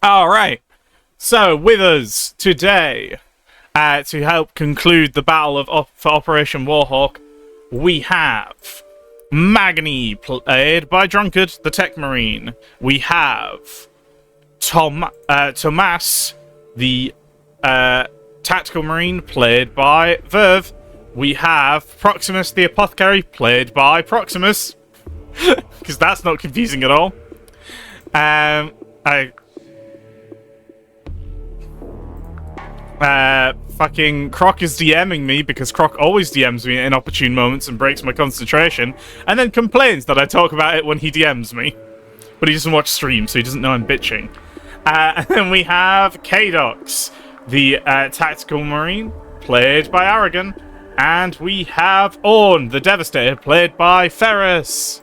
All right. So, with us today, to help conclude the battle for Operation Warhawk, we have Magni, played by Drunkard, the Tech Marine. We have Tomas, the Tactical Marine, played by Verve. We have Proximus, the Apothecary, played by Proximus, because that's not confusing at all. Fucking Croc is DMing me because Croc always DMs me at inopportune moments and breaks my concentration, and then complains that I talk about it when he DMs me. But he doesn't watch streams, so he doesn't know I'm bitching. And then we have K-Dox, the Tactical Marine, played by Aragon. And we have Orn, the Devastator, played by Ferris.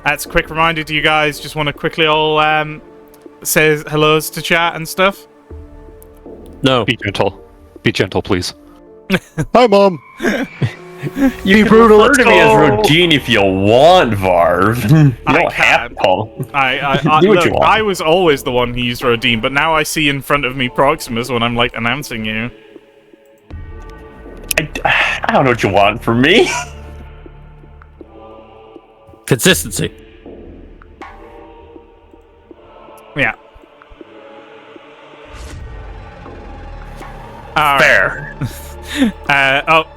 That's a quick reminder to you guys. Just want to quickly all say hellos to chat and stuff. No. Be gentle. Be gentle, please. Hi, Mom. You can refer to me as Rodine if you want, Varv. You don't have to call. Look, I was always the one who used Rodine, but now I see in front of me Proximus when I'm, like, announcing you. I don't know what you want from me. Consistency. Yeah. Fair.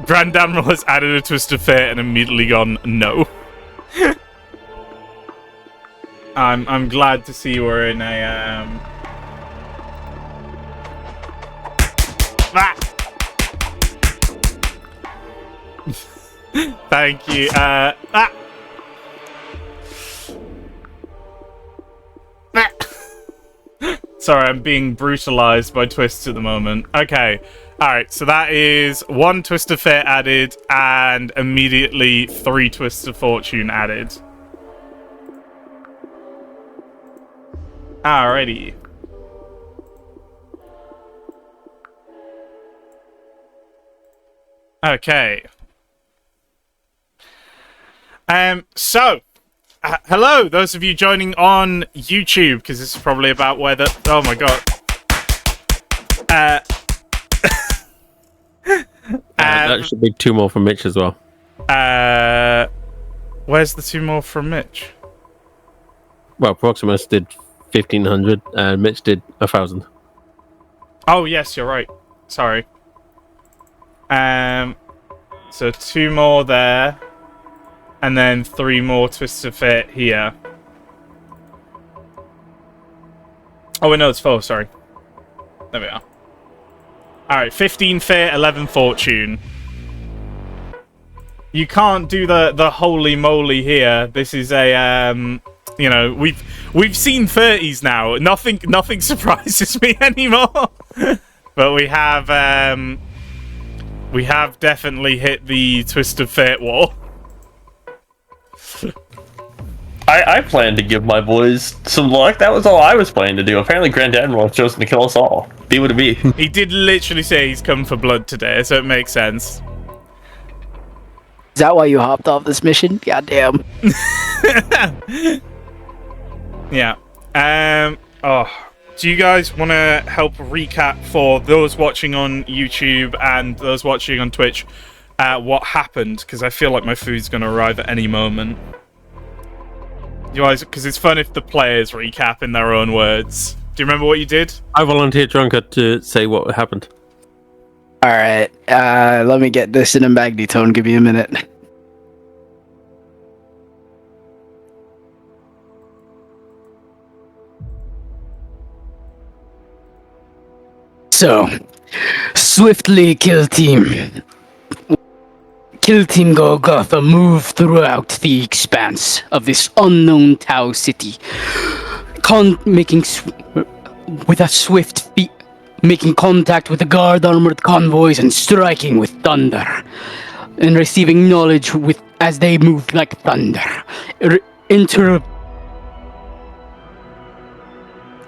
Grand Admiral has added a twist of fate and immediately gone no. I'm glad to see we're in a Thank you. Sorry, I'm being brutalized by twists at the moment. Okay. Alright, so that is 1 twist of fate added and immediately 3 twists of fortune added. Alrighty. Okay. Hello, those of you joining on YouTube, because this is probably about where the... Oh my god. That should be 2 more from Mitch as well. Where's the 2 more from Mitch? Well, Proximus did 1,500 and Mitch did 1,000. Oh, yes, you're right. Sorry. So 2 more there. And then 3 more twists of fate here. Oh, wait, no, it's 4, sorry. There we are. Alright, 15 fate, 11 fortune. You can't do the holy moly here. This is a, you know, we've seen 30s now. Nothing surprises me anymore. But we have definitely hit the twist of fate wall. I planned to give my boys some luck. That was all I was planning to do. Apparently Grand Admiral has chosen to kill us all. Be what it be. He did literally say he's come for blood today, so it makes sense. Is that why you hopped off this mission? Goddamn. Yeah. Do you guys want to help recap for those watching on YouTube and those watching on Twitch what happened? Because I feel like my food's going to arrive at any moment. You guys, because it's fun if the players recap in their own words. Do you remember what you did? I volunteered Drunkard to say what happened. Alright, let me get this in a magnetone. Give me a minute. So, swiftly kill Team Golgotha move throughout the expanse of this unknown Tau city, making contact with the guard armored convoys and striking with thunder, and receiving knowledge as they moved like thunder,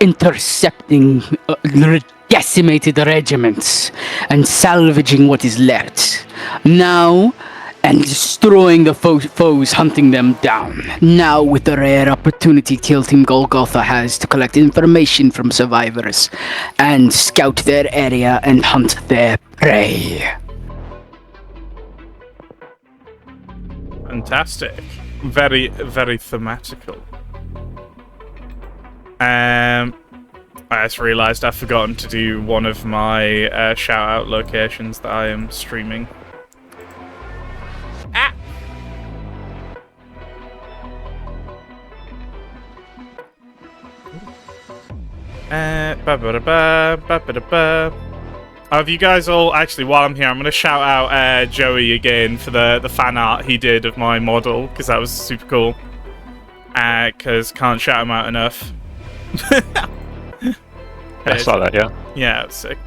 intercepting decimated regiments and salvaging what is left. Now, and destroying the foes hunting them down. Now, with the rare opportunity Kill Team Golgotha has to collect information from survivors and scout their area and hunt their prey. Fantastic. Very, very thematical. I just realised I've forgotten to do one of my shout-out locations that I am streaming. Ah! Have you guys all... Actually, while I'm here, I'm going to shout out Joey again for the fan art he did of my model, because that was super cool. Because can't shout him out enough. I saw that, yeah. Yeah, it was sick.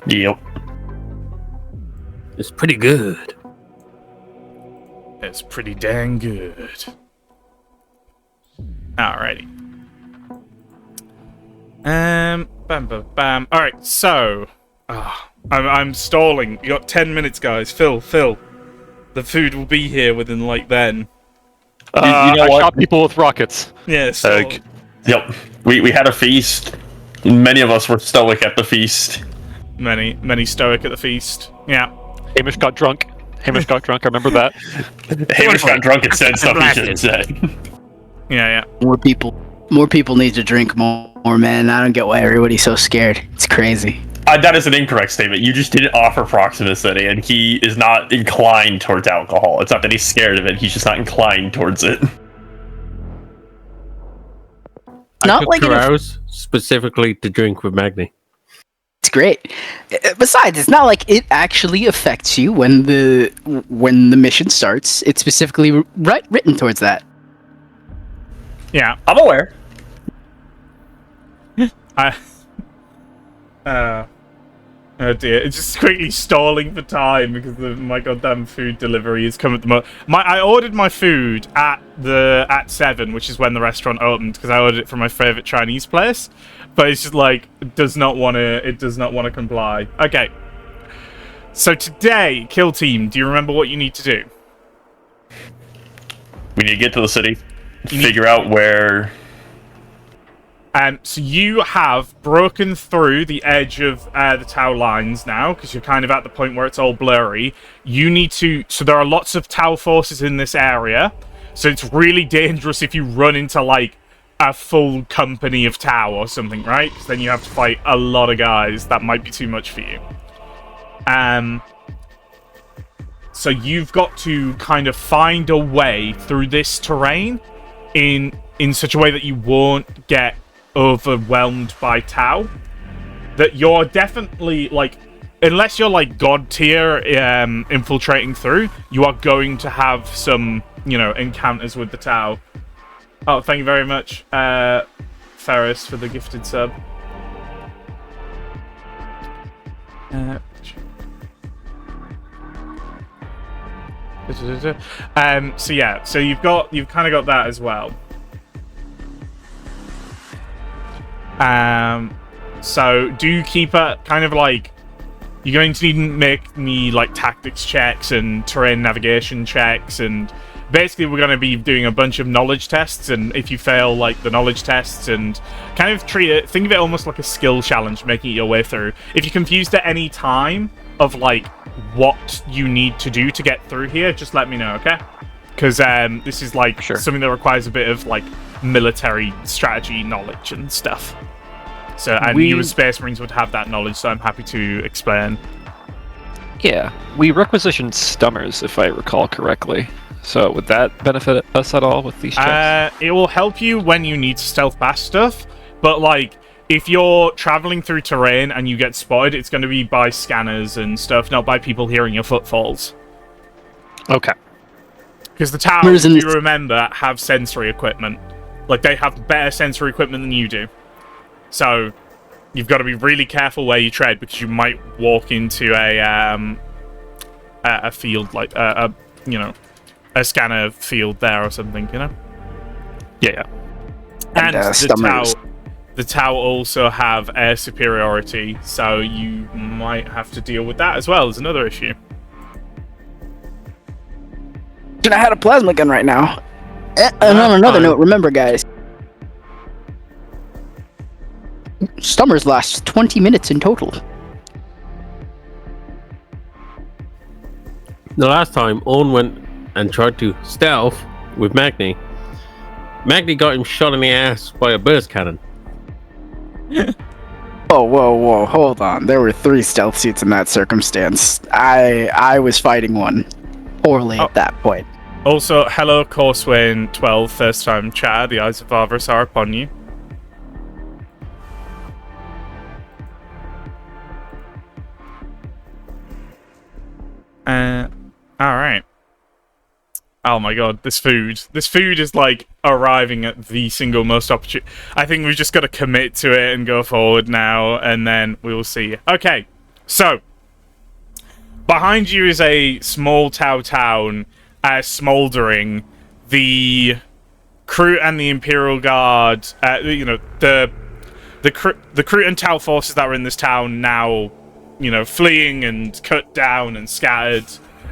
Yep. It's pretty good. It's pretty dang good. Alrighty. Bam, bam, bam. Alright, so... I'm stalling. You got 10 minutes, guys. Phil. The food will be here within, like, then. You know I what? shot people with rockets. Yeah, stalling. Yep. We had a feast. Many of us were stoic at the feast. Many stoic at the feast. Yeah. Hamish got drunk. I remember that. Hamish got drunk and said stuff he shouldn't say. Yeah. More people need to drink more, man. I don't get why everybody's so scared. It's crazy. That is an incorrect statement. You just didn't offer Proximus any, and he is not inclined towards alcohol. It's not that he's scared of it, he's just not inclined towards it. Not like carouse specifically to drink with Magni. it's great. Besides, it's not like it actually affects you when the mission starts. It's specifically written towards that. Yeah. I'm aware. Oh dear, it's just quickly stalling for time because my goddamn food delivery is coming at the moment. I ordered my food at 7, which is when the restaurant opened, because I ordered it from my favorite Chinese place. But it's just like it does not want to comply. Okay. So today, Kill Team, do you remember what you need to do? We need to get to the city, figure out where... So you have broken through the edge of the Tau lines now, because you're kind of at the point where it's all blurry. You need to... So there are lots of Tau forces in this area, so it's really dangerous if you run into, like, a full company of Tau or something, right? Because then you have to fight a lot of guys. That might be too much for you. So you've got to kind of find a way through this terrain in such a way that you won't get overwhelmed by Tau. That you're definitely, like, unless you're like god tier infiltrating through, you are going to have some, encounters with the Tau. Oh, thank you very much, Ferris, for the gifted sub. So you've kind of got that as well. So do keep a kind of like, you're going to need to make me like tactics checks and terrain navigation checks, and basically we're going to be doing a bunch of knowledge tests, and if you fail like the knowledge tests, and kind of think of it almost like a skill challenge, making it your way through. If you're confused at any time of like what you need to do to get through here, just let me know, okay? Because this is like something that requires a bit of like military strategy knowledge and stuff. So, and you as Space Marines would have that knowledge, so I'm happy to explain. Yeah, we requisitioned Stummers, if I recall correctly. So would that benefit us at all with these checks? It will help you when you need to stealth past stuff, but like, if you're traveling through terrain and you get spotted, it's going to be by scanners and stuff, not by people hearing your footfalls. Okay. Because the towers, if you remember, have sensory equipment. Like, they have better sensory equipment than you do. So, you've got to be really careful where you tread, because you might walk into a field, like, a scanner field there or something, Yeah. And the Tau also have air superiority, so you might have to deal with that as well as another issue. I had a plasma gun right now. And on another note, remember, guys, Stummers lasts 20 minutes in total. The last time, Owen went and tried to stealth with Magni. Magni got him shot in the ass by a burst cannon. Oh, whoa, hold on. There were 3 stealth suits in that circumstance. I was fighting one poorly at that point. Also, hello, Courseway 12, first time chat. The eyes of Varus are upon you. Alright. Oh my god, this food. This food is like arriving at the single most opportune. I think we've just got to commit to it and go forward now, and then we will see. Okay, so behind you is a small town, smoldering. The crew and the Imperial Guard, you know, the crew and Tau forces that were in this town now, you know, fleeing and cut down and scattered.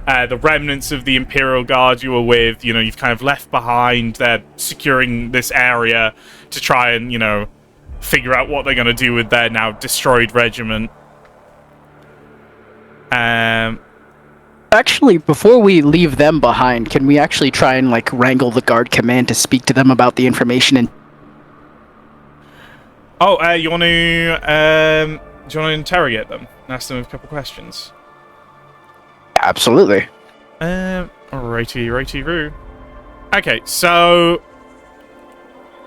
The remnants of the Imperial Guard you were with, you know, you've kind of left behind. They're securing this area to try and, you know, figure out what they're going to do with their now destroyed regiment. Actually, before we leave them behind, can we actually try and, like, wrangle the guard command to speak to them about the information and... Oh, you want to, do you want to interrogate them? Ask them a couple questions? Absolutely. Righty-roo. Okay, so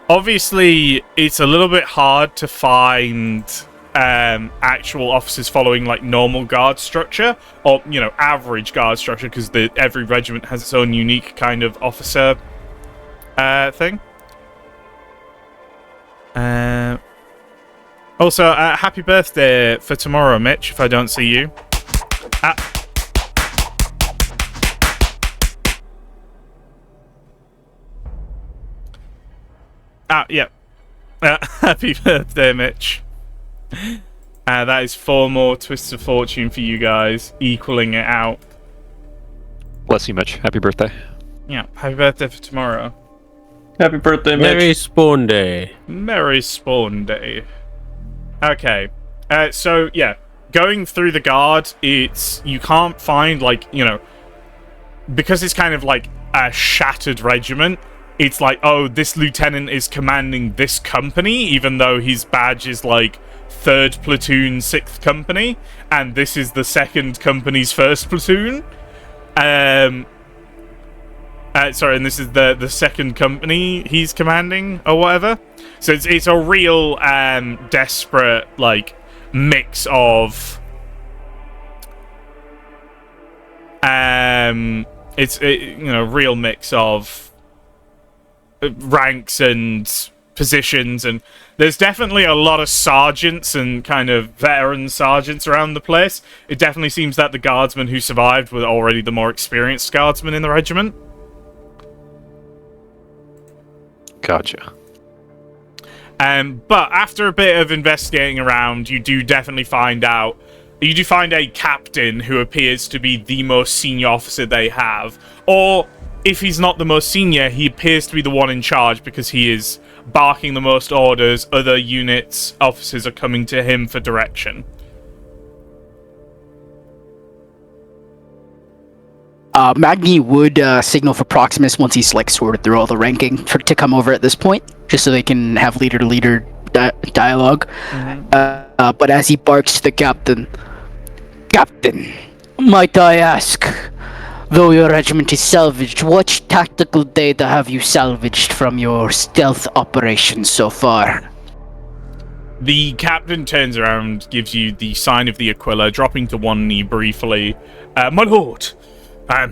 obviously it's a little bit hard to find actual officers following like normal guard structure, or you know, average guard structure, because every regiment has its own unique kind of officer thing. Also, happy birthday for tomorrow, Mitch, if I don't see you. Yeah. Happy birthday, Mitch. That is 4 more twists of fortune for you guys, equaling it out. Bless you, Mitch. Happy birthday. Yeah, happy birthday for tomorrow. Happy birthday, Mitch. Merry Spawn Day. Merry Spawn Day. Okay. So, yeah. Going through the guard, you can't find, like, you know, because it's kind of like a shattered regiment, it's like, oh, this lieutenant is commanding this company, even though his badge is like 3rd Platoon, 6th Company, and this is the 2nd Company's 1st Platoon. Sorry, and this is the 2nd Company he's commanding, or whatever. So it's a real desperate, like, mix of... you know, real mix of ranks and positions, and there's definitely a lot of sergeants and kind of veteran sergeants around the place. It definitely seems that the guardsmen who survived were already the more experienced guardsmen in the regiment. Gotcha. But after a bit of investigating around, you do find a captain who appears to be the most senior officer they have, or if he's not the most senior, he appears to be the one in charge because he is barking the most orders. Other units, officers are coming to him for direction. Magni would signal for Proximus once he's like sorted through all the ranking to come over at this point, just so they can have leader-to-leader dialogue. Mm-hmm. But as he barks to the captain, might I ask, though your regiment is salvaged, what tactical data have you salvaged from your stealth operations so far? The captain turns around, gives you the sign of the Aquila, dropping to one knee briefly. My lord, I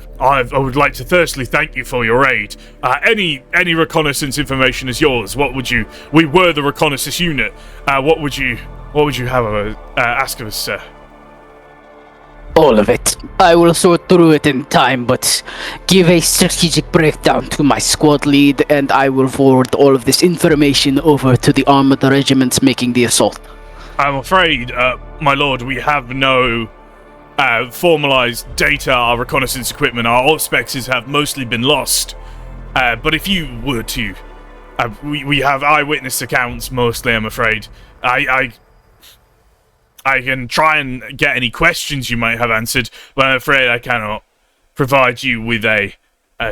would like to thirstily thank you for your aid. Any reconnaissance information is yours. We were the reconnaissance unit. What would you have ask of us, sir? All of it. I will sort through it in time, but give a strategic breakdown to my squad lead, and I will forward all of this information over to the armored regiments making the assault. I'm afraid, my lord, we have no formalized data, our reconnaissance equipment, our auspexes have mostly been lost. But if you were to... we have eyewitness accounts mostly, I'm afraid. I can try and get any questions you might have answered, but I'm afraid I cannot provide you with a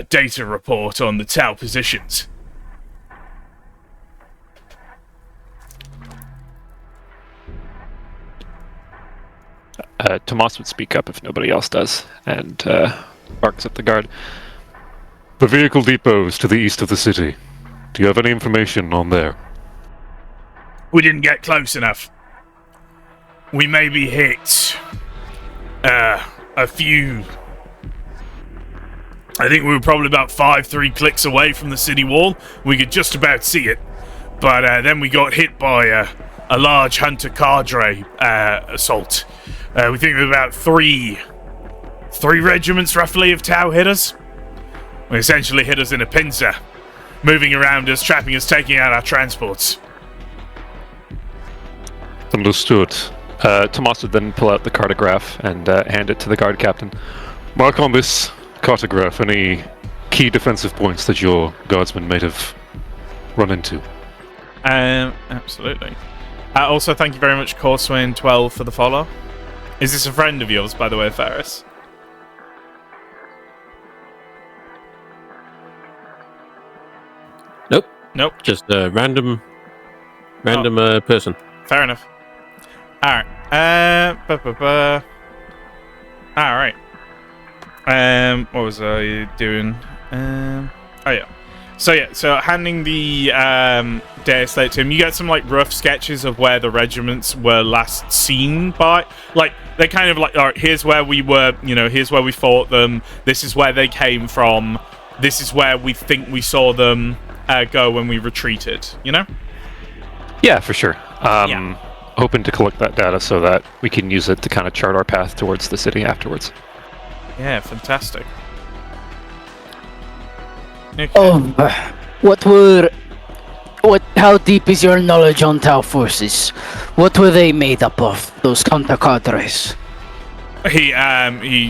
data report on the Tau positions. Tomas would speak up if nobody else does, and barks at the guard. The vehicle depot is to the east of the city. Do you have any information on there? We didn't get close enough. We maybe hit a few... I think we were probably about 3 clicks away from the city wall. We could just about see it. But then we got hit by a large hunter cadre assault. We think about three regiments roughly of Tau hit us. They essentially hit us in a pincer, moving around us, trapping us, taking out our transports. Understood. Tomas would then pull out the cartograph and hand it to the guard captain. Mark on this cartograph any key defensive points that your guardsmen might have run into. Absolutely. Also, thank you very much, Corswain12, for the follow. Is this a friend of yours, by the way, Ferris? Nope. Just a random person. Fair enough. Alright. Alright. What was I doing? Oh yeah. So handing the data slate to him, you get some like rough sketches of where the regiments were last seen by. Like they kind of like, all right, here's where we were. Here's where we fought them. This is where they came from. This is where we think we saw them go when we retreated. Yeah, for sure. Hoping to collect that data so that we can use it to kind of chart our path towards the city afterwards. Yeah, fantastic. Okay. How deep is your knowledge on Tau forces? What were they made up of, those hunter cadres? He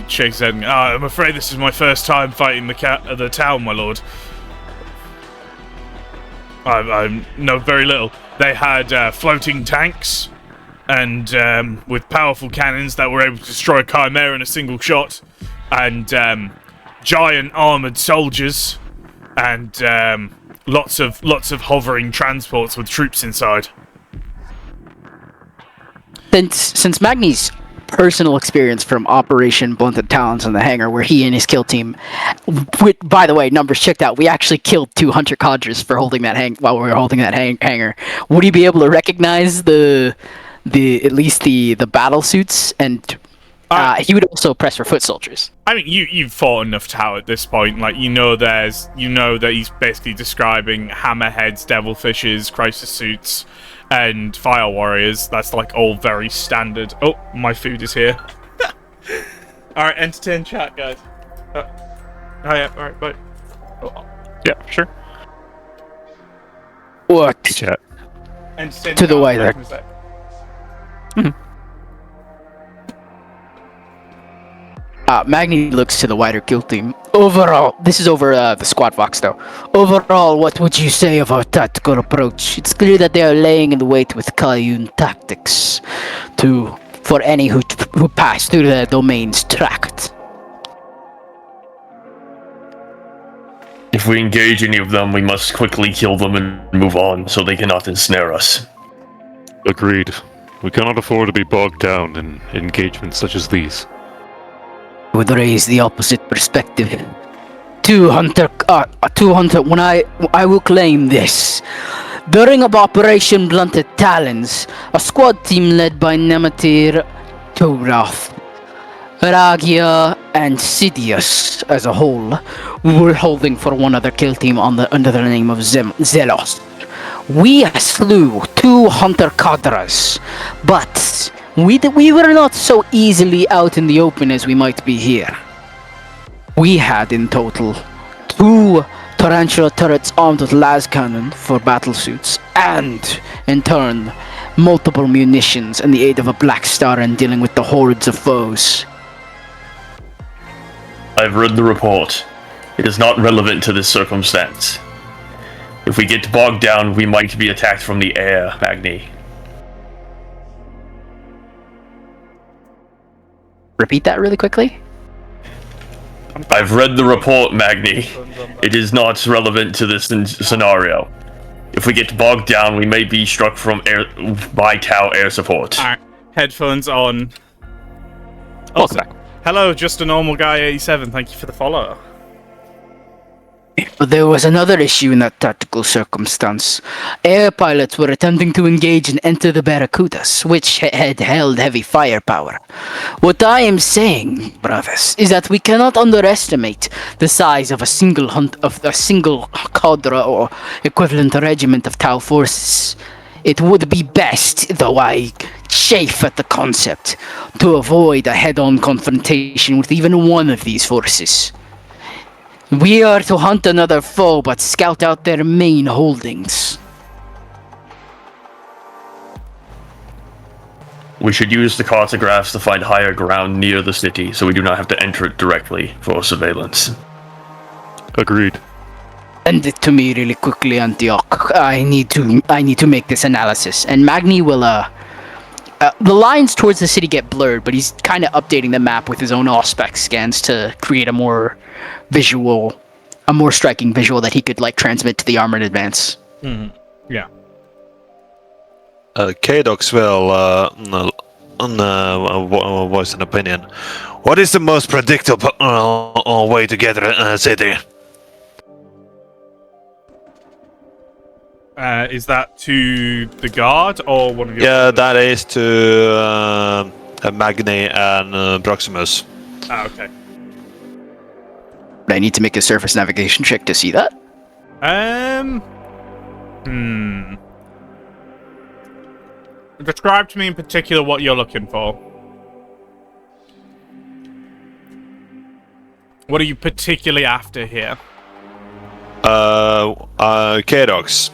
shakes his head and, I'm afraid this is my first time fighting the Tau, my lord. I know very little. They had floating tanks, and with powerful cannons that were able to destroy a Chimera in a single shot, and giant armored soldiers, and lots of hovering transports with troops inside. Since Magni's personal experience from Operation Blunted Talons in the hangar, where he and his kill team, by the way, numbers checked out, we actually killed 2 hunter cadres for holding that while we were holding that hangar. Would he be able to recognize at least the battle suits, and he would also press for foot soldiers? I mean, you've fought enough Tau at this point. Like, you know that he's basically describing hammerheads, devilfishes, crisis suits, and fire warriors. That's like all very standard. Oh, my food is here. Alright, entertain chat, guys. Oh yeah, alright, bye. Oh. Yeah, sure. What? Chat. Entertain To the chat, wider. what was that? Magni looks to the wider kill team. Overall, this is over the squad vox though. Overall, what would you say of our tactical approach? It's clear that they are laying in wait with Kayun tactics for any who pass through the domain's tract. If we engage any of them, we must quickly kill them and move on so they cannot ensnare us. Agreed. We cannot afford to be bogged down in engagements such as these. Would raise the opposite perspective. When I will claim this. During Operation Blunted Talons, a squad team led by Nematir, Torath, Ragia, and Sidious as a whole were holding for one other kill team under the name of Zelos. We slew 2 hunter cadres, but we were not so easily out in the open as we might be here. We had in total 2 tarantula turrets armed with las cannon for battle suits, and in turn multiple munitions and the aid of a black star in dealing with the hordes of foes. I've read the report. It is not relevant to this circumstance. If we get bogged down, we might be attacked from the air, Magni. Repeat that really quickly. I've read the report, Magni. It is not relevant to this scenario. If we get bogged down, we may be struck from by Tau air support. Alright, headphones on. Welcome back. Hello, just a normal guy 87. Thank you for the follow. But there was another issue in that tactical circumstance. Air pilots were attempting to engage and enter the Barracudas, which had held heavy firepower. What I am saying, brothers, is that we cannot underestimate the size of a single cadre or equivalent regiment of Tau forces. It would be best, though I chafe at the concept, to avoid a head-on confrontation with even one of these forces. We are to hunt another foe, but scout out their main holdings. We should use the cartographs to find higher ground near the city, so we do not have to enter it directly for surveillance. Agreed. Send it to me really quickly, Antioch. I need to make this analysis. And Magni will, the lines towards the city get blurred, but he's kind of updating the map with his own auspex scans to create a more striking visual that he could, like, transmit to the armored advance. Mm-hmm. Yeah. Kadox will voice an opinion. What is the most predictable way to get a city? Is that to the guard or one of your... Yeah, that is to Magni and Proximus. Ah, okay. I need to make a surface navigation check to see that. Describe to me in particular what you're looking for. What are you particularly after here? Kadox.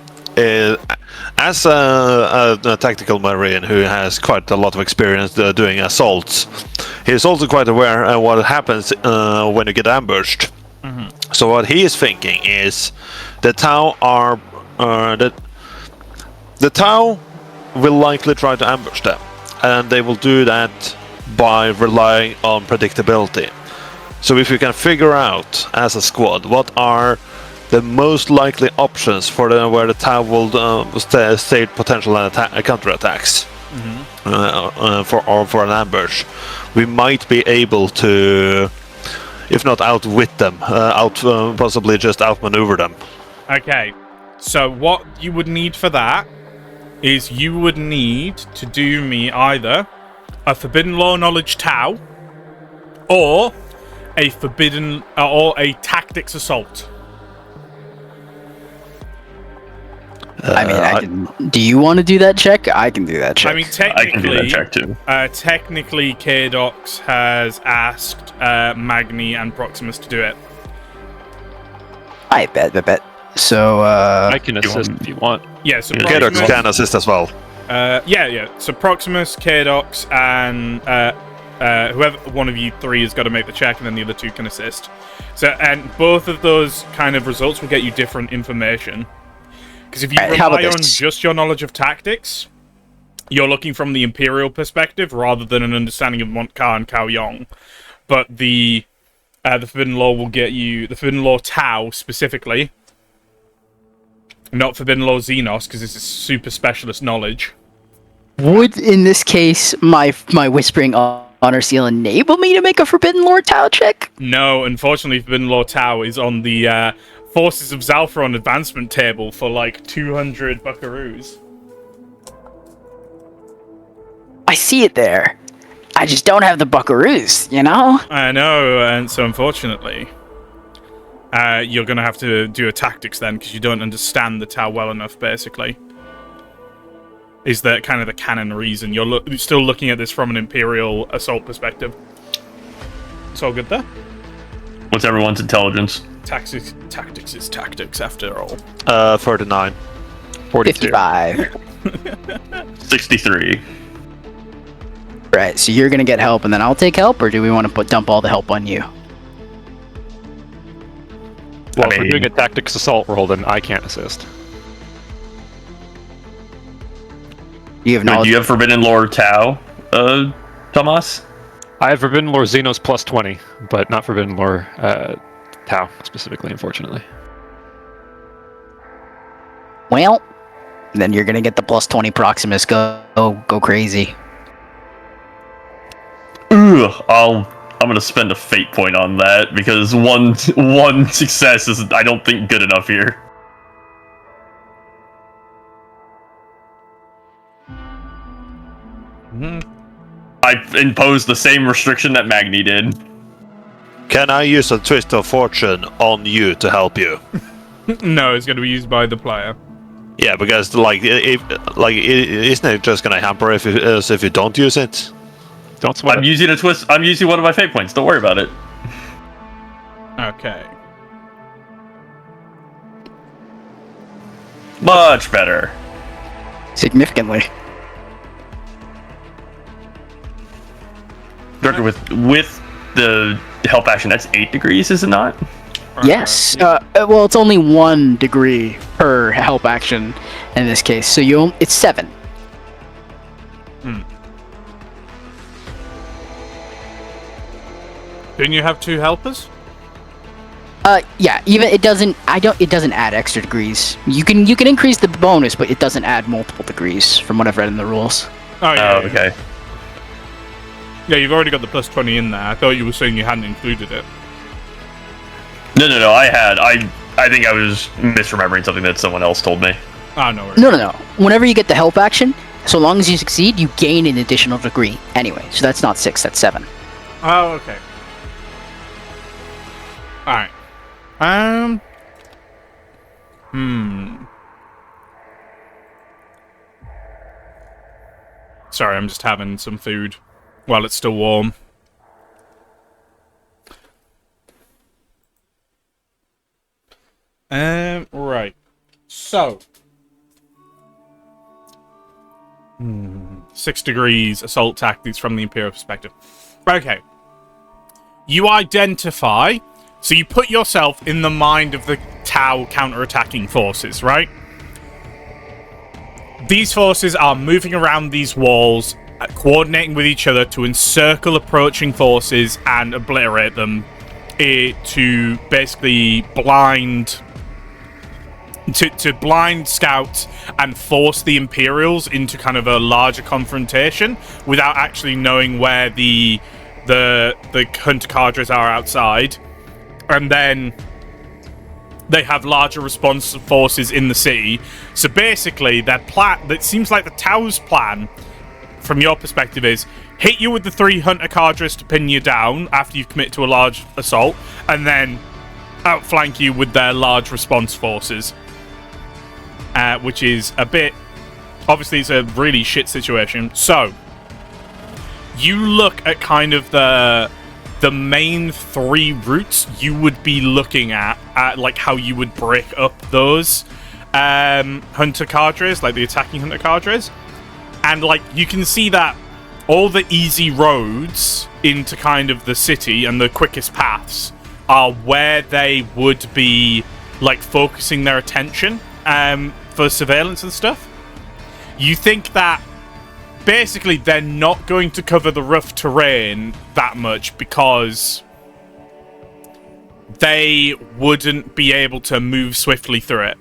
As a tactical marine who has quite a lot of experience doing assaults, he is also quite aware of what happens when you get ambushed. Mm-hmm. So what he is thinking is the Tau are the Tau will likely try to ambush them, and they will do that by relying on predictability. So if you can figure out as a squad what are the most likely options for where the Tau will state potential counterattacks for an ambush, we might be able to, if not outwit them, possibly just outmaneuver them. Okay, so what you would need for that is you would need to do me either a Forbidden Law Knowledge Tau or a Tactics Assault. I can. Do you want to do that check? I can do that check. I mean, technically, I can do that check too. Technically, Kadox has asked Magni and Proximus to do it. I bet. So, I can assist if you want. Yeah, so Kadox can assist as well. Yeah. So Proximus, Kadox, and whoever one of you three has got to make the check, and then the other two can assist. So, and both of those kind of results will get you different information. Because if you rely on just your knowledge of tactics, you're looking from the Imperial perspective rather than an understanding of Montcar and Cao Yong. But the Forbidden Law will get you the Forbidden Law Tau specifically, not Forbidden Law Xenos, because this is super specialist knowledge. Would, in this case, my Whispering Honor Seal enable me to make a Forbidden Lore Tau check? No, unfortunately, Forbidden Law Tau is on the Forces of Zalferon advancement table for like 200 buckaroos. I see it there. I just don't have the buckaroos, you know? I know, and so unfortunately, you're going to have to do a tactics then, because you don't understand the Tau well enough, basically. Is that kind of the canon reason? You're still looking at this from an Imperial assault perspective. It's all good there? What's everyone's intelligence? Tactics is tactics, after all. 39. 42. 55. 63. Right, so you're gonna get help and then I'll take help, or do we want to dump all the help on you? Well, I if we're mean- doing a tactics assault roll, then I can't assist. You have Do knowledge. you have Forbidden Lore Tau, Tomas? I have Forbidden Lore Xenos plus 20, but not Forbidden Lore Tau specifically, unfortunately. Well, then you're gonna get the plus 20 Proximus. Go crazy. Ugh, I'm gonna spend a fate point on that because one success is, I don't think, good enough here. I imposed the same restriction that Magni did. Can I use a twist of fortune on you to help you? No, it's going to be used by the player. Yeah, because isn't it just gonna hamper if you don't use it? Don't sweat I'm it. using a twist. I'm using one of my fate points. Don't worry about it. Okay. Much better. Significantly. Director, with the help action, that's 8 degrees, is it not? Yes. Well, it's only 1 degree per help action in this case, so it's 7. Didn't you have 2 helpers? Yeah. Even it doesn't. It doesn't add extra degrees. You can increase the bonus, but it doesn't add multiple degrees, from what I've read in the rules. Oh, yeah. Oh, okay. Yeah, you've already got the plus 20 in there. I thought you were saying you hadn't included it. No. I think I was misremembering something that someone else told me. Ah, no worries. No. Whenever you get the help action, so long as you succeed, you gain an additional degree. Anyway, so that's not 6, that's 7. Oh, okay. Alright. Sorry, I'm just having some food while it's still warm. Right. So. 6 degrees assault tactics from the Imperial perspective. Okay. You identify, so you put yourself in the mind of the Tau counter-attacking forces, right? These forces are moving around these walls, coordinating with each other to encircle approaching forces and obliterate them, to basically blind scouts and force the Imperials into kind of a larger confrontation without actually knowing where the hunter cadres are outside, and then they have larger response forces in the city. So basically, their plan, that seems like the Tau's plan, from your perspective, is hit you with the 3 hunter cadres to pin you down after you've committed to a large assault, and then outflank you with their large response forces. Which is a bit... Obviously, it's a really shit situation. So, you look at kind of the main 3 routes you would be looking at like how you would break up those hunter cadres, like the attacking hunter cadres. And like you can see that all the easy roads into kind of the city and the quickest paths are where they would be like focusing their attention for surveillance and stuff. You think that basically they're not going to cover the rough terrain that much because they wouldn't be able to move swiftly through it,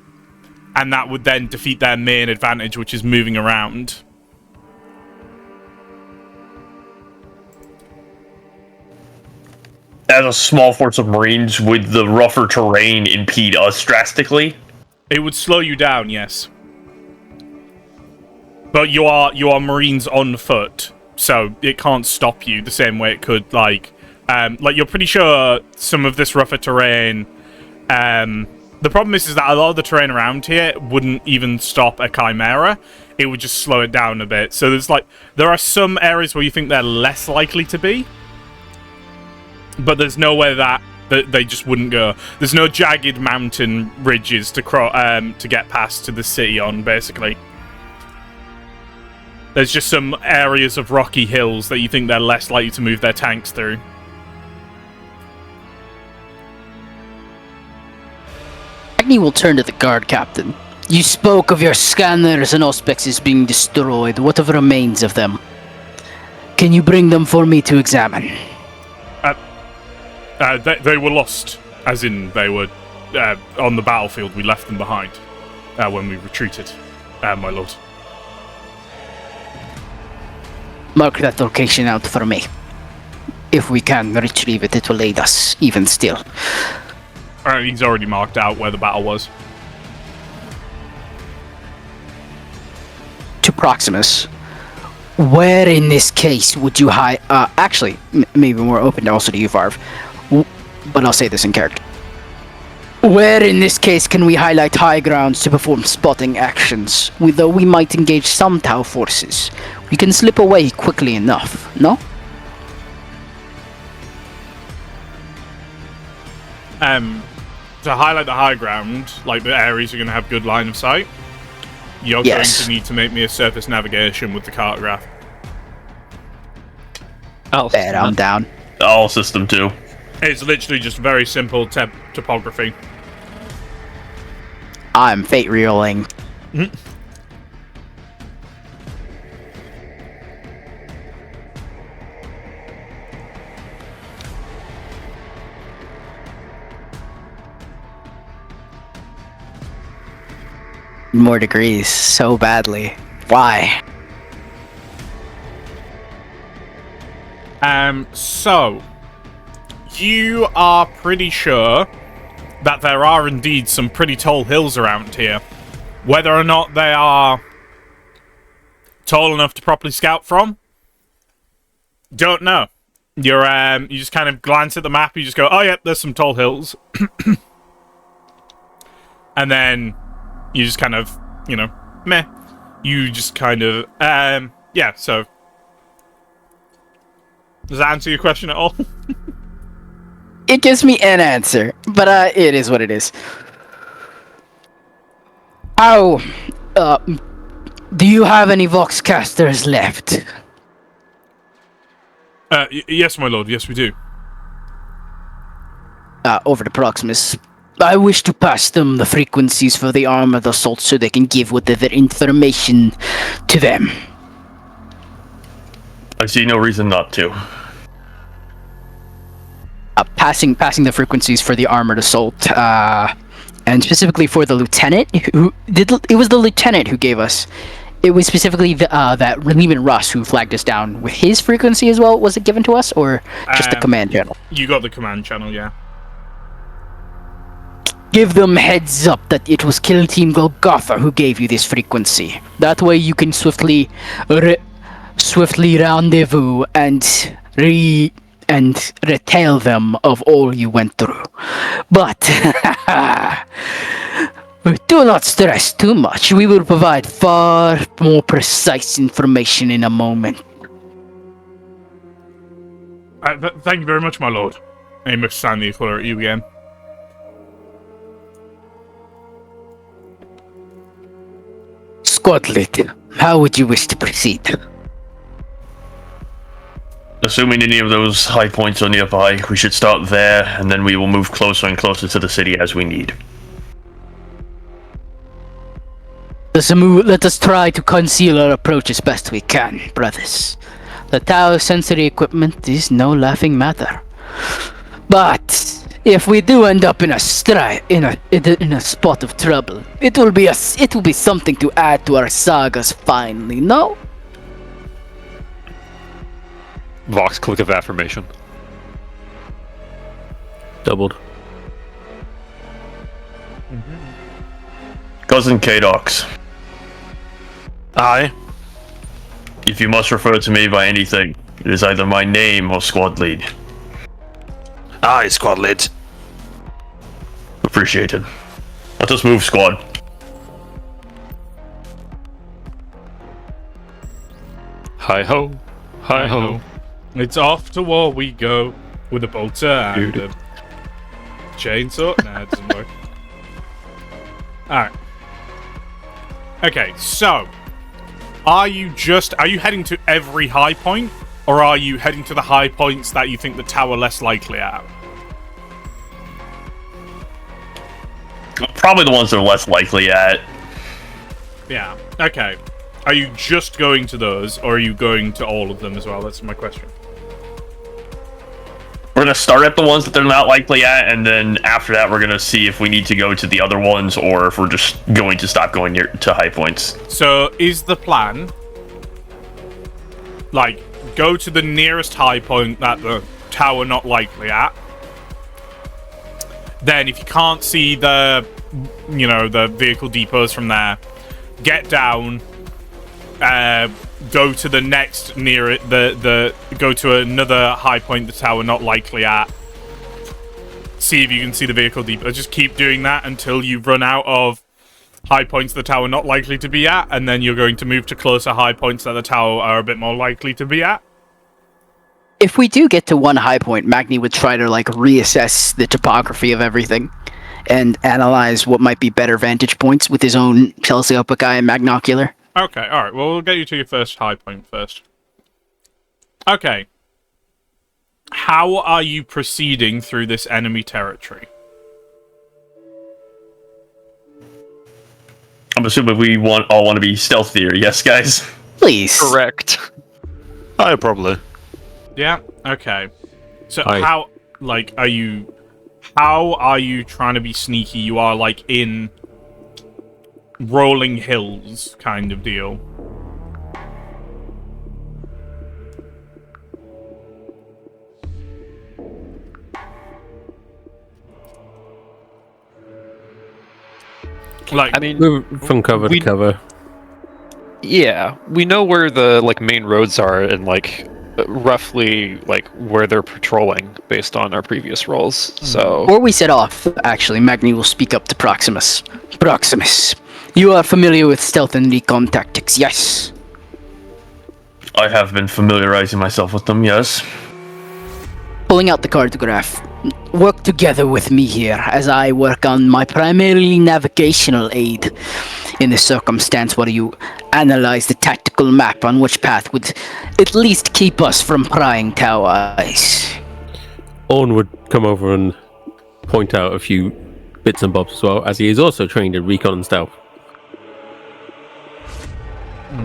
and that would then defeat their main advantage, which is moving around. As a small force of Marines, would the rougher terrain impede us drastically? It would slow you down, yes. But you are Marines on foot, so it can't stop you the same way it could, like you're pretty sure some of this rougher terrain, the problem is that a lot of the terrain around here wouldn't even stop a Chimera. It would just slow it down a bit. So there are some areas where you think they're less likely to be, but there's nowhere that they just wouldn't go. There's no jagged mountain ridges to get past to the city on, basically. There's just some areas of rocky hills that you think they're less likely to move their tanks through. Magni will turn to the guard captain. You spoke of your scanners and auspexes being destroyed. What of the remains of them? Can you bring them for me to examine? They were lost, as in they were on the battlefield. We left them behind when we retreated, my lord. Mark that location out for me. If we can retrieve it, it will aid us, even still. He's already marked out where the battle was. To Proximus, where in this case would you hide... actually, maybe more open also to you, Varv. But I'll say this in character. Where in this case can we highlight high grounds to perform spotting actions? Though we might engage some Tau forces, we can slip away quickly enough, no? To highlight the high ground, like the areas you're going to have good line of sight, you're going to need to make me a surface navigation with the cartograph. Bet I'm down. All system 2. It's literally just very simple topography. I'm fate reeling. More degrees, so badly. Why? So you are pretty sure that there are indeed some pretty tall hills around here. Whether or not they are tall enough to properly scout from, don't know. You just kind of glance at the map, you just go, oh yeah, there's some tall hills. And then you just kind of, meh. You just kind of, yeah, so. Does that answer your question at all? It gives me an answer, but it is what it is. Do you have any Voxcasters left? Yes, my lord, yes we do. Over to Proximus. I wish to pass them the frequencies for the armored assault so they can give whatever information to them. I see no reason not to. Passing the frequencies for the armored assault, and specifically for the lieutenant, it was the lieutenant who gave us. It was specifically that Lehman Russ who flagged us down with his frequency as well. Was it given to us, or just the command channel? You got the command channel, yeah. Give them heads up that it was Kill Team Golgotha who gave you this frequency. That way you can swiftly rendezvous and retail them of all you went through. But do not stress too much. We will provide far more precise information in a moment. Thank you very much, my lord. Amos signed the equator at you again. Squadlet, how would you wish to proceed? Assuming any of those high points are nearby, we should start there, and then we will move closer and closer to the city as we need. Let us try to conceal our approach as best we can, brothers. The Tau sensory equipment is no laughing matter. But if we do end up in a spot of trouble, it will be something to add to our sagas finally, no? Vox click of affirmation. Doubled. Cousin K-Dox, Aye. if you must refer to me by anything, it is either my name or squad lead. Aye, squad lead. Appreciated. Let us move, squad. Hi ho. Hi ho. It's off to war we go with a bolter and a chainsaw. Nah, it doesn't work. Alright. Okay, so are you heading to every high point, or are you heading to the high points that you think the tower less likely at? probably the ones that are less likely at. Yeah. Okay. Are you just going to those, or are you going to all of them as well? That's my question. We're gonna start at the ones that they're not likely at, and then after that, we're gonna see if we need to go to the other ones, or if we're just going to stop going to high points. So, is the plan, like, go to the nearest high point that the tower not likely at? Then, if you can't see the, the vehicle depots from there, get down, go to the next near it, go to another high point the tower not likely at. See if you can see the vehicle depot. Just keep doing that until you run out of high points the tower not likely to be at, and then you're going to move to closer high points that the tower are a bit more likely to be at. If we do get to one high point, Magni would try to like reassess the topography of everything and analyze what might be better vantage points with his own teleskopic eye and magnocular. Okay, alright, well, we'll get you to your first high point first. Okay. How are you proceeding through this enemy territory? I'm assuming we all want to be stealthier, yes, guys? Please. Correct. Probably. Yeah, okay. So Aye. how are you trying to be sneaky? You are, like, in rolling hills kind of deal. Like, I mean, Move from cover to cover. yeah, we know where the like main roads are and like roughly like where they're patrolling based on our previous rolls. So Before we set off, actually, Magni will speak up to Proximus. Proximus, you are familiar with stealth and recon tactics, yes? I have been familiarizing myself with them, yes. Pulling out the cartograph. Work together with me here as I work on my primarily navigational aid. In this circumstance, where you analyze the tactical map on which path would at least keep us from prying tower eyes. Owen would come over and point out a few bits and bobs as well, as he is also trained in recon and stealth. I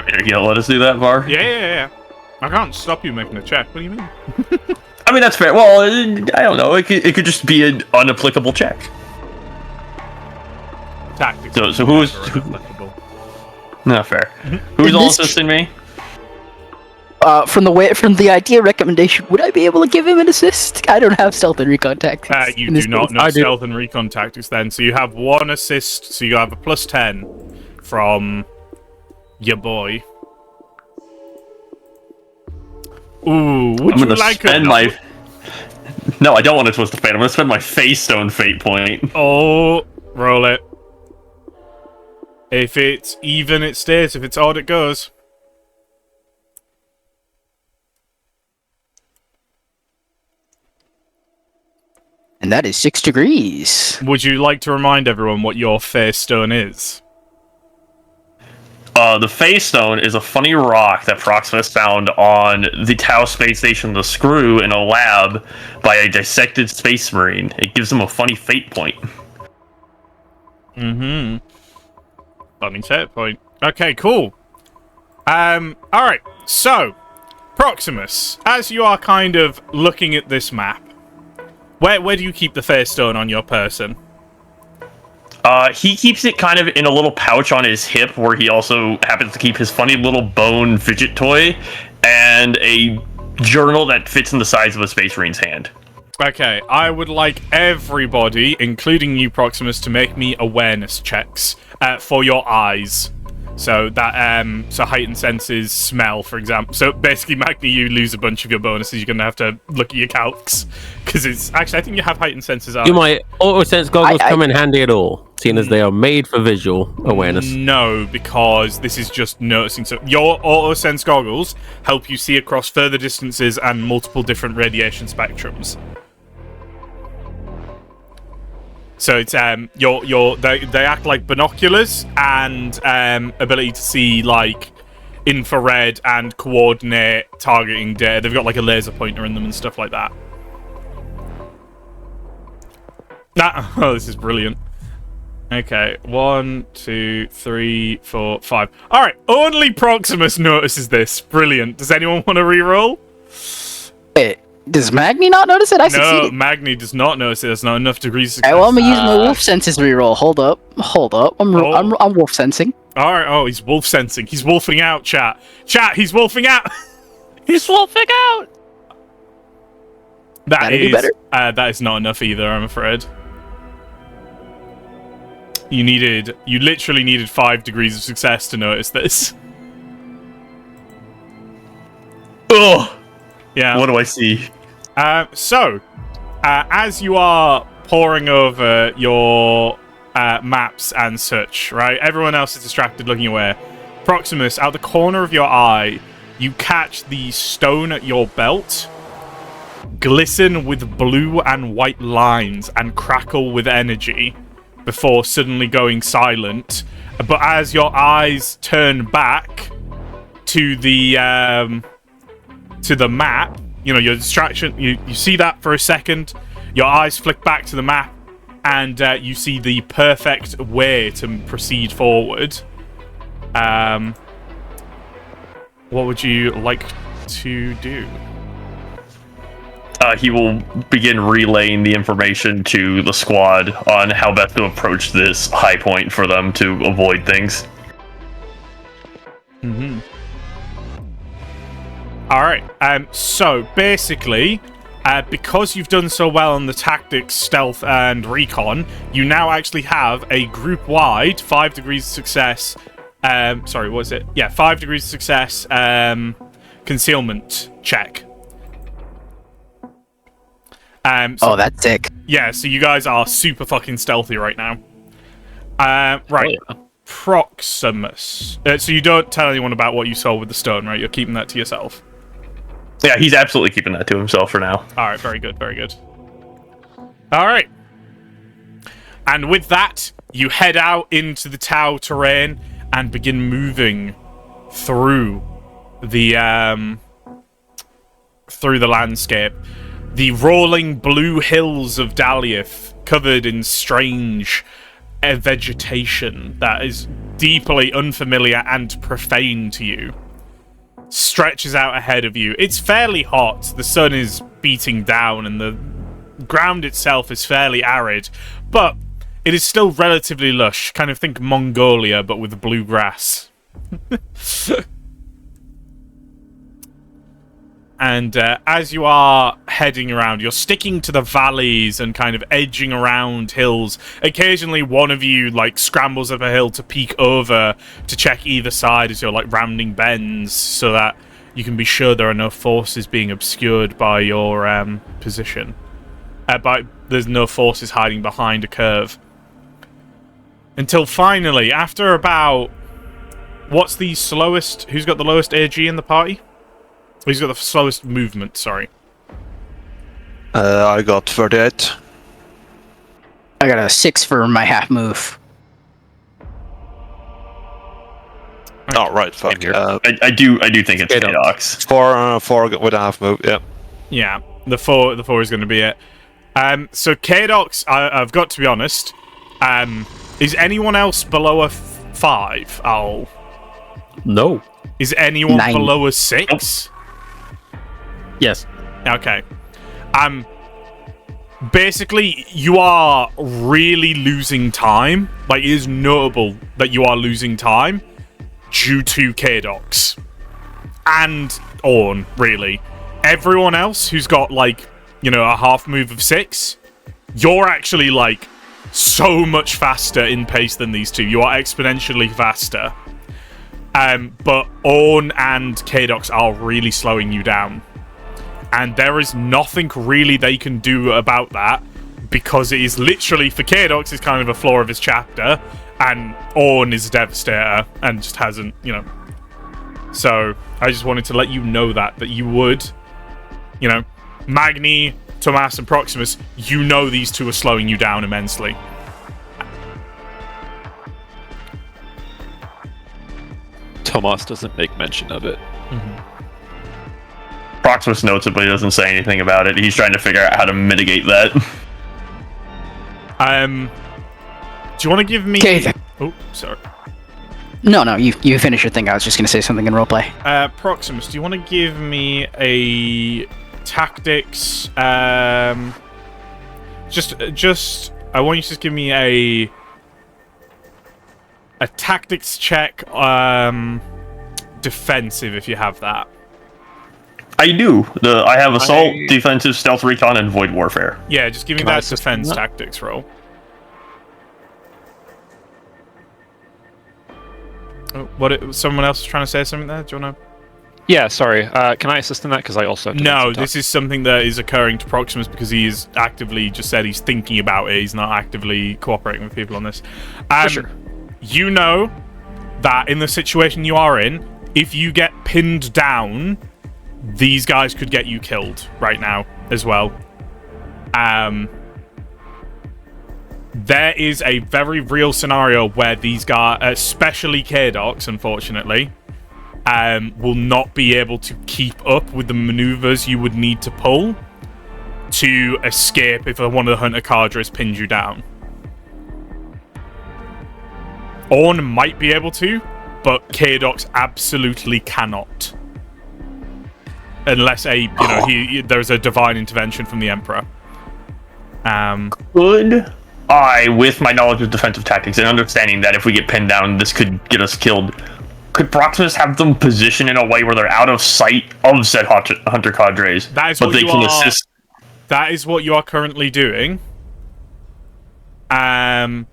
mean, are you gonna let us do that, Var? yeah. I can't stop you making a check. What do you mean? I mean, that's fair. Well, I don't know. It could just be an unapplicable check. Tactics. So who is... Not fair. Who's In all this assisting me? From the idea recommendation, would I be able to give him an assist? I don't have stealth and recon tactics. You in this do not case. know I do. stealth and recon tactics then, so you have one assist, so you have a plus 10 from your boy. Ooh, would I'm you gonna like spend a... my... No, I don't want to twist the fate. I'm gonna spend my Face Stone fate point. Oh, roll it. If it's even, it stays. If it's odd, it goes. And that is 6 degrees. Would you like to remind everyone what your Face Stone is? The Face Stone is a funny rock that Proximus found on the Tau space station, the Screw, in a lab by a dissected space marine. It gives him a funny fate point. Mm-hmm. Funny set point. Okay, cool. Alright, so, Proximus, as you are kind of looking at this map, where do you keep the Face Stone on your person? He keeps it kind of in a little pouch on his hip, where he also happens to keep his funny little bone fidget toy and a journal that fits in the size of a Space Marine's hand. Okay, I would like everybody, including you, Proximus, to make me awareness checks for your eyes. So that, so heightened senses, smell, for example. So basically, Magni, you lose a bunch of your bonuses. You're gonna have to look at your calcs because it's actually, I think you have heightened senses. Do my auto sense goggles come in handy at all, seeing as they are made for visual awareness? No, because this is just noticing. So your auto sense goggles help you see across further distances and multiple different radiation spectrums. So it's they act like binoculars and ability to see like infrared and coordinate targeting data. They've got like a laser pointer in them and stuff like that. Oh, this is brilliant. Okay, 1, 2, 3, 4, 5. All right, only Proximus notices this. Brilliant. Does anyone want to reroll? Does Magni not notice it? I No, succeeded. Magni does not notice it. There's not enough degrees of success. Alright, well, I'm gonna use my wolf senses reroll. Hold up. I'm wolf sensing. All right. Oh, he's wolf sensing. He's wolfing out, chat. Chat, he's wolfing out. He's wolfing out. That'd be better. That is not enough either, I'm afraid. You literally needed 5 degrees of success to notice this. Oh, Yeah. what do I see? As you are poring over your maps and such, right? Everyone else is distracted looking away. Proximus, out the corner of your eye, you catch the stone at your belt glisten with blue and white lines and crackle with energy before suddenly going silent. But as your eyes turn back to the map, you know, your distraction, you see that for a second, your eyes flick back to the map, and you see the perfect way to proceed forward. What would you like to do? He will begin relaying the information to the squad on how best to approach this high point for them to avoid things. Alright, so basically, because you've done so well on the tactics, stealth, and recon, you now actually have a group-wide 5 degrees of success, 5 degrees of success, concealment check. That's sick. Yeah, so you guys are super fucking stealthy right now. Right. Oh, yeah. Proximus. So you don't tell anyone about what you saw with the stone, right? You're keeping that to yourself. Yeah, he's absolutely keeping that to himself for now. Alright, very good, very good. Alright. And with that, you head out into the Tau terrain and begin moving through the landscape. The rolling blue hills of Dal'yth, covered in strange vegetation that is deeply unfamiliar and profane to you, stretches out ahead of you. It's fairly hot. The sun is beating down and the ground itself is fairly arid, but it is still relatively lush. Kind of think Mongolia, but with blue grass. And as you are heading around, you're sticking to the valleys and kind of edging around hills. Occasionally, one of you, like, scrambles up a hill to peek over to check either side as you're, like, rounding bends so that you can be sure there are no forces being obscured by your position. There's no forces hiding behind a curve. Until finally, after about... What's the slowest... Who's got the lowest AG in the party? He's got the slowest movement, sorry. I got 38. I got a 6 for my half move. Oh, right, fuck. I do think it's Kadox. 4 with a half move, yeah. Yeah, the four is going to be it. So Kadox, I've got to be honest. Is anyone else below a 5? Oh. No. Is anyone 9. below a 6? Yes. Okay. Basically, you are really losing time. Like, it is notable that you are losing time due to Kadox. And Orn, really. Everyone else who's got, like, you know, a half move of 6, you're actually, like, so much faster in pace than these two. You are exponentially faster. But Orn and Kadox are really slowing you down. And there is nothing really they can do about that, because it is literally, for Kadox, is kind of a flaw of his chapter, and Orn is a devastator, and just hasn't, you know. So, I just wanted to let you know that you would, you know, Magni, Tomas, and Proximus, you know these two are slowing you down immensely. Tomas doesn't make mention of it. Proximus notes it, but he doesn't say anything about it. He's trying to figure out how to mitigate that. Do you want to give me? Okay. Oh, sorry. No, you finish your thing. I was just gonna say something in roleplay. Proximus, do you want to give me a tactics? Just. I want you to just give me a tactics check. Defensive, if you have that. I do. I have assault, defensive, stealth, recon, and void warfare. Yeah, just give me that defense tactics roll. Oh, someone else was trying to say something there? Do you want to? Yeah, sorry. Can I assist in that? Because I also... No, this is something that is occurring to Proximus because he is actively just said he's thinking about it. He's not actively cooperating with people on this. Sure. You know that in the situation you are in, if you get pinned down, these guys could get you killed right now as well. There is a very real scenario where these guys, especially K-Docs, unfortunately, will not be able to keep up with the maneuvers you would need to pull to escape if one of the Hunter Cadres pins you down. Orn might be able to, but K-Docs absolutely cannot. Unless there's a divine intervention from the Emperor. Could I, with my knowledge of defensive tactics and understanding that if we get pinned down, this could get us killed, could Proximus have them position in a way where they're out of sight of said Hunter Cadres, that is but they can assist? That is what you are currently doing. And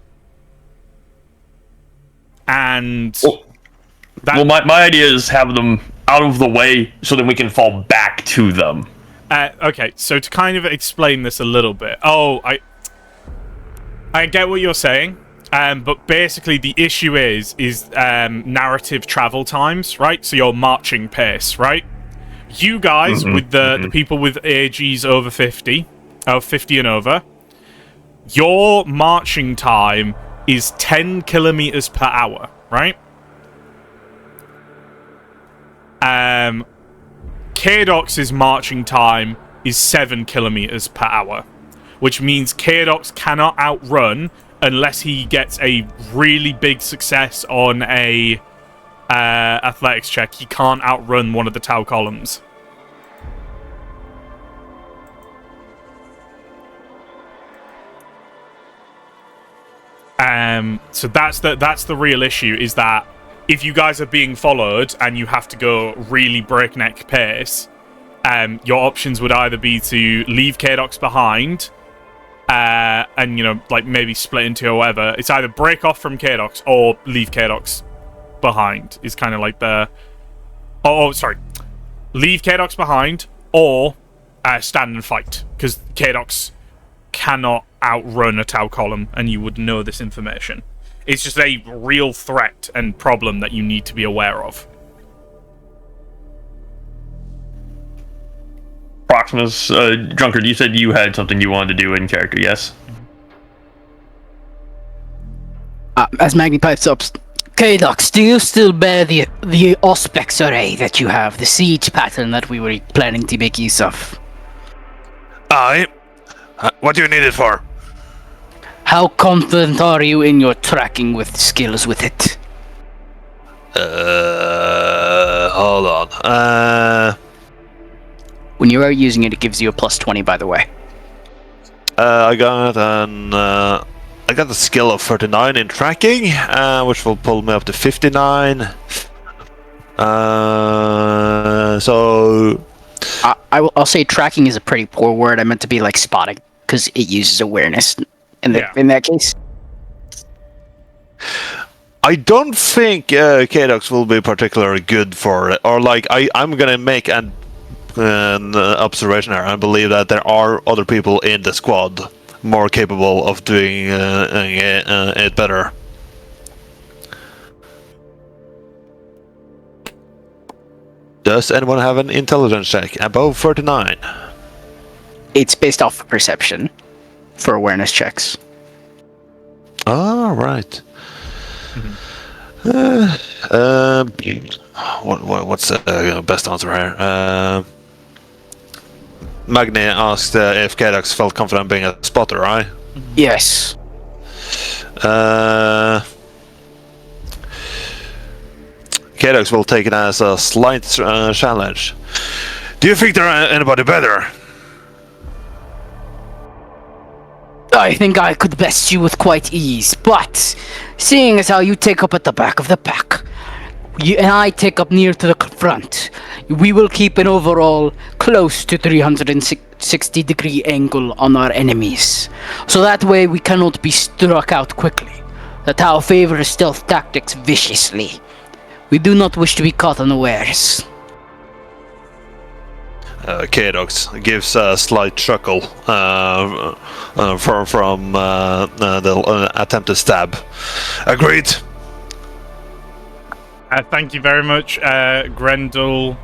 my idea is have them out of the way so that we can fall back to them. Okay, so to kind of explain this a little bit. I get what you're saying, but basically the issue is narrative travel times, right? So your marching pace, right? You guys, with the people with AGs over 50 and over, your marching time is 10 kilometers per hour, right? K-Docs' marching time is 7 kilometers per hour, which means K-Docs cannot outrun unless he gets a really big success on a athletics check. He can't outrun one of the Tau columns. So that's the real issue, is that if you guys are being followed and you have to go really breakneck pace, your options would either be to leave K-Docs behind, and maybe split into or whatever. It's either break off from K-Docs or leave K-Docs behind. Is kind of like the leave K-Docs behind or stand and fight, because K-Docs cannot outrun a Tau column, and you would know this information. It's just a real threat and problem that you need to be aware of. Proximus, Drunkard, you said you had something you wanted to do in character, yes? As Magni pipes up, K-Docs, do you still bear the Auspex array that you have, the siege pattern that we were planning to make use of? Aye. What do you need it for? How confident are you in your tracking with skills with it? Hold on. When you are using it, it gives you a plus 20, by the way. I got the skill of 39 in tracking, which will pull me up to 59. I'll say tracking is a pretty poor word. I meant to be like spotting, because it uses awareness in that case. I don't think K-Docs will be particularly good for it. Or I'm gonna make an observation here. I believe that there are other people in the squad more capable of doing it better. Does anyone have an intelligence check above 39? It's based off of perception for awareness checks. All right. What's the best answer here? Magni asked if K-Docs felt confident being a spotter, right? Yes. Kadox will take it as a slight challenge. Do you think there are anybody better? I think I could best you with quite ease, but seeing as how you take up at the back of the pack, you and I take up near to the front, we will keep an overall close to 360-degree angle on our enemies. So that way we cannot be struck out quickly. The Tau favors stealth tactics viciously. We do not wish to be caught unawares. Kadox gives a slight chuckle from the attempted stab. Agreed. Thank you very much, Grendel.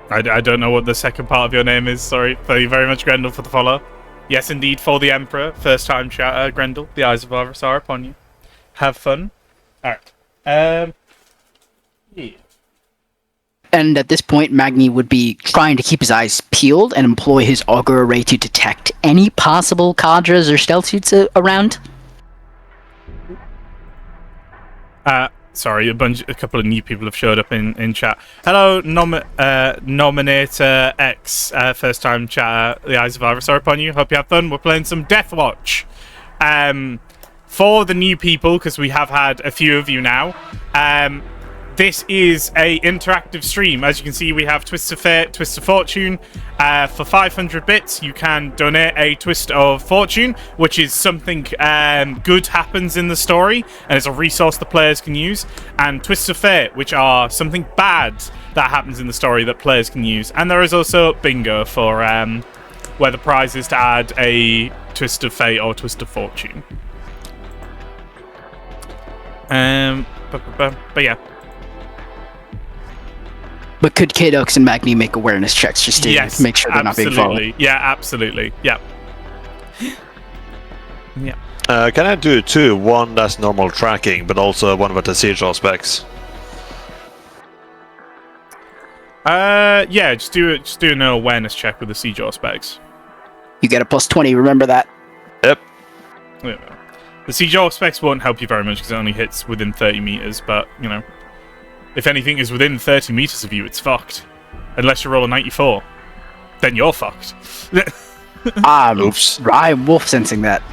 I don't know what the second part of your name is, sorry. Thank you very much, Grendel, for the follow. Yes, indeed, for the Emperor. First time chat, Grendel. The eyes of Varus are upon you. Have fun. Alright. Yeah. And at this point, Magni would be trying to keep his eyes peeled and employ his augur array to detect any possible cadres or stealth suits around. Sorry, a couple of new people have showed up in chat. Hello, Nominator X, first time chatter. The eyes of Iris are upon you. Hope you have fun. We're playing some Deathwatch. For the new people, because we have had a few of you now, this is a interactive stream. As you can see, we have Twist of Fate, Twist of Fortune. For 500 bits, you can donate a Twist of Fortune, which is something good happens in the story, and it's a resource the players can use. And Twists of Fate, which are something bad that happens in the story that players can use. And there is also Bingo for where the prize is to add a Twist of Fate or Twist of Fortune. But yeah. But could Kadox and Magni make awareness checks just to make sure they're not being followed? Yeah, absolutely. Yeah. Yeah. Can I do two? One that's normal tracking, but also one with the siege specs. Yeah, just do an awareness check with the siege specs. You get a plus 20, remember that. Yep. Yeah. The siege specs won't help you very much because it only hits within 30 meters, but, you know, if anything is within 30 meters of you, it's fucked. Unless you roll a 94. Then you're fucked. Oops. I'm wolf sensing that.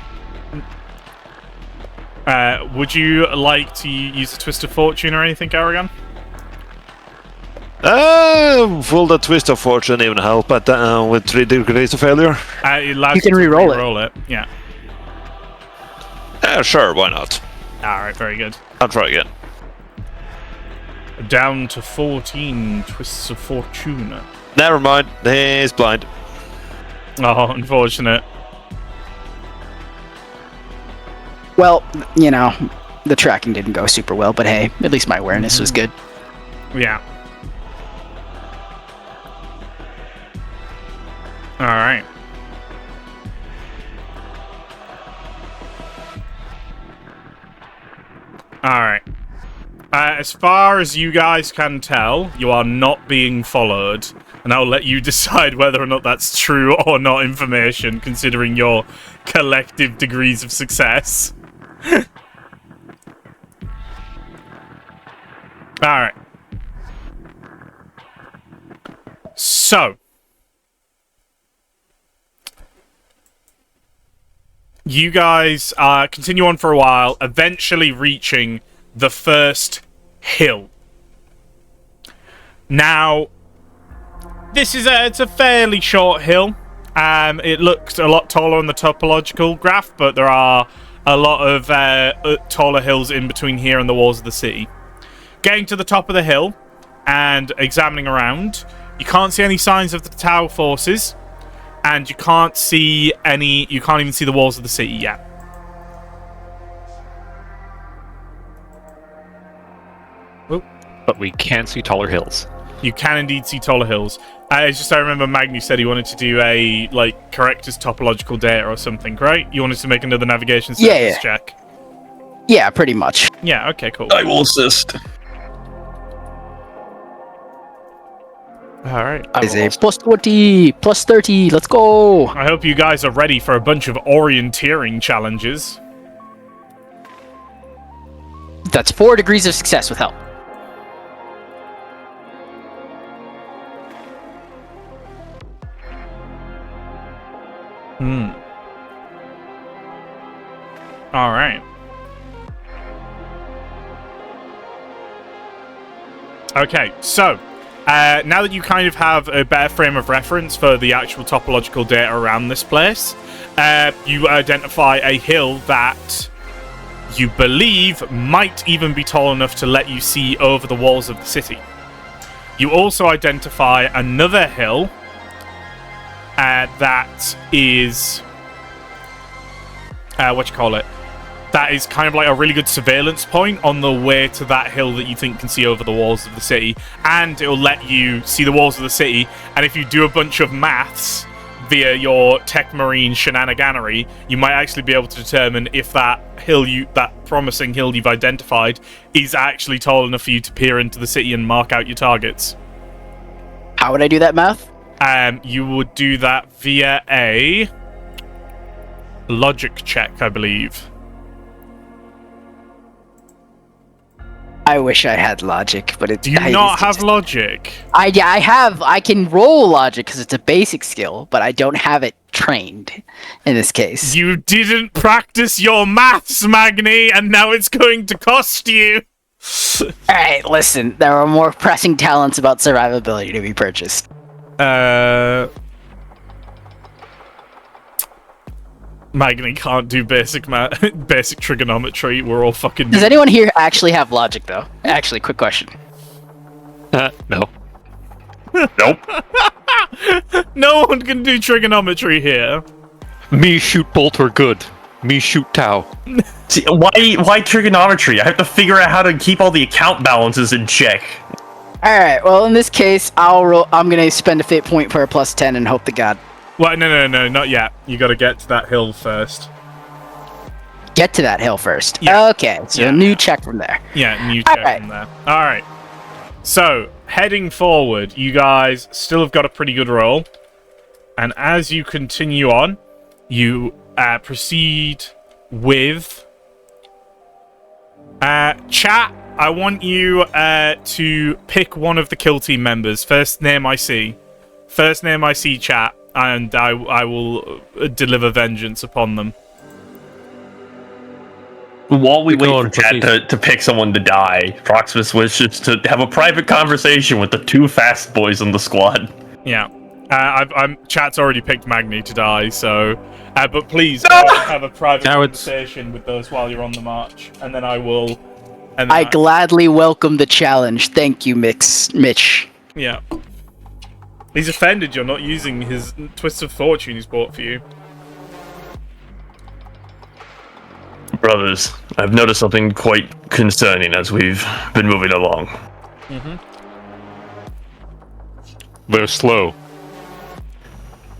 Would you like to use a Twist of Fortune or anything, Aragon? Will the Twist of Fortune even help at with 3 degrees of failure? It allows You can re-roll it. Yeah. Sure, why not? Alright, very good. I'll try again. Down to 14 Twists of Fortune. Never mind, he's blind. Oh, unfortunate. Well, you know, the tracking didn't go super well, but hey, at least my awareness was good. Yeah. Alright. Alright. As far as you guys can tell, you are not being followed. And I'll let you decide whether or not that's true or not information, considering your collective degrees of success. Alright. So. You guys continue on for a while, eventually reaching the first hill. Now, it's a fairly short hill. It looks a lot taller on the topological graph, but there are a lot of taller hills in between here and the walls of the city. Getting to the top of the hill and examining around, you can't see any signs of the Tau forces, and you can't even see the walls of the city yet. But we can see taller hills. You can indeed see taller hills. I remember Magni said he wanted to do a, correct his topological data or something, right? You wanted to make another navigation service check? Yeah, pretty much. Yeah, okay, cool. I will assist. Alright. Is a plus 20, plus 30, let's go! I hope you guys are ready for a bunch of orienteering challenges. That's 4 degrees of success with help. All right. Okay, so now that you kind of have a better frame of reference for the actual topological data around this place, you identify a hill that you believe might even be tall enough to let you see over the walls of the city. You also identify another hill that is... that is kind of like a really good surveillance point on the way to that hill that you think can see over the walls of the city, and it'll let you see the walls of the city, and if you do a bunch of maths via your tech marine shenaniganery, you might actually be able to determine if that promising hill you've identified is actually tall enough for you to peer into the city and mark out your targets. How would I do that math? You would do that via a logic check, I believe. I wish I had logic, but it. Do you not have logic? I have. I can roll logic because it's a basic skill, but I don't have it trained in this case. You didn't practice your maths, Magni, and now it's going to cost you. Alright, listen. There are more pressing talents about survivability to be purchased. Magni can't do basic trigonometry. We're all fucking... Does anyone here actually have logic, though? Actually, quick question. No. Nope. No one can do trigonometry here. Me shoot bolter good. Me shoot Tau. See, why trigonometry? I have to figure out how to keep all the account balances in check. Alright, well, in this case, I'm gonna spend a fate point for a +10 and hope to God. Well, no, not yet. You gotta get to that hill first. Get to that hill first. Yeah. Okay, so Yeah. a new check from there. Yeah, new check Alright. from there. Alright. So, heading forward, you guys still have got a pretty good roll. And as you continue on, you proceed with... chat, I want you to pick one of the kill team members. First name I see. First name I see, chat. And I will deliver vengeance upon them. While we wait on, for Chad to pick someone to die, Proximus wishes to have a private conversation with the 2 fast boys on the squad. Yeah. Chat's already picked Magni to die, so... but please, have a private conversation with those while you're on the march. And then I will... I gladly welcome the challenge. Thank you, Mitch. Yeah. He's offended you're not using his Twist of Fortune he's bought for you. Brothers, I've noticed something quite concerning as we've been moving along. Mm-hmm. They're slow.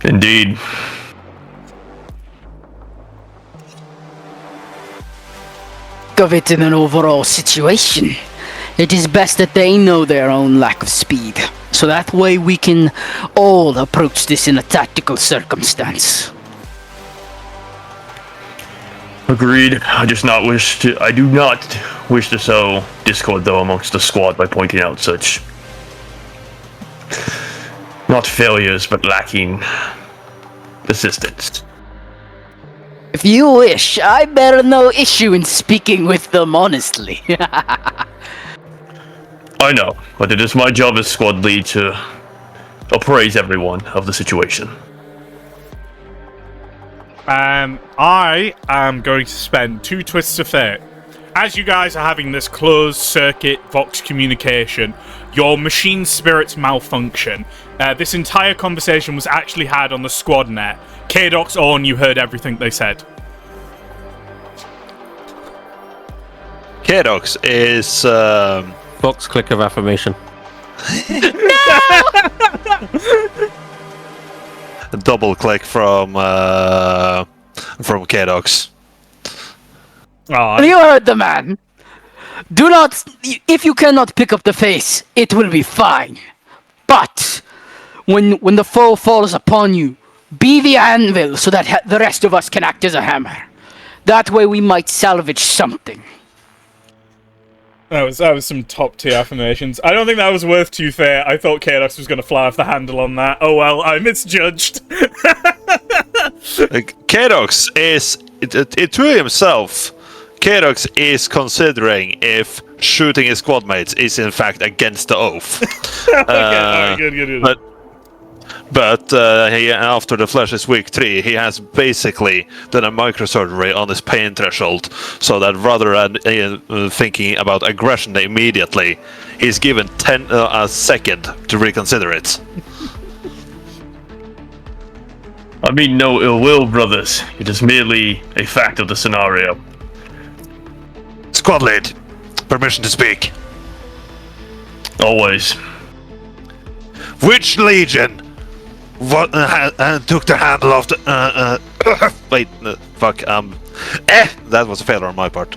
Indeed. Of it in an overall situation, it is best that they know their own lack of speed, so that way we can all approach this in a tactical circumstance. Agreed. I do not wish to sow discord though amongst the squad by pointing out such not failures but lacking assistance. If you wish, I bear no issue in speaking with them honestly. I know, but it is my job as squad lead to appraise everyone of the situation. I am going to spend 2 twists of fate. As you guys are having this closed circuit Vox communication, your machine spirits malfunction. This entire conversation was actually had on the squad net. K-Doc's on, you heard everything they said. K-Dox is... Box click of affirmation. a double click from K-Dox. You heard the man. Do not... If you cannot pick up the face, it will be fine. But, when the foe falls upon you, be the anvil so that the rest of us can act as a hammer. That way we might salvage something. That was some top tier affirmations. I don't think that was worth 2 fair. I thought Kadox was going to fly off the handle on that. Oh well, I misjudged. Kadox is to himself. Kadox is considering if shooting his squad mates is in fact against the oath. Okay, alright, good. But he, after the Flesh is week 3, he has basically done a microsurgery on his pain threshold, so that rather than thinking about aggression immediately, he's given a second to reconsider it. I mean no ill will, brothers. It is merely a fact of the scenario. Squad lead, permission to speak. Always. Which legion took the handle of the wait, fuck, that was a failure on my part.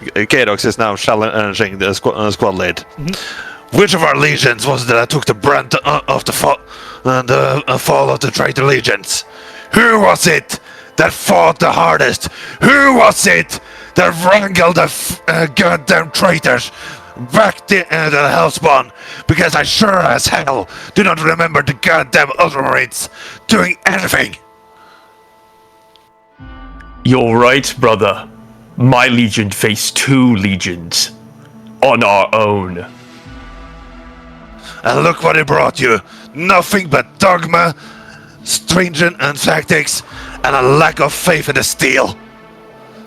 Kadox is now challenging the squad lead. Which of our legions was it that took the brunt of the fall of the traitor legions? Who was it that fought the hardest? Who was it that wrangled the goddamn traitors back to the Hellspawn? Because I sure as hell do not remember the goddamn Ultramarines doing anything. You're right, brother. My legion faced 2 legions. On our own. And look what it brought you. Nothing but dogma, stringent and tactics, and a lack of faith in the steel.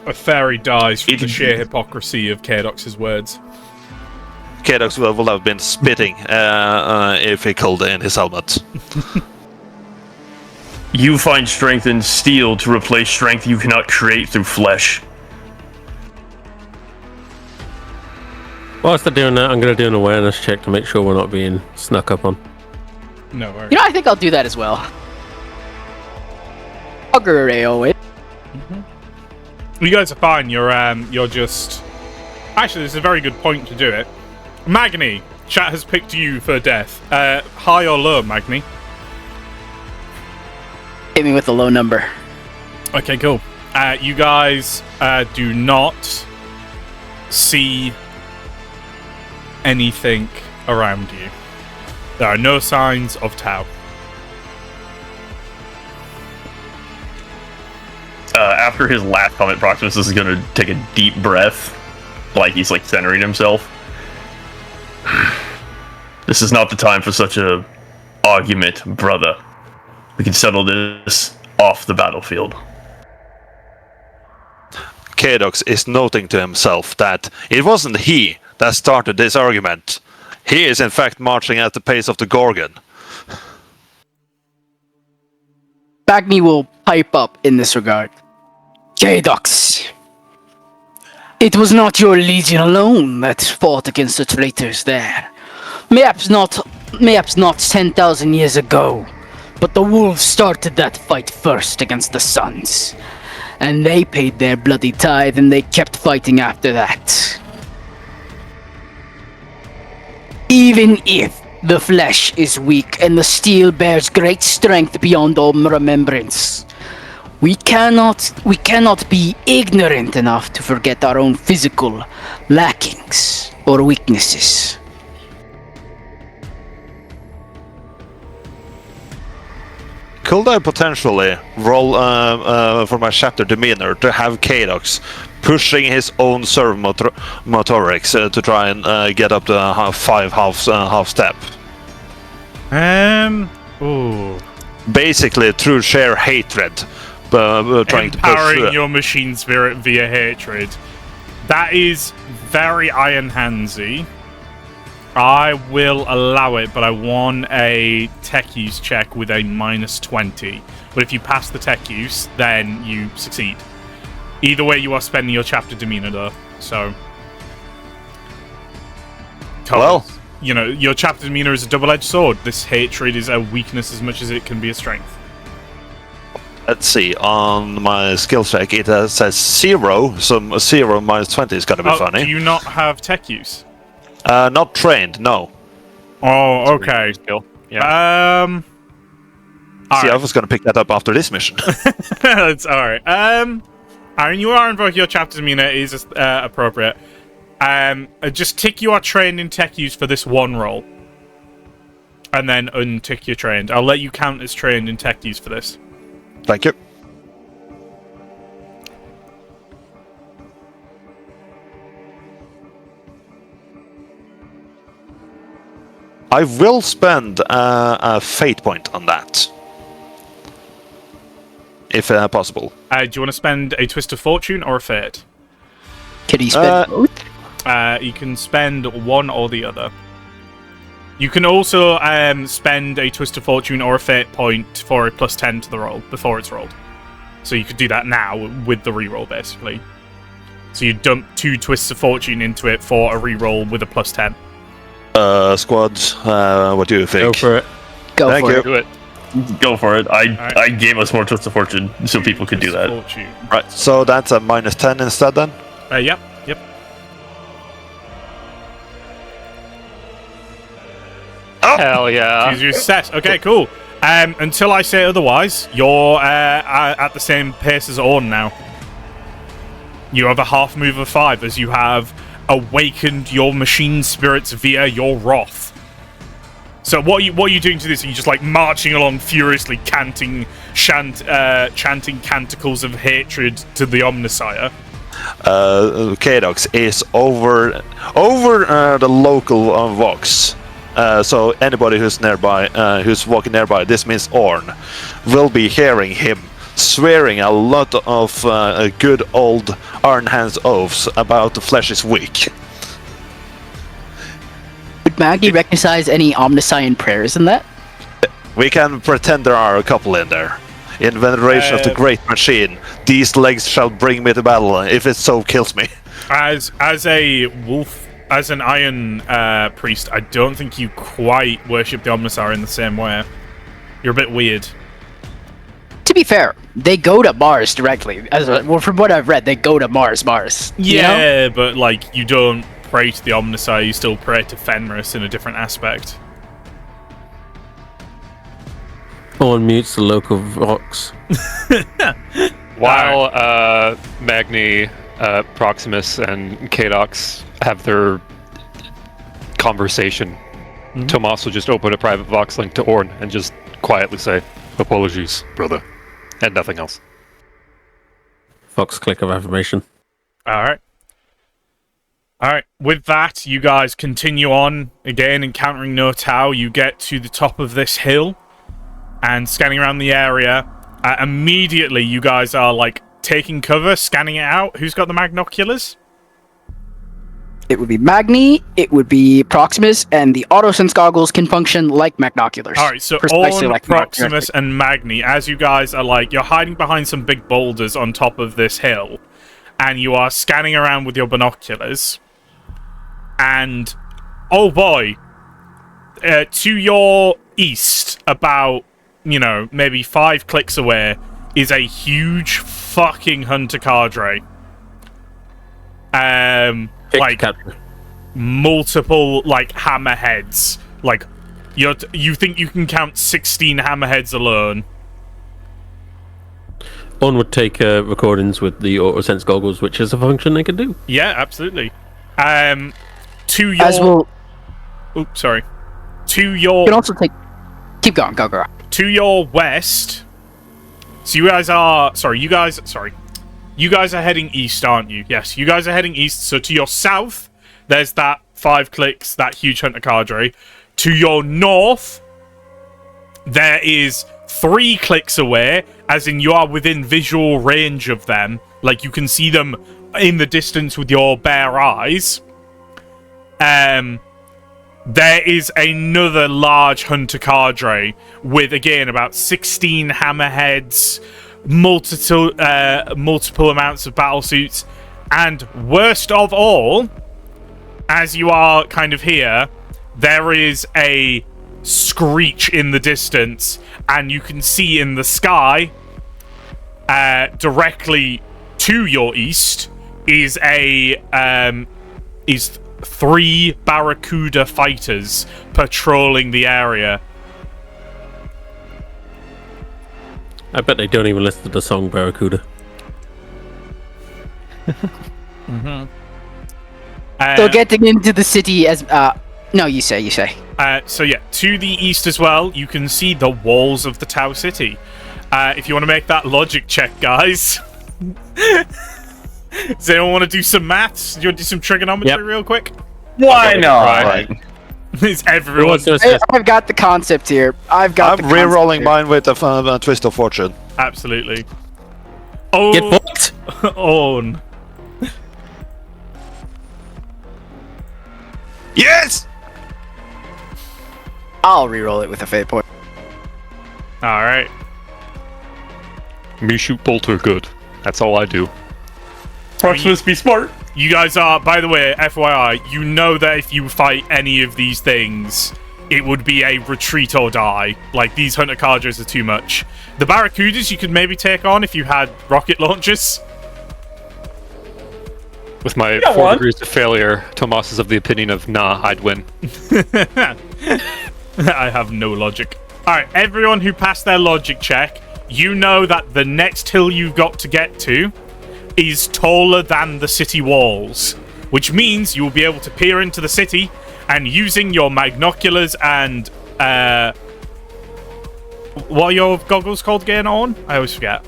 A fairy dies from the sheer hypocrisy of Kadox's words. Kadox will have been spitting if he could in his helmet. You find strength in steel to replace strength you cannot create through flesh. Whilst they're doing that, I'm going to do an awareness check to make sure we're not being snuck up on. No worries. You know, I think I'll do that as well. Augur AOE. You guys are fine. You're just... Actually, this is a very good point to do it. Magni, chat has picked you for death. High or low, Magni? Hit me with a low number. Okay, cool. You guys do not see anything around you. There are no signs of Tau. After his last comment, Proximus is gonna take a deep breath, like he's like centering himself. This is not the time for such a argument, brother. We can settle this off the battlefield. Kadox is noting to himself that it wasn't he that started this argument. He is in fact marching at the pace of the Gorgon. Bagni will pipe up in this regard. Kadox, it was not your legion alone that fought against the traitors there. Mayhaps not 10,000 years ago, but the wolves started that fight first against the Suns. And they paid their bloody tithe and they kept fighting after that. Even if the flesh is weak and the steel bears great strength beyond all remembrance, we cannot be ignorant enough to forget our own physical lackings or weaknesses. Could I potentially roll for my chapter demeanor to have Kadox pushing his own servomotorics to try and get up to half step? Ooh. Basically, through sheer hatred, trying to push. Empowering your machine spirit via hatred. That is very Iron Handsy. I will allow it, but I want a tech use check with a -20. But if you pass the tech use, then you succeed. Either way, you are spending your chapter demeanor, though. So, well, you know, your chapter demeanor is a double-edged sword. This hatred is a weakness as much as it can be a strength. Let's see. On my skill check, it says 0, so 0 -20 is gonna be funny. Do you not have tech use? Not trained, no. Oh, okay. Yeah. See, I was gonna pick that up after this mission. That's alright. Aaron, you are invoking your chapter's demeanor. It is appropriate. Just tick you are trained in tech use for this one roll. And then untick your trained. I'll let you count as trained in tech use for this. Thank you. I will spend a fate point on that. If possible. Do you want to spend a twist of fortune or a fate? Can he spend both? You can spend one or the other. You can also spend a twist of fortune or a fate point for a plus 10 to the roll before it's rolled. So you could do that now with the reroll, basically. So you dump 2 twists of fortune into it for a reroll with a plus 10. Squad, what do you think? Go for it. Go Thank for you. it. Do it. Go for it. I Alright. gave us more twists of fortune so people could do Twist that. of fortune. Right, so that's a minus 10 instead then? Yep. Hell yeah. Choose your set. Okay, cool. Until I say otherwise, you're at the same pace as Orn now. You have a half move of 5 as you have awakened your machine spirits via your wrath. So what are you doing to this? Are you just like marching along furiously, chanting canticles of hatred to the Omnissiah? Kadox is over the local Vox. So anybody who's nearby, who's walking nearby, this means Orn, will be hearing him swearing a lot of good old Iron Hands oaths about the flesh is weak. Would Maggie recognize any Omniscient prayers in that? We can pretend there are a couple in there. In veneration of the great machine, these legs shall bring me to battle if it so kills me. As a wolf, as an iron priest, I don't think you quite worship the Omnissiah in the same way. You're a bit weird. To be fair, they go to Mars directly. From what I've read, they go to Mars. You know? Yeah, but like you don't pray to the Omnissiah, you still pray to Fenris in a different aspect. On mutes the local Vox. While Magni, Proximus, and Kadox have their conversation, Tomas will just open a private Vox link to Orn and just quietly say, "Apologies, brother," and nothing else. Vox click of affirmation. Alright. With that, you guys continue on, again, encountering no Tau. You get to the top of this hill, and scanning around the area. Immediately, you guys are, like, taking cover, scanning it out. Who's got the magnoculars? It would be Magni, it would be Proximus, and the autosense goggles can function like magnoculars. Alright, so Precisely Orn, like Proximus, and Magni, as you guys are, like, you're hiding behind some big boulders on top of this hill, and you are scanning around with your binoculars. And, oh boy, to your east, about, maybe 5 clicks away, is a huge fucking hunter cadre. Multiple, like, hammerheads. Like, you think you can count 16 hammerheads alone? On would take recordings with the autosense goggles, which is a function they can do. Yeah, absolutely. To your... As well... Oops, sorry. To your... You can also take... Keep going, go. To your west... So you guys are... You guys are heading east, aren't you? Yes, you guys are heading east. So to your south, there's that 5 clicks, that huge hunter cadre. To your north, there is 3 clicks away, as in you are within visual range of them. Like, you can see them in the distance with your bare eyes. There is another large hunter cadre with, again, about 16 hammerheads, multiple amounts of battle suits, and worst of all, as you are kind of here, there is a screech in the distance, and you can see in the sky, directly to your east, is 3 Barracuda fighters patrolling the area. I bet they don't even listen to the song Barracuda. So getting into the city as no, you say. So yeah, to the east as well, you can see the walls of the Tau City. If you want to make that logic check, guys. Does anyone want to do some maths? Do you want to do some trigonometry real quick? Why not? Right. Is everyone? I've got the concept here. I'm re-rolling mine with a twist of fortune. Absolutely. Oh, Get fucked! on. Yes! I'll re-roll it with a fate point. All right. Me shoot bolter good. That's all I do. Proximus, be smart. You guys are, by the way, FYI, you know that if you fight any of these things, it would be a retreat or die. Like, these Hunter Cadres are too much. The Barracudas you could maybe take on if you had rocket launchers. With my 4 degrees of failure, Tomas is of the opinion of, nah, I'd win. I have no logic. Alright, everyone who passed their logic check, you know that the next hill you've got to get to is taller than the city walls, which means you will be able to peer into the city and using your magnoculars and what are your goggles called again, on? I always forget.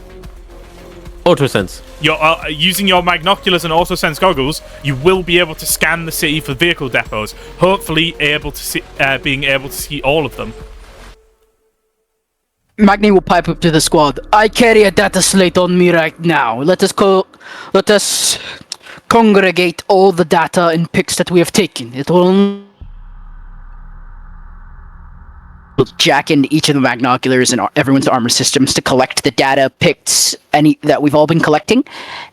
Ultrasense. Using your magnoculars and autosense goggles, you will be able to scan the city for vehicle depots. Hopefully, being able to see all of them. Magni will pipe up to the squad. I carry a data slate on me right now. Let us congregate all the data and pics that we have taken. It will jack into each of the magnoculars and everyone's armor systems to collect the data pics that we've all been collecting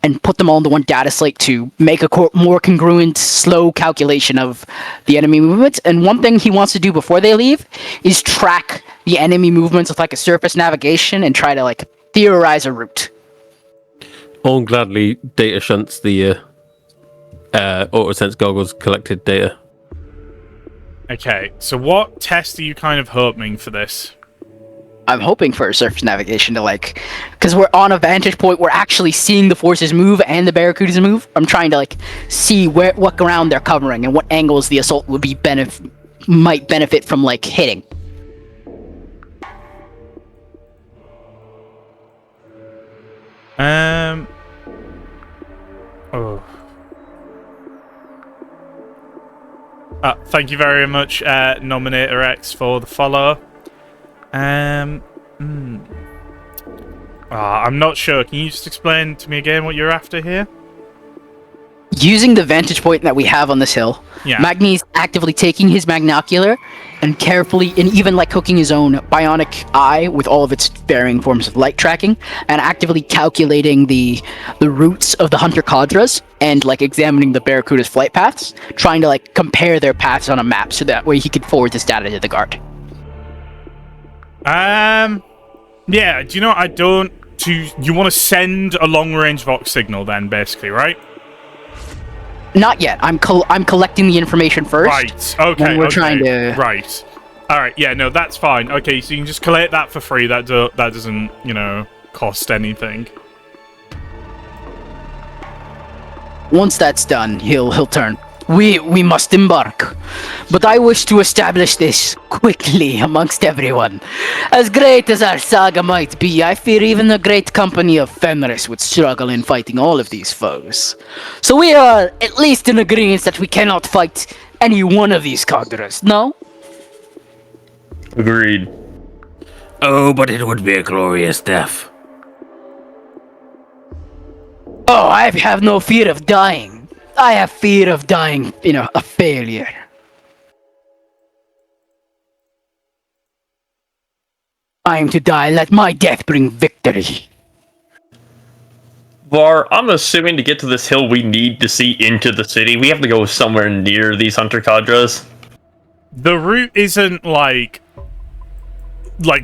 and put them all into one data slate to make a more congruent, slow calculation of the enemy movements. And one thing he wants to do before they leave is track the enemy movements with like a surface navigation and try to like theorize a route. Owen gladly data shunts the autosense goggles collected data. Okay, so what test are you kind of hoping for this? I'm hoping for a surface navigation to like, because we're on a vantage point, we're actually seeing the forces move and the Barracudas move. I'm trying to like see what ground they're covering and what angles the assault would be might benefit from like hitting. Thank you very much, Nominator X, for the follow. I'm not sure. Can you just explain to me again what you're after here? Using the vantage point that we have on this hill, Magni's actively taking his magnocular and carefully, and even like hooking his own bionic eye with all of its varying forms of light tracking, and actively calculating the routes of the Hunter Cadres and like examining the Barracuda's flight paths, trying to like compare their paths on a map so that way he could forward this data to the guard. Yeah, do you know what you want to send a long-range Vox signal then, basically, right? Not yet. I'm collecting the information first. Right. Okay. And we're trying to. Right. All right. Yeah. No, that's fine. Okay, so you can just collect that for free. That doesn't, cost anything. Once that's done, he'll turn. We must embark, but I wish to establish this quickly amongst everyone. As great as our saga might be, I fear even the great company of Fenris would struggle in fighting all of these foes. So we are at least in agreement that we cannot fight any one of these Cadres, no? Agreed. Oh, but it would be a glorious death. Oh, I have no fear of dying. I have fear of dying, a failure. I am to die, let my death bring victory. Var, I'm assuming to get to this hill we need to see into the city. We have to go somewhere near these Hunter Cadres. The route isn't like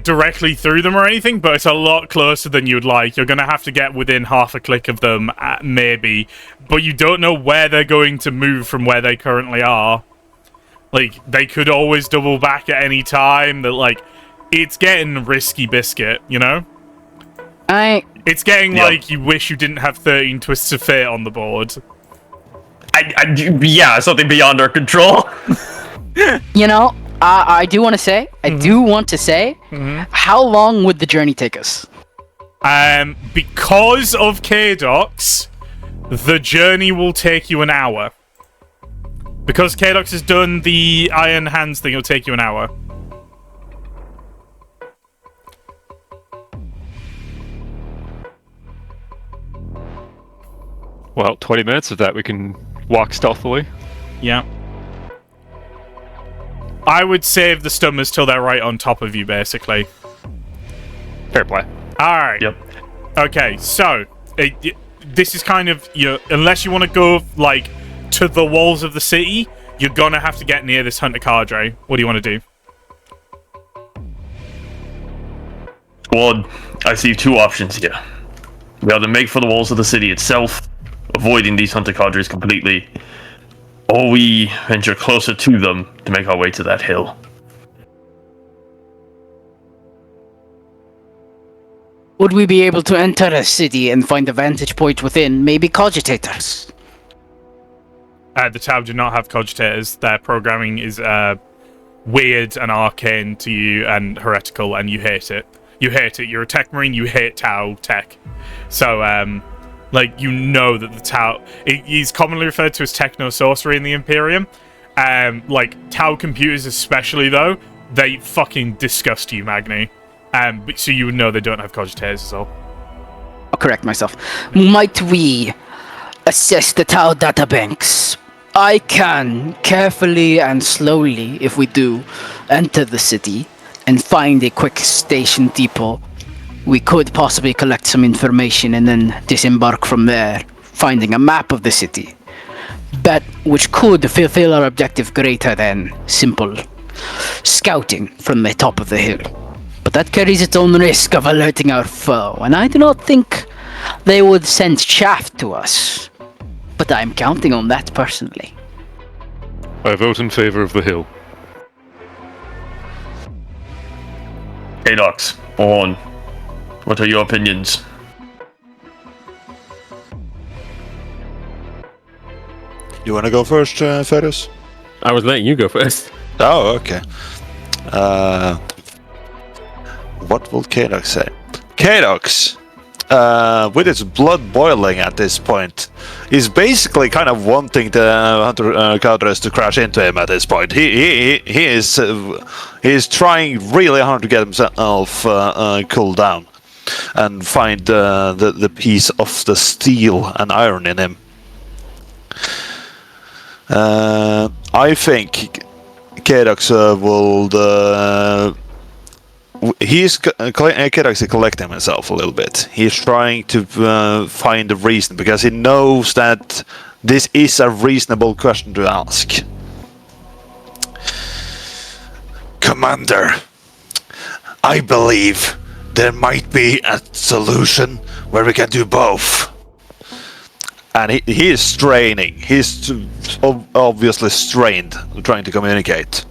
directly through them or anything, but it's a lot closer than you'd like. You're going to have to get within half a click of them, maybe. But you don't know where they're going to move from where they currently are. Like, they could always double back at any time. That, like, it's getting risky biscuit, you know? It's getting Yep. like you wish you didn't have 13 Twists of Fate on the board. Yeah, something beyond our control. You know, I do want to say, how long would the journey take us? Because of K-Dox, the journey will take you an hour. Because K-Dox has done the Iron Hands thing, it'll take you an hour. Well, 20 minutes of that we can walk stealthily. Yeah. I would save the stummers till they're right on top of you, basically. Fair play. Alright. Yep. Okay, so, this is kind of, unless you want to go, like, to the walls of the city, you're gonna have to get near this Hunter Cadre. What do you want to do? Well, I see two options here. We either make for the walls of the city itself, avoiding these hunter cadres completely, or we venture closer to them to make our way to that hill. Would we be able to enter a city and find a vantage point within, maybe cogitators? The Tau do not have cogitators. Their programming is weird and arcane to you and heretical, and you hate it. You hate it. You're a tech marine, you hate Tau tech. So, like, you know that the Tau... He's commonly referred to as techno-sorcery in the Imperium. Like, Tau computers especially, though, they fucking disgust you, Magni. So you would know they don't have cogitators at all. I'll correct myself. Might we assess the Tau databanks? I can, carefully and slowly, if we do, enter the city and find a quick station depot. We could possibly collect some information and then disembark from there, finding a map of the city. But which could fulfill our objective greater than simple scouting from the top of the hill. But that carries its own risk of alerting our foe, and I do not think they would send chaff to us. But I'm counting on that personally. I vote in favor of the hill. K-Dox, on. What are your opinions? You want to go first, Ferris? I was letting you go first. Oh, okay. What will K-Dox say? K-Dox, with its blood boiling at this point, is basically kind of wanting the Hunter Cadres to crash into him at this point. He is trying really hard to get himself cooled down and find the piece of the steel and iron in him. I think K-Dox will... K-Dox is collecting himself a little bit. He's trying to find a reason, because he knows that this is a reasonable question to ask. Commander, I believe there might be a solution where we can do both. And he is straining. He's obviously strained trying to communicate.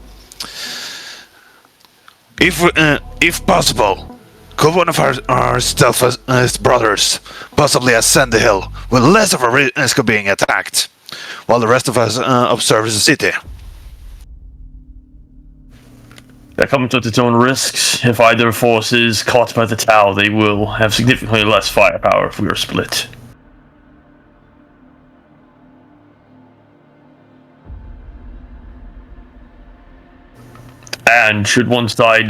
If possible, could one of our stealthist brothers possibly ascend the hill with less of a risk of being attacked, while the rest of us observe the city? That comes with its own risks. If either force is caught by the Tau, they will have significantly less firepower if we are split. And should decide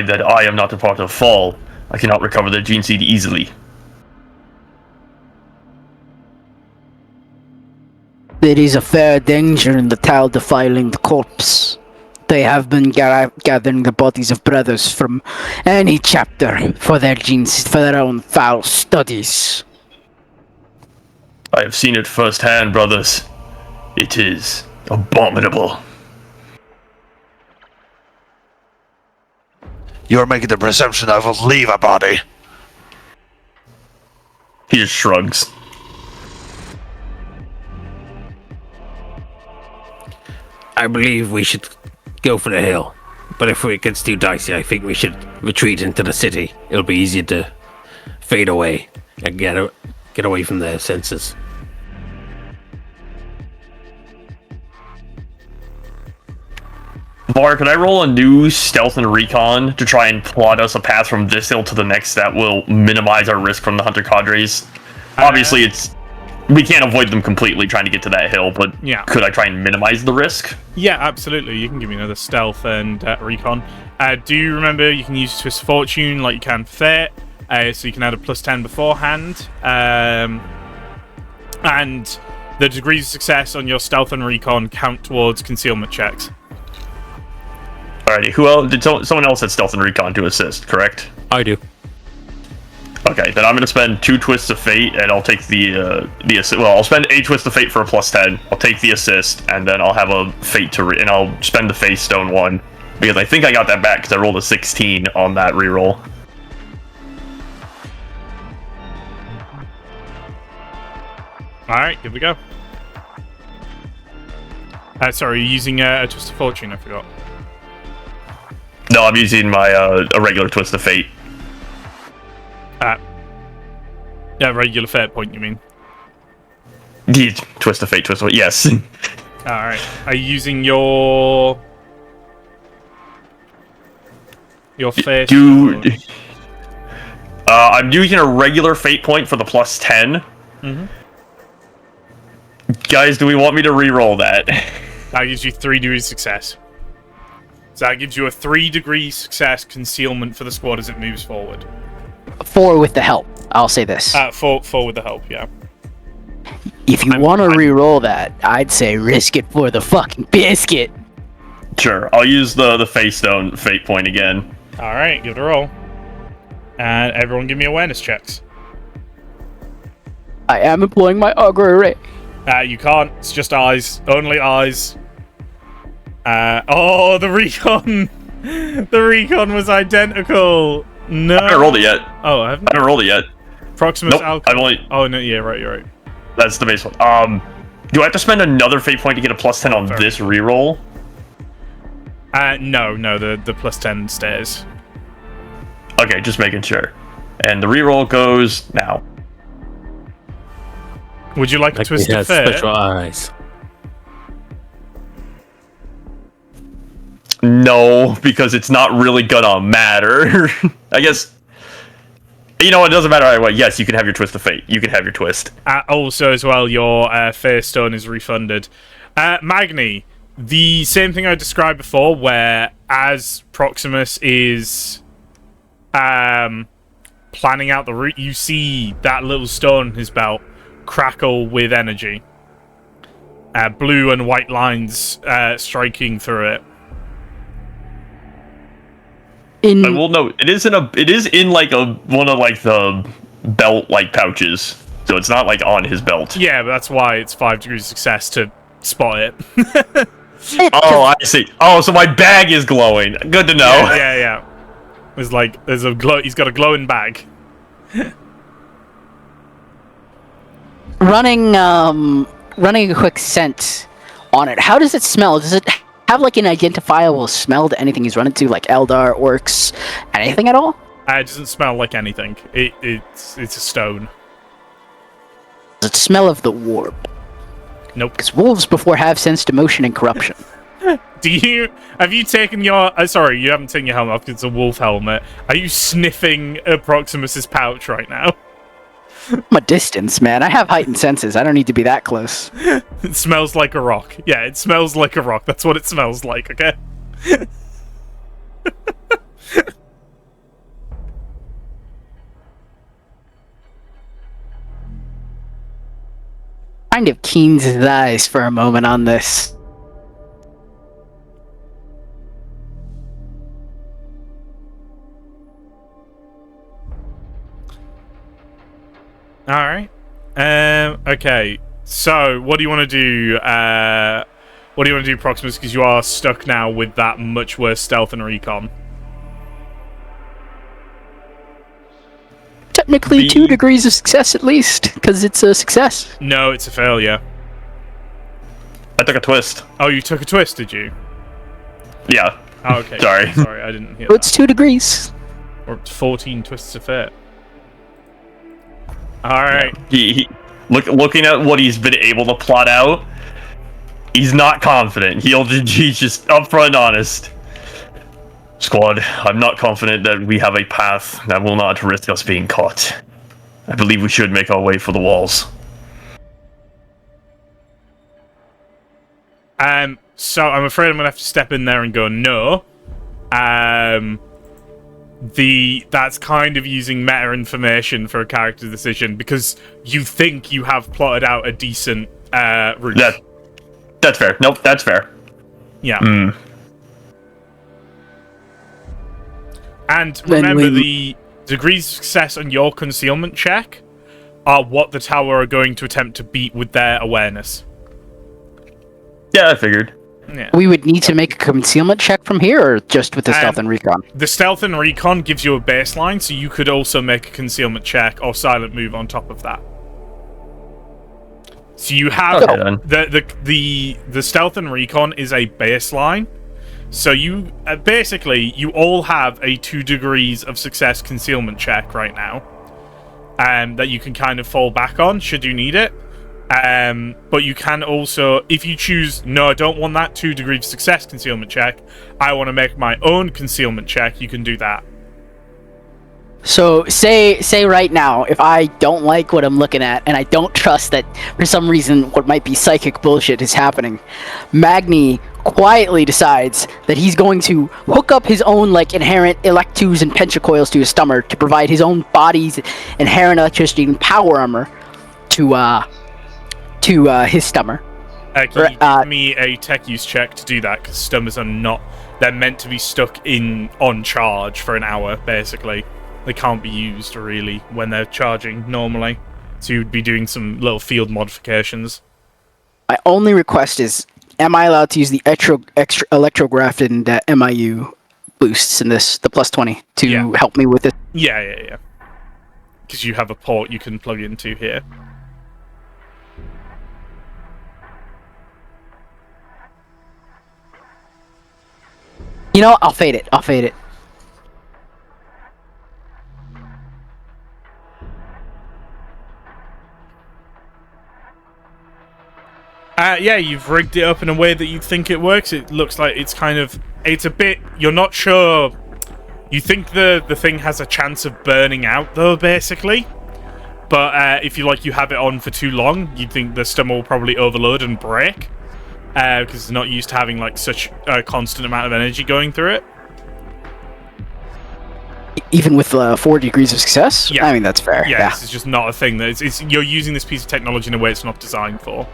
that I am not a part of Fall, I cannot recover the gene seed easily. There is a fair danger in the Tau defiling the corpse. They have been gathering the bodies of brothers from any chapter for their genes, for their own foul studies. I have seen it firsthand, brothers. It is abominable. You're making the presumption I will leave a body. He just shrugs. I believe we should go for the hill. But if it gets too dicey, I think we should retreat into the city. It'll be easier to fade away and get away from their senses. Var, can I roll a new stealth and recon to try and plot us a path from this hill to the next that will minimize our risk from the hunter cadres? Obviously, we can't avoid them completely trying to get to that hill, but Yeah. could I try and minimize the risk? Yeah, absolutely. You can give me another stealth and recon. Do you remember you can use Twist of Fortune like you can for Fate? So you can add a +10 beforehand. And the degrees of success on your stealth and recon count towards concealment checks. Alrighty, who else? Did someone else had stealth and recon to assist, correct? I do. Okay, then I'm gonna spend 2 twists of fate, and I'll take the assist. Well, I'll spend a twist of fate for a +10. I'll take the assist, and then I'll have a fate and I'll spend the Faith Stone one because I think I got that back because I rolled a 16 on that reroll. All right, here we go. Sorry, you're using a Twist of Fortune. I forgot. No, I'm using my a regular twist of fate. Yeah, regular Fate point. You mean? The twist of fate, yes. All right. Are you using your Fate? Dude. I'm using a regular fate point for the +10. Mm-hmm. Guys, do we want me to re-roll that? That gives you 3 degrees success. So that gives you a 3-degree success concealment for the squad as it moves forward. 4 with the help. I'll say this. 4 with the help, yeah. If you want to re-roll that, I'd say risk it for the fucking biscuit. Sure, I'll use the Face Stone fate point again. All right, give it a roll. And everyone give me awareness checks. I am employing my augury ray. You can't. It's just eyes. Only eyes. Oh, the recon. The recon was identical. No. I haven't rolled it yet. Oh, I haven't. I haven't rolled it yet. Proximus Nope, alchemy. I've only... Oh, no, yeah, right, you're right. That's the base one. Do I have to spend another fate point to get a +10 on this reroll? No, the +10 stays. Okay, just making sure. And the reroll goes now. Would you like a Like twist he of has fate? special eyes. No, because it's not really gonna matter. I guess... You know, it doesn't matter either way. Yes, you can have your twist of fate. You can have your twist. Also, as well, your Faith Stone is refunded. Magni, the same thing I described before, where as Proximus is planning out the route, you see that little stone in his belt crackle with energy. Blue and white lines striking through it. I will note it is in like one of like the belt like pouches, so it's not like on his belt. Yeah, but that's why it's 5 degrees of success to spot it. Oh, I see. Oh, so my bag is glowing. Good to know. Yeah. There's a glow. He's got a glowing bag. Running a quick scent on it. How does it smell? Does it have like an identifiable smell to anything he's running to, like Eldar, orcs, anything at all? It doesn't smell like anything. It's a stone. Does it smell of the warp? Nope. Because wolves before have sensed emotion and corruption. Have you taken your... sorry, you haven't taken your helmet off because it's a wolf helmet. Are you sniffing Proximus's pouch right now? I'm a distance, man. I have heightened senses. I don't need to be that close. It smells like a rock. Yeah, it smells like a rock. That's what it smells like, okay? Kind of keens his eyes for a moment on this. Alright. Okay. So, what do you want to do? What do you want to do, Proximus? Because you are stuck now with that much worse stealth and recon. Technically 2 degrees of success at least, because it's a success. No, it's a failure. I took a twist. Oh, you took a twist, did you? Yeah. Oh, okay. Sorry. Sorry, I didn't hear So that. it's 2 degrees. Or 14 twists of fate. All right. Looking at what he's been able to plot out, he's not confident. He's just upfront and honest. Squad, I'm not confident that we have a path that will not risk us being caught. I believe we should make our way for the walls. So I'm afraid I'm gonna have to step in there and go no. That's kind of using meta information for a character decision because you think you have plotted out a decent route. That's fair. Nope, that's fair. Yeah. And remember, the degrees of success on your concealment check are what the tower are going to attempt to beat with their awareness. Yeah, I figured. Yeah. We would need to make a concealment check from here, or just with the stealth and recon? The stealth and recon gives you a baseline, so you could also make a concealment check or silent move on top of that. So you have the stealth and recon is a baseline. So you basically you all have a 2 degrees of success concealment check right now, that you can kind of fall back on should you need it. But you can also, if you choose, no, I don't want that 2 degrees of success concealment check, I want to make my own concealment check, you can do that. So, say right now, if I don't like what I'm looking at, and I don't trust that for some reason what might be psychic bullshit is happening, Magni quietly decides that he's going to hook up his own, like, inherent electus and pentacoils to his stomach to provide his own body's inherent electricity and power armor to his stomach. Can you give me a tech use check to do that? Because stummers are not... They're meant to be stuck on charge for an hour, basically. They can't be used, really, when they're charging normally. So you'd be doing some little field modifications. My only request is, am I allowed to use the extra electrograph and MIU boosts in this, the plus 20, to help me with it? Yeah. Because you have a port you can plug into here. You know, I'll fade it. Yeah, you've rigged it up in a way that you think it works. It looks like it's kind of... It's a bit... You're not sure... You think the thing has a chance of burning out, though, basically. But if you have it on for too long, you think the stomach will probably overload and break. Because it's not used to having, such a constant amount of energy going through it. Even with 4 degrees of success? Yeah. I mean, that's fair. Yeah, this is just not a thing. You're using this piece of technology in a way it's not designed for.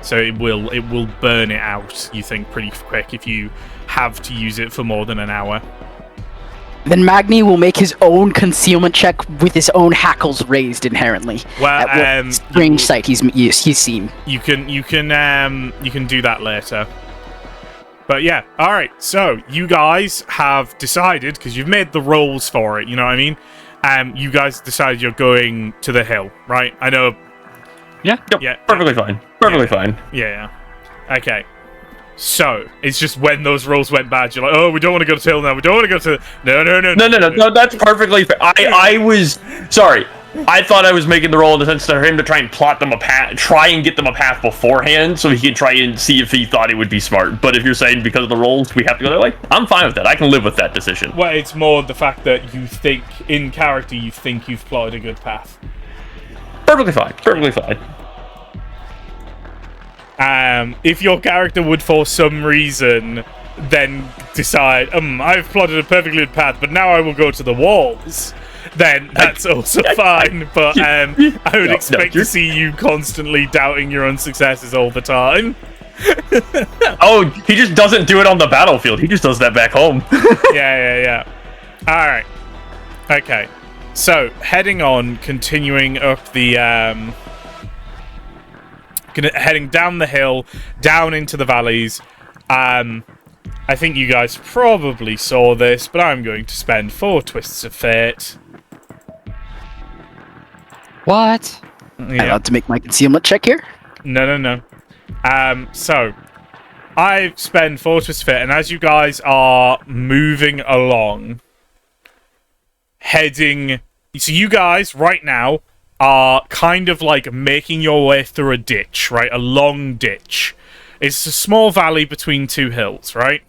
So it will burn it out, you think, pretty quick if you have to use it for more than an hour. Then Magni will make his own concealment check with his own hackles raised inherently. Well, at what strange sight he's seen. You can do that later. But yeah, all right. So you guys have decided, because you've made the rolls for it. You know what I mean? You guys decided you're going to the hill, right? I know. Yeah. Yep. Yeah. Perfectly fine. Perfectly fine. Yeah. Okay. So it's just when those rolls went bad, you're like, oh, we don't want to go to the hill now. We don't want to go to. No. That's perfectly fair. I was sorry. I thought I was making the roll in the sense for him to try and plot them a path, try and get them a path beforehand, so he could try and see if he thought it would be smart. But if you're saying because of the rolls we have to go that way, I'm fine with that. I can live with that decision. Well, it's more the fact that you think in character you think you've plotted a good path. Perfectly fine. Perfectly fine. If your character would, for some reason, then decide, I've plotted a perfectly good path, but now I will go to the walls, then that's also fine. But I would expect to see you constantly doubting your own successes all the time. Oh, he just doesn't do it on the battlefield. He just does that back home. Yeah. All right. Okay. So, heading on, continuing up the... heading down the hill, down into the valleys. I think you guys probably saw this, but I'm going to spend 4 twists of fate. What? Yeah. I'm allowed to make my concealment check here? No. So, I spend 4 twists of fate, and as you guys are moving along, heading... So you guys, right now, are kind of like making your way through a ditch, right? A long ditch. It's a small valley between two hills, right?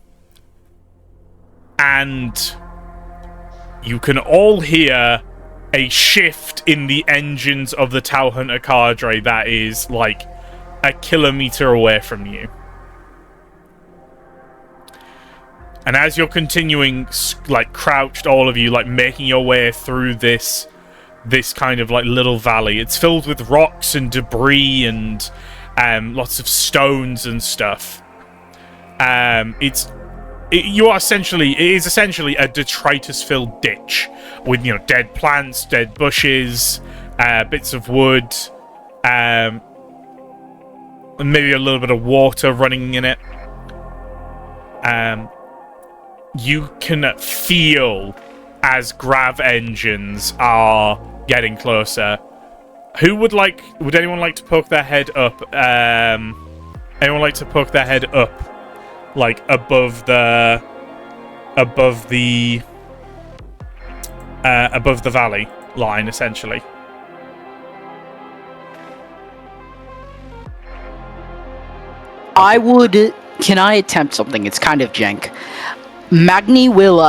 And you can all hear a shift in the engines of the Tau Hunter cadre that is like a kilometer away from you. And as you're continuing, like, crouched, all of you, like, making your way through this kind of, like, little valley, it's filled with rocks and debris and lots of stones and stuff. It is essentially a detritus-filled ditch with, you know, dead plants, dead bushes, bits of wood, and maybe a little bit of water running in it. You can feel as grav engines are getting closer. Would anyone like to poke their head up? Anyone like to poke their head up, like above the valley line, essentially? I would. Can I attempt something? It's kind of jank. Magni will,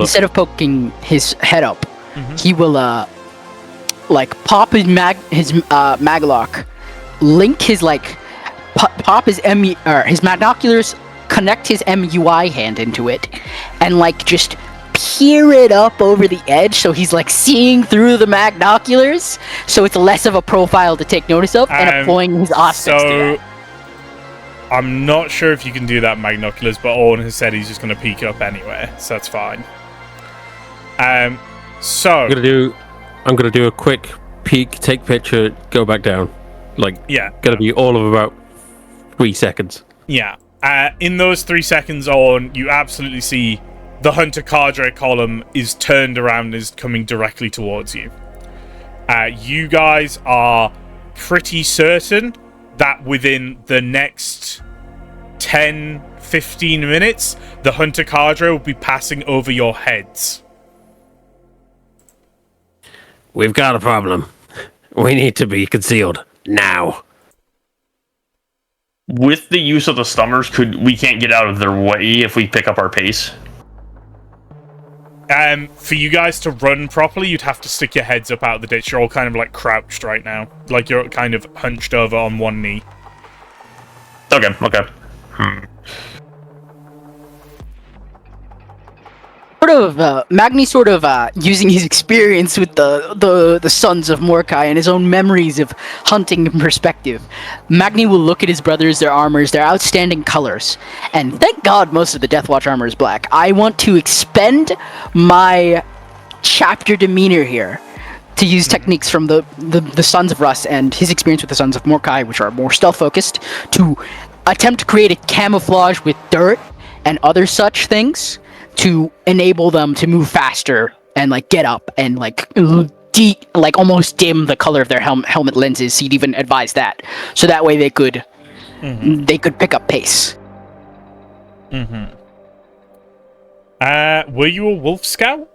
instead of poking his head up, he will, pop his maglock, link his, pop his his binoculars, connect his MUI hand into it, and, just peer it up over the edge so he's, seeing through the magnoculars, so it's less of a profile to take notice of, and applying his aspects to that. I'm not sure if you can do that, Magnoculars, but Owen has said he's just going to peek up anyway, so that's fine. So I'm gonna do a quick peek, take picture, go back down. Gonna be all of about 3 seconds. Yeah. In those 3 seconds, Owen, you absolutely see the Hunter Cadre column is turned around and is coming directly towards you. You guys are pretty certain that within the next 10-15 minutes, the Hunter Cadre will be passing over your heads. We've got a problem. We need to be concealed now. With the use of the stummers, we can't get out of their way if we pick up our pace? For you guys to run properly, you'd have to stick your heads up out of the ditch. You're all kind of crouched right now. You're kind of hunched over on one knee. Okay. Magni using his experience with the Sons of Mordecai and his own memories of hunting in perspective. Magni will look at his brothers, their armors, their outstanding colors, and thank God most of the Deathwatch armor is black. I want to expend my chapter demeanor here to use techniques from the Sons of Rus and his experience with the Sons of Mordecai, which are more stealth-focused, to attempt to create a camouflage with dirt and other such things to enable them to move faster and get up and almost dim the color of their helmet lenses. He'd even advise that, so that way they could pick up pace. Were you a wolf scout?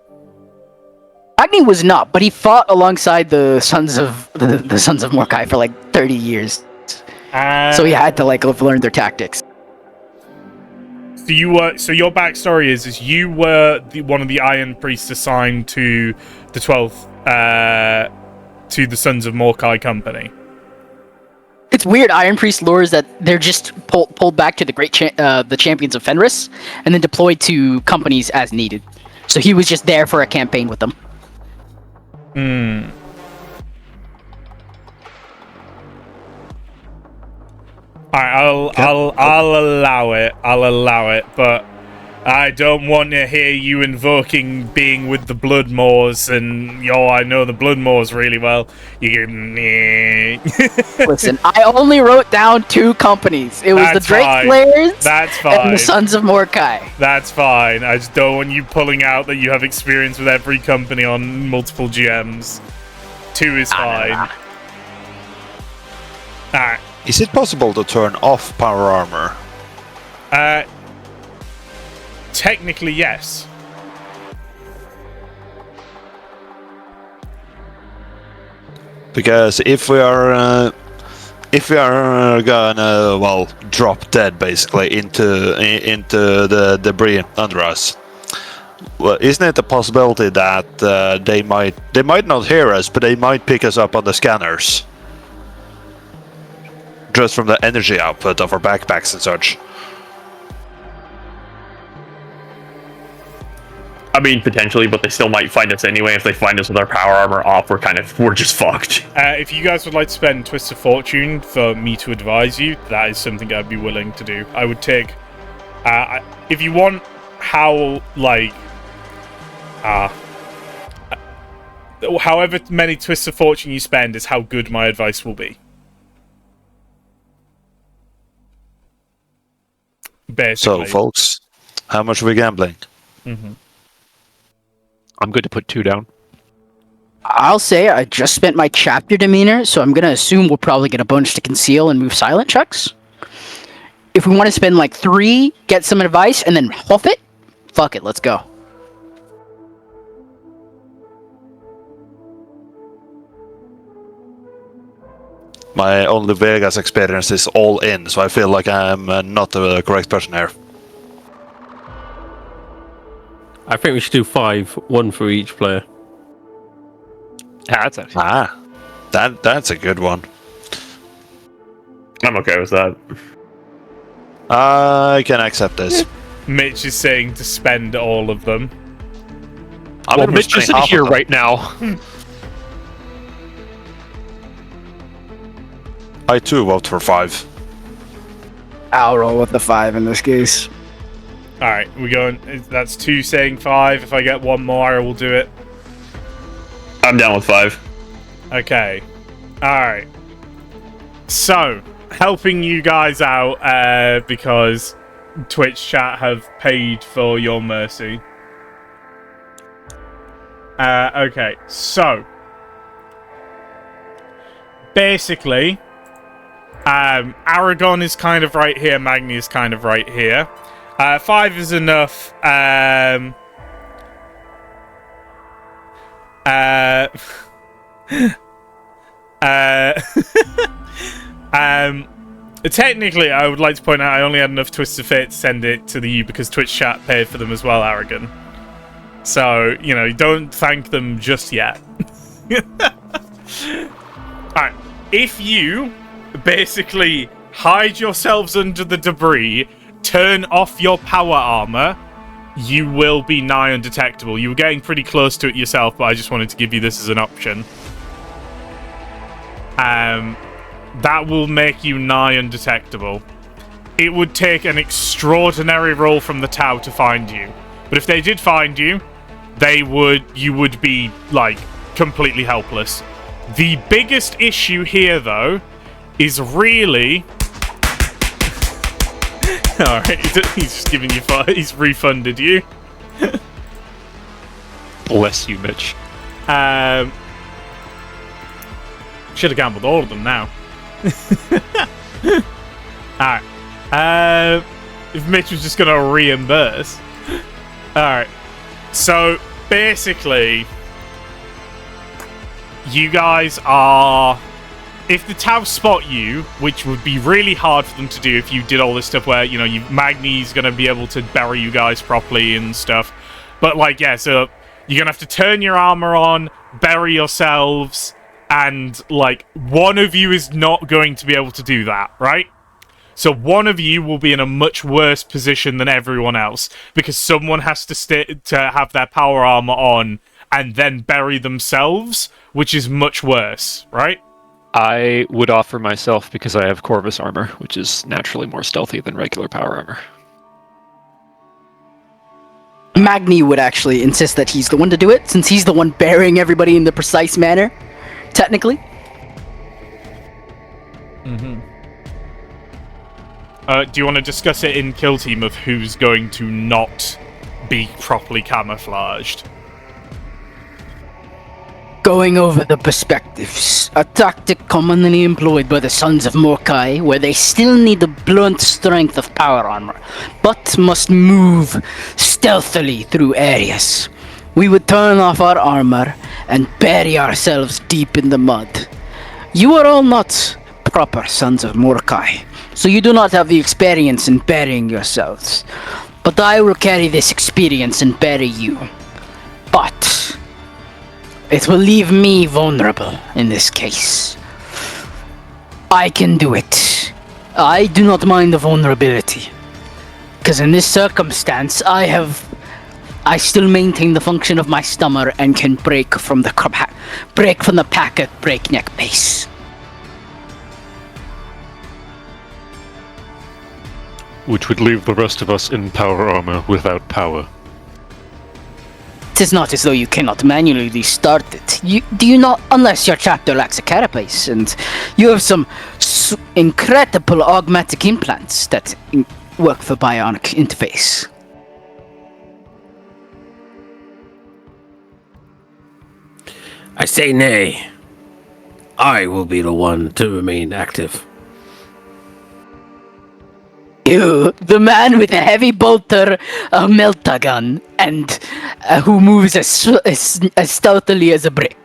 Agni was not, but he fought alongside the Sons of Mordecai for 30 years. So he had to learn their tactics. So your backstory is you were one of the Iron Priests assigned to the 12th, to the Sons of Mordecai Company. It's weird. Iron Priest lore is that they're just pulled back to the Champions of Fenris, and then deployed to companies as needed. So he was just there for a campaign with them. Alright, I'll allow it. But I don't want to hear you invoking being with the Bloodmoors, and I know the Bloodmoors really well. Listen, I only wrote down 2 companies. It was the Drake Slayers and the Sons of Mordecai. That's fine. I just don't want you pulling out that you have experience with every company on multiple GMs. 2 is fine. Alright. Is it possible to turn off power armor? Technically, yes. Because if we are gonna drop dead basically into the debris under us, well, isn't it a possibility that they might not hear us, but they might pick us up on the scanners, just from the energy output of our backpacks and such? I mean, potentially, but they still might find us anyway. If they find us with our power armor off, we're just fucked. If you guys would like to spend Twists of Fortune for me to advise you, that is something I'd be willing to do. I would take, if you want how, like, however many Twists of Fortune you spend is how good my advice will be. Basically. So, folks, how much are we gambling? Mm-hmm. I'm good to put 2 down. I'll say I just spent my chapter demeanor, so I'm gonna assume we'll probably get a bunch to conceal and move silent checks. If we want to spend like 3, get some advice, and then huff it, fuck it, let's go. My only Vegas experience is all in, so I feel like I'm not the correct person here. I think we should do 5, 1 for each player. Yeah, that's actually... That's a good one. I'm okay with that. I can accept this. Mitch is saying to spend all of them. Well, Mitch isn't here right now. I too vote for 5. I'll roll with the 5 in this case. Alright, we're going. That's 2 saying 5. If I get 1 more, I will do it. I'm down with 5. Okay. Alright. So, helping you guys out, because Twitch chat have paid for your mercy. Okay, so. Basically, Aragon is kind of right here, Magni is kind of right here. 5 is enough. Technically, I would like to point out I only had enough Twists of Fate to send it to the U because Twitch chat paid for them as well, Aragon. So, you know, don't thank them just yet. Alright, if you basically hide yourselves under the debris, turn off your power armor, you will be nigh undetectable. You were getting pretty close to it yourself, but I just wanted to give you this as an option. That will make you nigh undetectable. It would take an extraordinary roll from the Tau to find you. But if they did find you, you would be, like, completely helpless. The biggest issue here, though, is really... Alright, he's just giving you fire. He's refunded you. Bless you, Mitch. Should have gambled all of them now. Alright. If Mitch was just going to reimburse. Alright. So, basically, you guys are... If the Tau spot you, which would be really hard for them to do if you did all this stuff where, you know, Magni's going to be able to bury you guys properly and stuff. But, like, yeah, so you're going to have to turn your armor on, bury yourselves, and, like, one of you is not going to be able to do that, right? So one of you will be in a much worse position than everyone else, because someone has to have their power armor on and then bury themselves, which is much worse, right? I would offer myself because I have Corvus armor, which is naturally more stealthy than regular power armor. Magni would actually insist that he's the one to do it, since he's the one burying everybody in the precise manner, technically. Mm-hmm. Do you want to discuss it in Kill Team of who's going to not be properly camouflaged? Going over the perspectives, a tactic commonly employed by the Sons of Morkai, where they still need the blunt strength of power armor, but must move stealthily through areas. We would turn off our armor and bury ourselves deep in the mud. You are all not proper sons of Mordecai, so you do not have the experience in burying yourselves. But I will carry this experience and bury you. But it will leave me vulnerable in this case. I can do it. I do not mind the vulnerability. Because in this circumstance, I still maintain the function of my stomach and can break from the pack at breakneck pace. Which would leave the rest of us in power armor without power. It is not as though you cannot manually restart it. Do you not, unless your chapter lacks a carapace, and you have some incredible augmatic implants that work for bionic interface. I say nay. I will be the one to remain active. You, the man with a heavy bolter, a melta gun, and who moves as stealthily as a brick.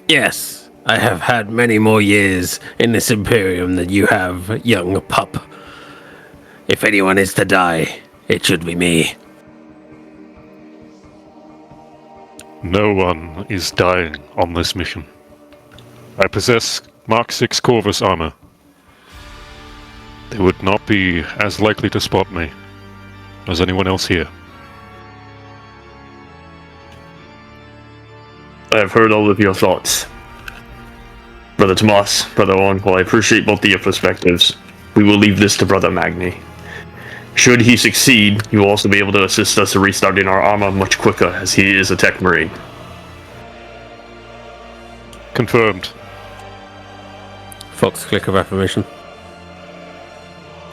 Yes, I have had many more years in this Imperium than you have, young pup. If anyone is to die, it should be me. No one is dying on this mission. I possess Mark 6 Corvus armor. They would not be as likely to spot me as anyone else here. I have heard all of your thoughts. Brother Tomas, Brother Owen, while I appreciate both of your perspectives, we will leave this to Brother Magni. Should he succeed, he will also be able to assist us in restarting our armor much quicker, as he is a tech marine. Confirmed. Fox click of affirmation.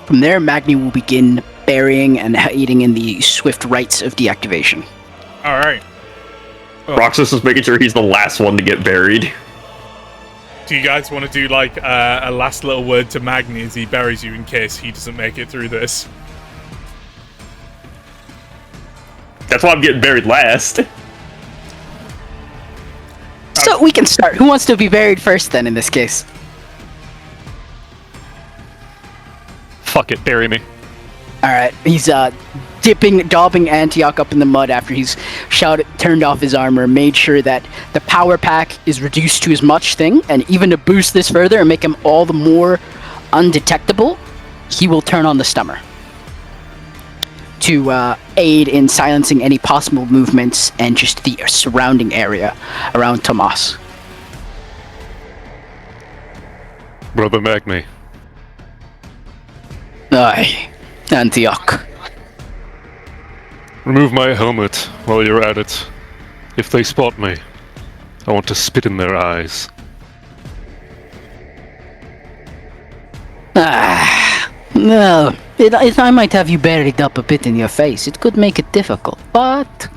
From there, Magni will begin burying and aiding in the swift rites of deactivation. Alright. Roxas is making sure he's the last one to get buried. Do you guys want to do, like, a last little word to Magni as he buries you in case he doesn't make it through this? That's why I'm getting buried last. So we can start. Who wants to be buried first then in this case? Fuck it, bury me. Alright, he's daubing Antioch up in the mud after he's turned off his armor, made sure that the power pack is reduced to as much thing, and even to boost this further and make him all the more undetectable, he will turn on the stummer to aid in silencing any possible movements and just the surrounding area around Tomas. Brother Magni, Aye, Antioch. remove my helmet while you're at it. If they spot me, I want to spit in their eyes. Well, I might have you buried up a bit in your face. It could make it difficult, but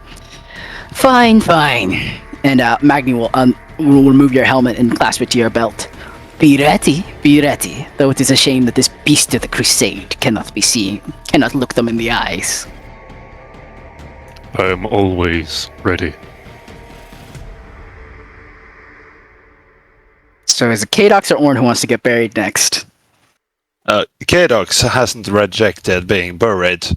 fine. And Magni will remove your helmet and clasp it to your belt. Be ready. Though it is a shame that this beast of the crusade cannot look them in the eyes. I am always ready. So is it Kadox or Orn who wants to get buried next? Kadox hasn't rejected being buried.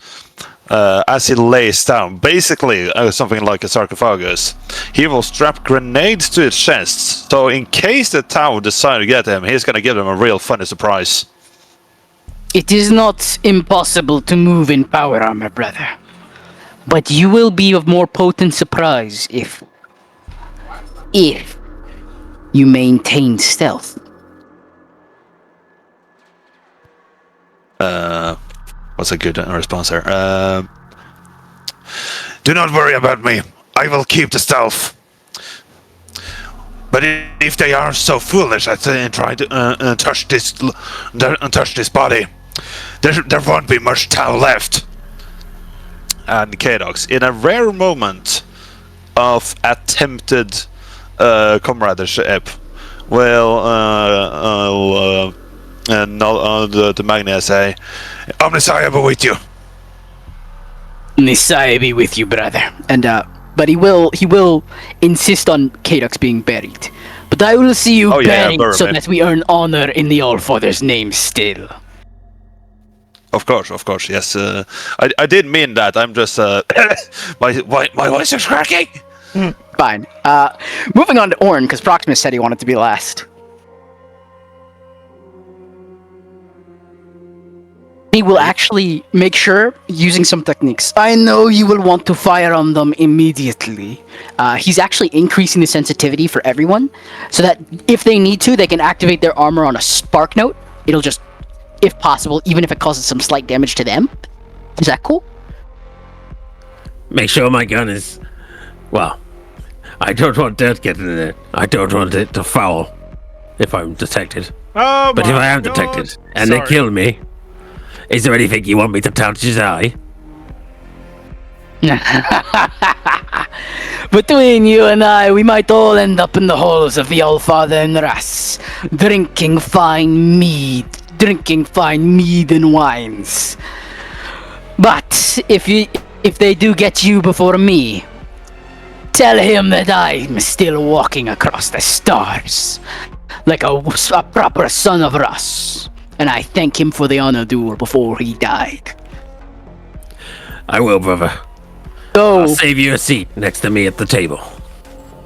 As he lays down, basically something like a sarcophagus, he will strap grenades to his chest, so in case the Tau decide to get him, he's gonna give them a real funny surprise. It is not impossible to move in power armor, brother. But you will be of more potent surprise if you maintain stealth. What's a good response there? Do not worry about me. I will keep the stealth. But if they are so foolish that they try to touch this body, there won't be much Tau left. And Kadox, in a rare moment of attempted comradeship, will the Magna say, Omnisaya be with you. Nisai be with you, brother. And but he will insist on Kadox being buried. But I will see you Oh, yeah, bang burn so it. that we earn honor in the Allfather's name still. Of course, yes. I did mean that. I'm just my voice is cracking. Fine. Moving on to Orn, because Proximus said he wanted to be last. He will actually make sure, using some techniques. I know you will want to fire on them immediately. He's actually increasing the sensitivity for everyone, so that if they need to, they can activate their armor on a spark note. It'll just, if possible, even if it causes some slight damage to them. Is that cool? Make sure my gun is... Well, I don't want dirt getting in it. I don't want it to foul if I'm detected. Oh But my if I am God. detected and Sorry. they kill me, is there anything you want me to touch his eye? Between you and I, we might all end up in the halls of the Allfather and Ras, drinking fine mead and wines. But if they do get you before me, tell him that I'm still walking across the stars, like a proper son of Ras, and I thank him for the honor due before he died. I will, brother. So, I'll save you a seat next to me at the table.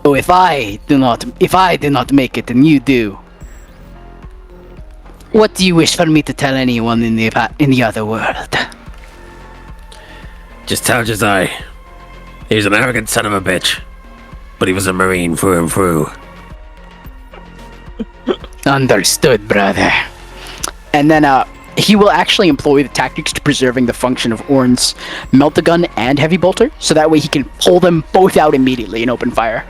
so if I do not make it and you do, what do you wish for me to tell anyone in the other world? Just tell Jazai. He was an arrogant son of a bitch, but he was a Marine through and through. Understood, brother. And then he will actually employ the tactics to preserving the function of Orn's melt-a-gun and heavy bolter, so that way he can pull them both out immediately and open fire.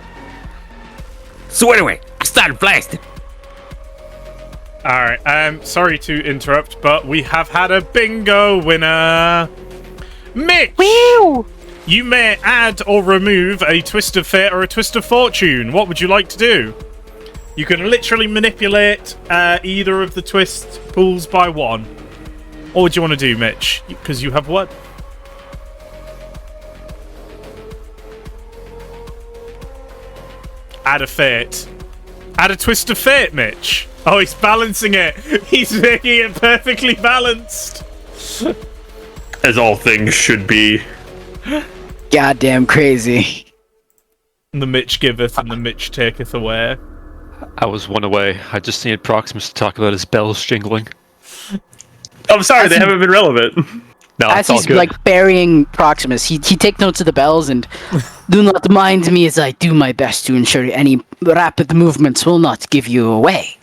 So anyway, I started blasting. Alright, sorry to interrupt, but we have had a bingo winner! Mitch! Woo! You may add or remove a twist of fate or a twist of fortune. What would you like to do? You can literally manipulate either of the twist pools by one. What would you want to do, Mitch? Because you have what? Add a fate. Add a twist of fate, Mitch. Oh, he's balancing it. He's making it perfectly balanced. As all things should be. Goddamn crazy. The Mitch giveth and the Mitch taketh away. I was one away. I just needed Proximus to talk about his bells jingling. I'm sorry, they haven't been relevant. No, As it's all he's good. like burying Proximus, he takes notes of the bells and do not mind me as I do my best to ensure any rapid movements will not give you away.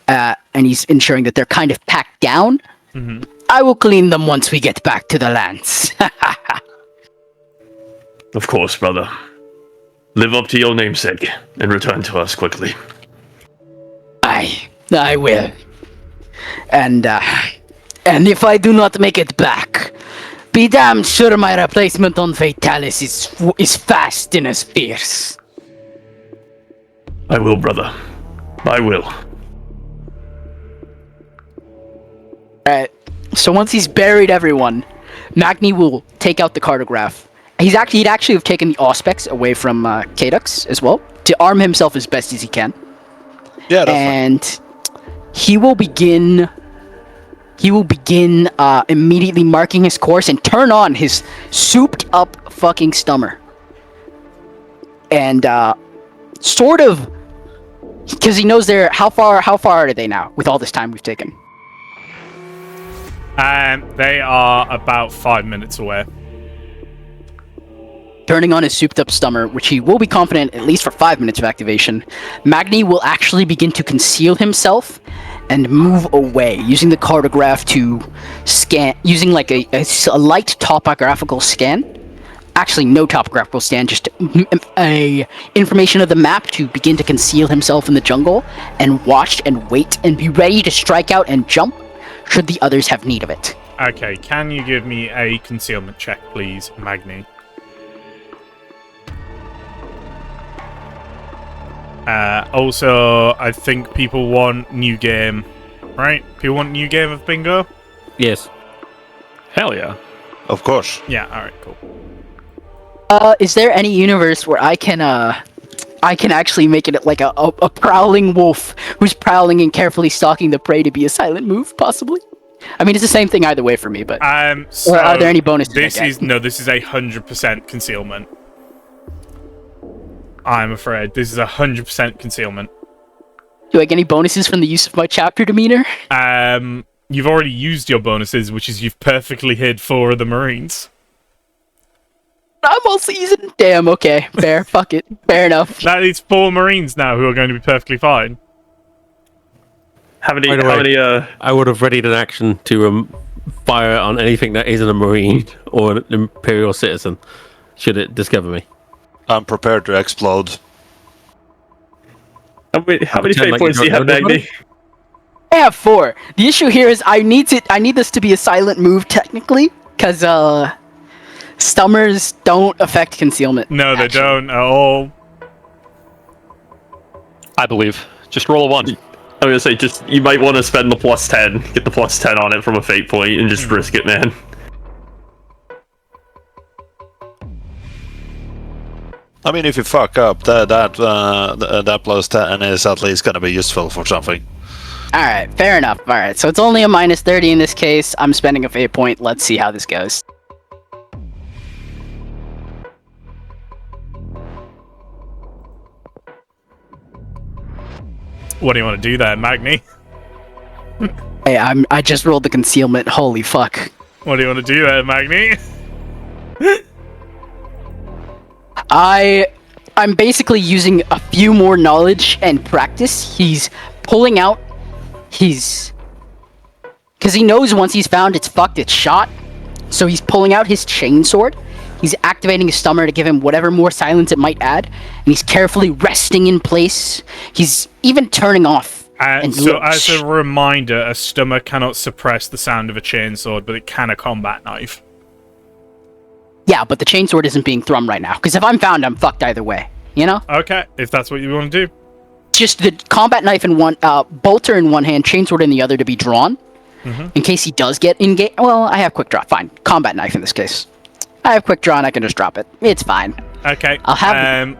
And he's ensuring that they're kind of packed down. Mm-hmm. I will clean them once we get back to the lands. Of course, brother. Live up to your namesake and return to us quickly. I will. And if I do not make it back, be damn sure my replacement on Fatalis is fast and as fierce. I will, brother. I will. Alright, so once he's buried everyone, Magni will take out the cartograph. He'd actually have taken the Auspex away from Kadux as well, to arm himself as best as he can. Yeah, that's fine. And he will begin immediately marking his course and turn on his souped up fucking stummer. And sort of, because he knows how far are they now with all this time we've taken? They are about 5 minutes away. Turning on his souped up stummer, which he will be confident at least for 5 minutes of activation, Magni will actually begin to conceal himself and move away, using the cartograph to scan, using like a light topographical scan. Actually, no topographical scan, just a information of the map to begin to conceal himself in the jungle and watch and wait and be ready to strike out and jump should the others have need of it. Okay, can you give me a concealment check, please, Magni? Also, I think people want new game, right? People want new game of bingo? Yes. Hell yeah. Of course. Yeah, alright, cool. Is there any universe where I I can actually make it like a prowling wolf who's prowling and carefully stalking the prey to be a silent move, possibly. I mean, it's the same thing either way for me, but So or are there any bonuses? This is 100% concealment. I'm afraid this is 100% concealment. Do I get any bonuses from the use of my chapter demeanor? You've already used your bonuses, which is you've perfectly hid 4 of the Marines. I'm all seasoned. Damn. Okay. Fair. Fuck it. Fair enough. That is 4 Marines now who are going to be perfectly fine. How many? By the way, I would have readied an action to fire on anything that isn't a Marine or an Imperial citizen, should it discover me. I'm prepared to explode. How many fate like points do you you have, don't know Magni? I have 4. The issue here is I need this to be a silent move technically, because Stummers don't affect concealment. No, they actually. don't at all. I believe. Just roll a 1. I'm gonna say, you might want to spend the +10, get the +10 on it from a fate point, and just risk it, man. I mean, if you fuck up, that +10 is at least gonna be useful for something. Alright, fair enough. Alright, so it's only a -30 in this case. I'm spending a fate point. Let's see how this goes. What do you want to do there, Magni? Hey, I just rolled the concealment. Holy fuck. What do you want to do there, Magni? I'm basically using a few more knowledge and practice. He's pulling out his... Because he knows once he's found it's fucked, it's shot. So he's pulling out his chainsword. He's activating his stummer to give him whatever more silence it might add. And he's carefully resting in place. He's even turning off. So as a reminder, a stummer cannot suppress the sound of a chainsword, but it can a combat knife. Yeah, but the chainsword isn't being thrown right now. Because if I'm found, I'm fucked either way. You know? Okay, if that's what you want to do. Just the combat knife in one, bolter in one hand, chainsword in the other to be drawn. In case he does get engaged. Well, I have quick draw. Fine. Combat knife in this case. I have quick draw and I can just drop it. It's fine. Okay. I'll have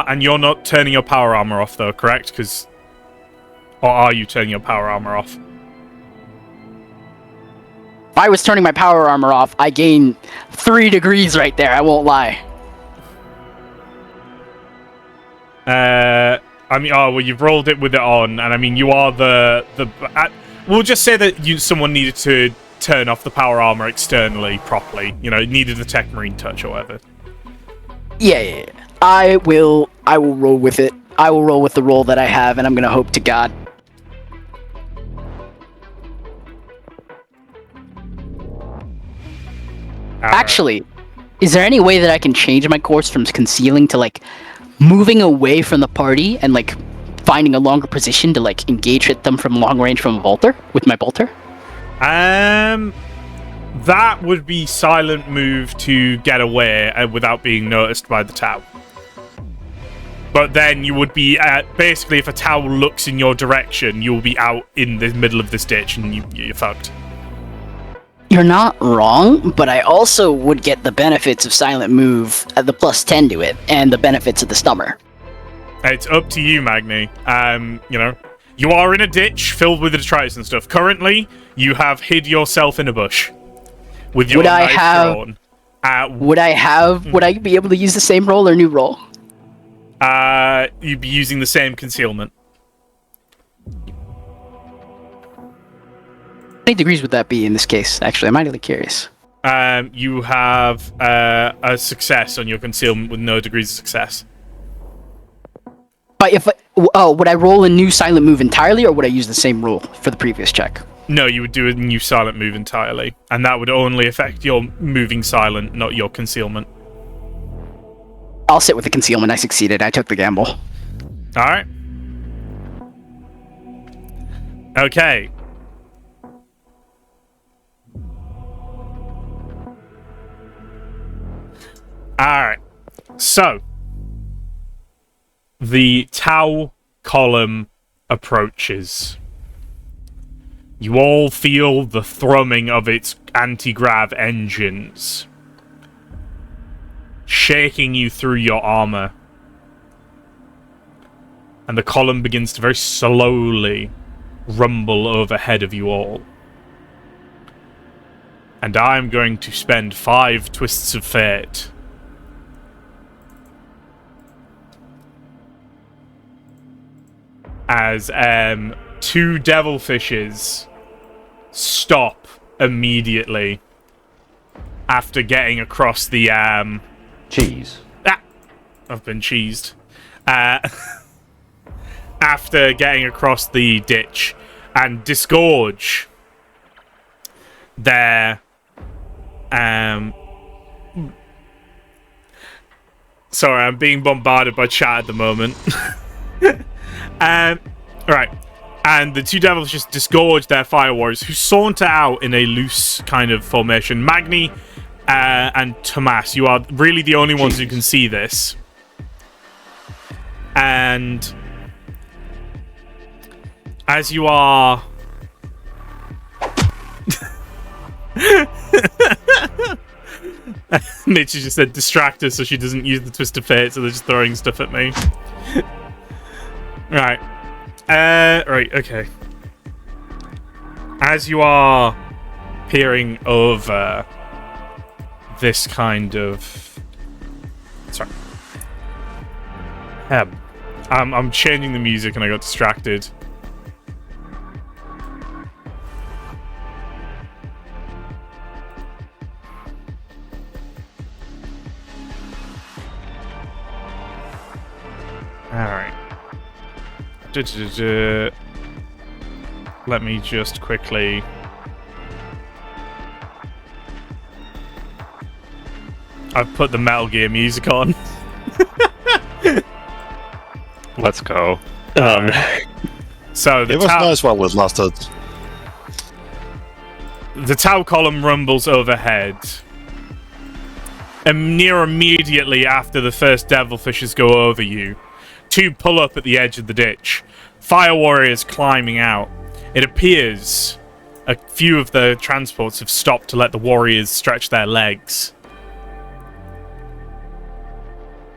and you're not turning your power armor off, though, correct? Or are you turning your power armor off? If I was turning my power armor off, I gain 3 degrees right there. I won't lie. I mean, well, you've rolled it with it on, and I mean, you are we'll just say that someone needed to turn off the power armor externally properly. You know, it needed the Tech Marine touch or whatever. Yeah. I will roll with it. I will roll with the roll that I have, and I'm gonna hope to God. Actually, is there any way that I can change my course from concealing to, like, moving away from the party and, like, finding a longer position to, like, engage hit them from long range from a bolter with my bolter? That would be silent move to get away without being noticed by the Tau. But then you would be basically, if a Tau looks in your direction, you'll be out in the middle of this ditch and you're fucked. You're not wrong, but I also would get the benefits of silent move at the +10 to it, and the benefits of the stummer. It's up to you, Magni. You know, you are in a ditch filled with detritus and stuff. Currently, you have hid yourself in a bush with your knife drawn. Would I be able to use the same roll or new roll? You'd be using the same concealment. How many degrees would that be in this case? Actually, I'm mightily curious. You have a success on your concealment with no degrees of success. But would I roll a new silent move entirely, or would I use the same rule for the previous check? No, you would do a new silent move entirely, and that would only affect your moving silent, not your concealment. I'll sit with the concealment. I succeeded. I took the gamble. All right. Okay. Alright, so the Tau column approaches. You all feel the thrumming of its anti-grav engines, shaking you through your armor. and the column begins to very slowly rumble overhead of you all. And I'm going to spend 5 twists of fate as 2 devilfishes stop immediately after getting across the Cheese. I've been cheesed. After getting across the ditch and disgorge their sorry, I'm being bombarded by chat at the moment. Right. And the 2 devils just disgorge their fire warriors, who saunter out in a loose kind of formation. Magni and Tomas, you are really the only ones who can see this. And as you are... Nature just said distract her so she doesn't use the twist of fate, so they're just throwing stuff at me. Right. Right, okay. As you are peering over this kind of... Sorry. I'm changing the music and I got distracted. Alright. Let me just quickly... I've put the Metal Gear music on. Let's go. So the It was nice while it lasted. The Tau column rumbles overhead. And near immediately after the first devilfishes go over you, 2 pull up at the edge of the ditch. Fire warriors climbing out. It appears a few of the transports have stopped to let the warriors stretch their legs.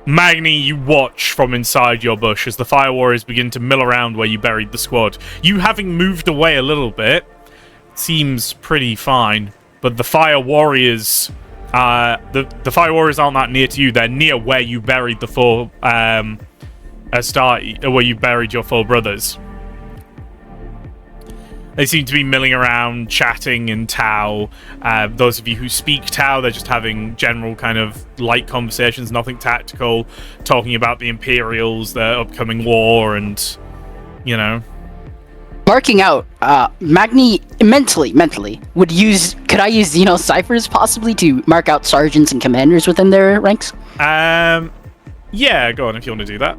Magni, you watch from inside your bush as the fire warriors begin to mill around where you buried the squad. You having moved away a little bit seems pretty fine, but the fire warriors, the fire warriors aren't that near to you. They're near where you buried the 4 where you buried your 4 brothers. They seem to be milling around, chatting in Tau. Those of you who speak Tau, they're just having general kind of light conversations, nothing tactical, talking about the Imperials, their upcoming war, and, you know. Barking out, Magni mentally would use. Could I use Xeno ciphers possibly to mark out sergeants and commanders within their ranks? Yeah, go on if you want to do that.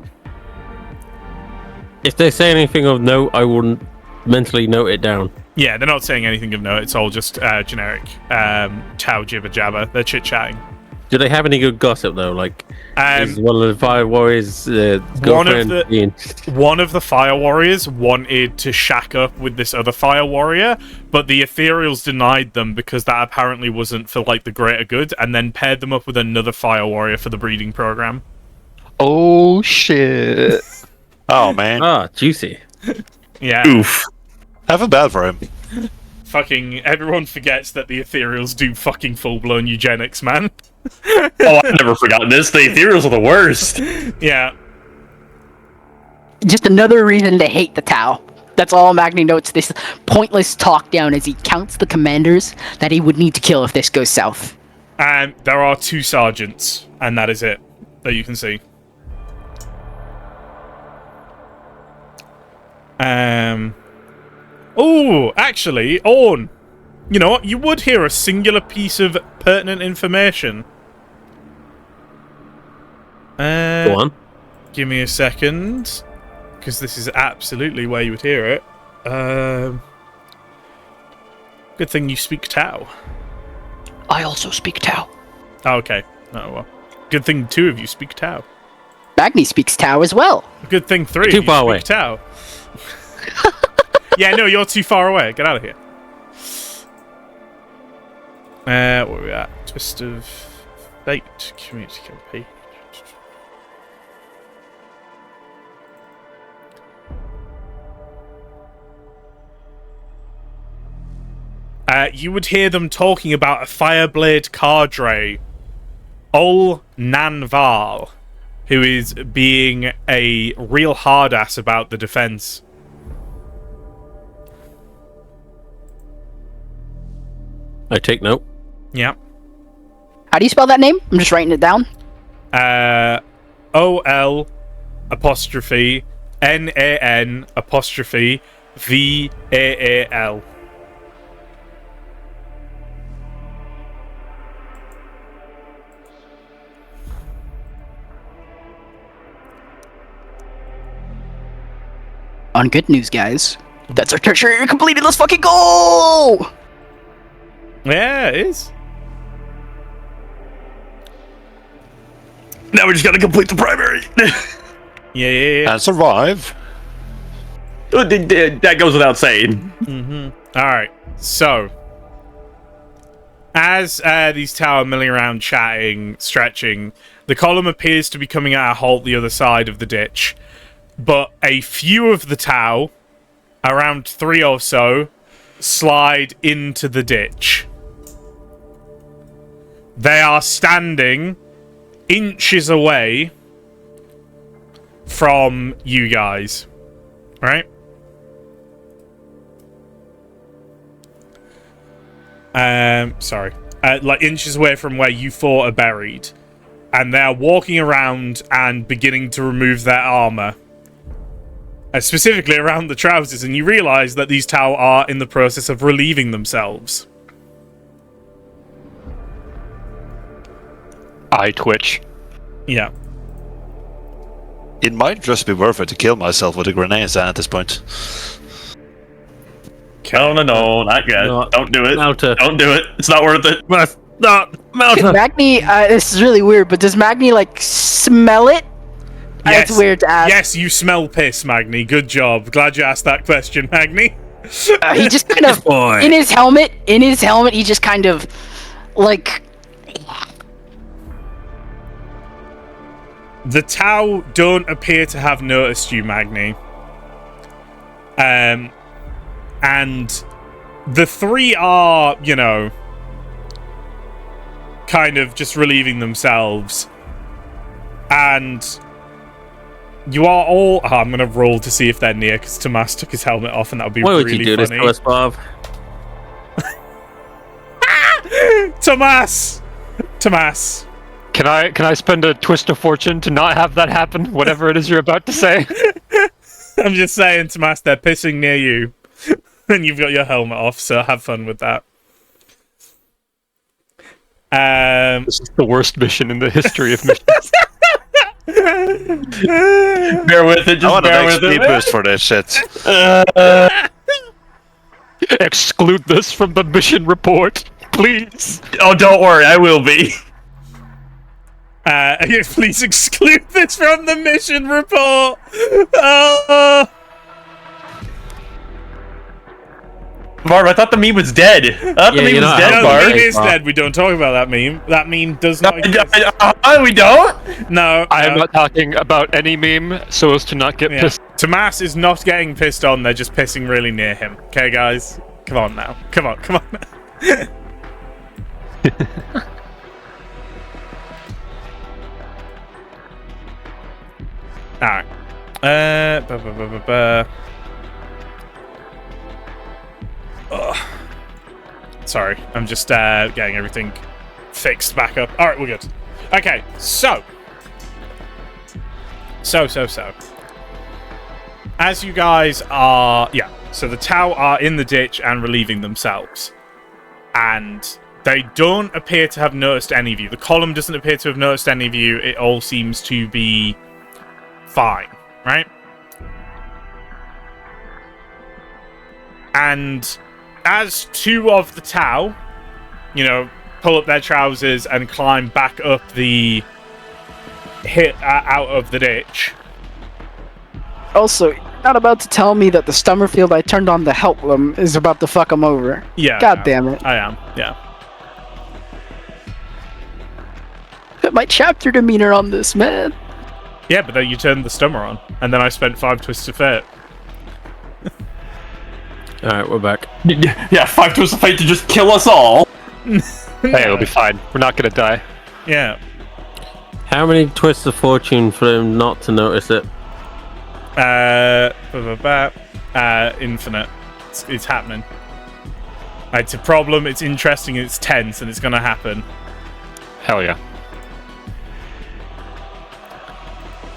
If they say anything of note, I wouldn't mentally note it down. Yeah, they're not saying anything of note. It's all just generic Tau jibber jabber. They're chit chatting. Do they have any good gossip though? Like, is one of the fire warriors' girlfriend? One of the fire warriors wanted to shack up with this other fire warrior, but the Ethereals denied them because that apparently wasn't for like the greater good, and then paired them up with another fire warrior for the breeding program. Oh shit! Oh man. Ah, juicy. Yeah. Oof. I feel bad for him. Fucking everyone forgets that the Ethereals do fucking full-blown eugenics, man. Oh, I've never forgotten this. The Ethereals are the worst. Yeah. Just another reason to hate the Tau. That's all Magni notes this pointless talk down as he counts the commanders that he would need to kill if this goes south. And there are 2 sergeants, and that is it that you can see. Oh, actually, Orn. You know what? You would hear a singular piece of pertinent information. Go on. Give me a second, because this is absolutely where you would hear it. Good thing you speak Tau. I also speak Tau. Oh, okay. Oh, well. Good thing 2 of you speak Tau. Magni speaks Tau as well. Good thing 3 Too of you far speak away. Tau. Yeah, no, you're too far away. Get out of here. Where are we at? Twist of Fate. Community campaign. you would hear them talking about a Fireblade cadre, Ol Nanval, who is being a real hard-ass about the defense. I take note. Yeah. How do you spell that name? I'm just writing it down. OL apostrophe NAN apostrophe VAAL. On good news, guys. That's our tertiary area completed. Let's fucking go! Yeah, it is. Now we just gotta complete the primary. Yeah. And survive. That goes without saying. Alright, so as these Tau are milling around, chatting, stretching, the column appears to be coming at a halt the other side of the ditch. But a few of the Tau, around 3 or so, slide into the ditch. They are standing inches away from you guys. Right? Sorry. Like inches away from where you 4 are buried. And they are walking around and beginning to remove their armor. Specifically around the trousers, and you realize that these Tau are in the process of relieving themselves. I twitch. Yeah. It might just be worth it to kill myself with a grenade at this point. No, not yet. No, Don't do it. Malta. Don't do it. It's not worth it. Malta. Magni, this is really weird, but does Magni, like, smell it? Yes. It's weird to ask. Yes, you smell piss, Magni. Good job. Glad you asked that question, Magni. He just kind of, Boy. in his helmet, he just kind of, like... The Tau don't appear to have noticed you, Magni. And the 3 are, you know, kind of just relieving themselves. And you are all... Oh, I'm going to roll to see if they're near, because Tomas took his helmet off, and that would be Why really would you do funny. this to us, Bob? Tomas! Can I spend a twist of fortune to not have that happen? Whatever it is you're about to say. I'm just saying, Tomas, they're pissing near you. And you've got your helmet off, so have fun with that. This is the worst mission in the history of missions. Bear with it. I Just want an bear with XP it. boost for this shit. Exclude this from the mission report, please. Oh, don't worry. I will be. Please exclude this from the mission report. Oh. Barb, I thought the meme was dead. I thought the Yeah, meme you was know, dead, No, the Barb. meme is dead. We don't talk about that meme. That meme does not exist. We don't? No. I am not talking about any meme so as to not get Yeah. pissed. Tomas is not getting pissed on. They're just pissing really near him. Okay, guys? Come on now. Come on. Alright. Ugh. Sorry, I'm just getting everything fixed back up. Alright, we're good. Okay, so. As you guys are... Yeah, so the Tau are in the ditch and relieving themselves. And they don't appear to have noticed any of you. The column doesn't appear to have noticed any of you. It all seems to be fine, right? And as 2 of the Tau, you know, pull up their trousers and climb back up the out of the ditch. Also, you're not about to tell me that the Stummerfield I turned on to help them is about to fuck them over. Yeah. God damn it. I am, yeah. My chapter demeanor on this, man. Yeah, but then you turned the stummer on, and then I spent 5 twists of fate. Alright, we're back. Yeah, 5 twists of fate to just kill us all. Hey, it'll be fine. We're not gonna die. Yeah. How many twists of fortune for him not to notice it? Infinite. It's happening. It's a problem, it's interesting, it's tense, and it's gonna happen. Hell yeah.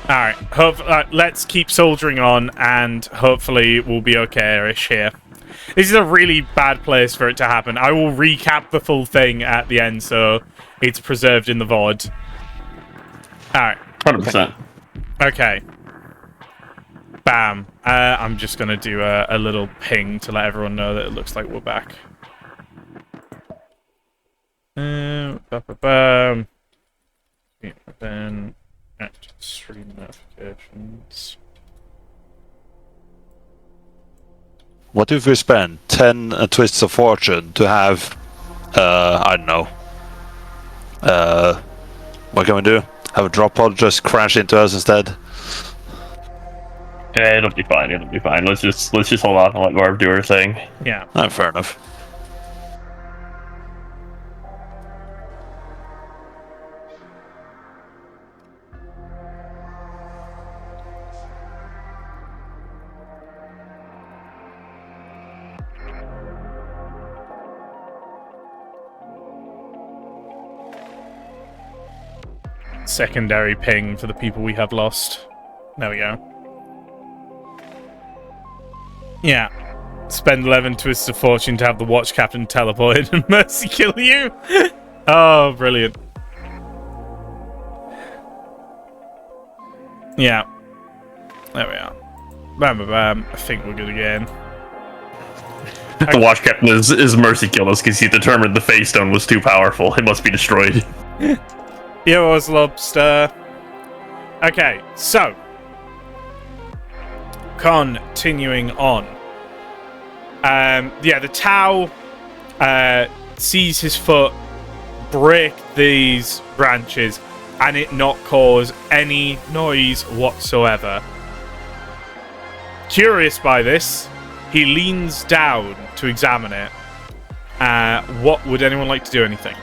Alright, let's keep soldiering on, and hopefully we'll be okay-ish here. This is a really bad place for it to happen. I will recap the full thing at the end, so it's preserved in the VOD. Alright. 100%. Okay. Bam. I'm just gonna do a little ping to let everyone know that it looks like we're back. Then active stream notifications. What if we spend 10 twists of fortune to have, I don't know, what can we do? Have a drop pod just crash into us instead? Yeah, it'll be fine. It'll be fine. Let's just hold off and let Garv do her thing. Yeah. Fair enough. Secondary ping for the people we have lost. There we go. Yeah. Spend 11 twists of fortune to have the watch captain teleported and mercy kill you. Oh, brilliant. Yeah. There we are. Bam, bam, bam. I think we're good again. The watch captain is mercy killed us because he determined the phase stone was too powerful. It must be destroyed. Yours, lobster. Okay, so continuing on. Yeah, the Tau sees his foot break these branches and it not cause any noise whatsoever. Curious by this, he leans down to examine it. What would anyone like to do? Anything?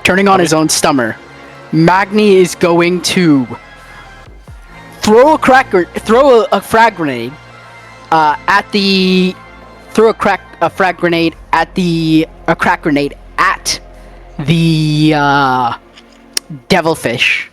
Turning on his own stummer, Magni is going to throw a frag grenade at the crack grenade at the devilfish,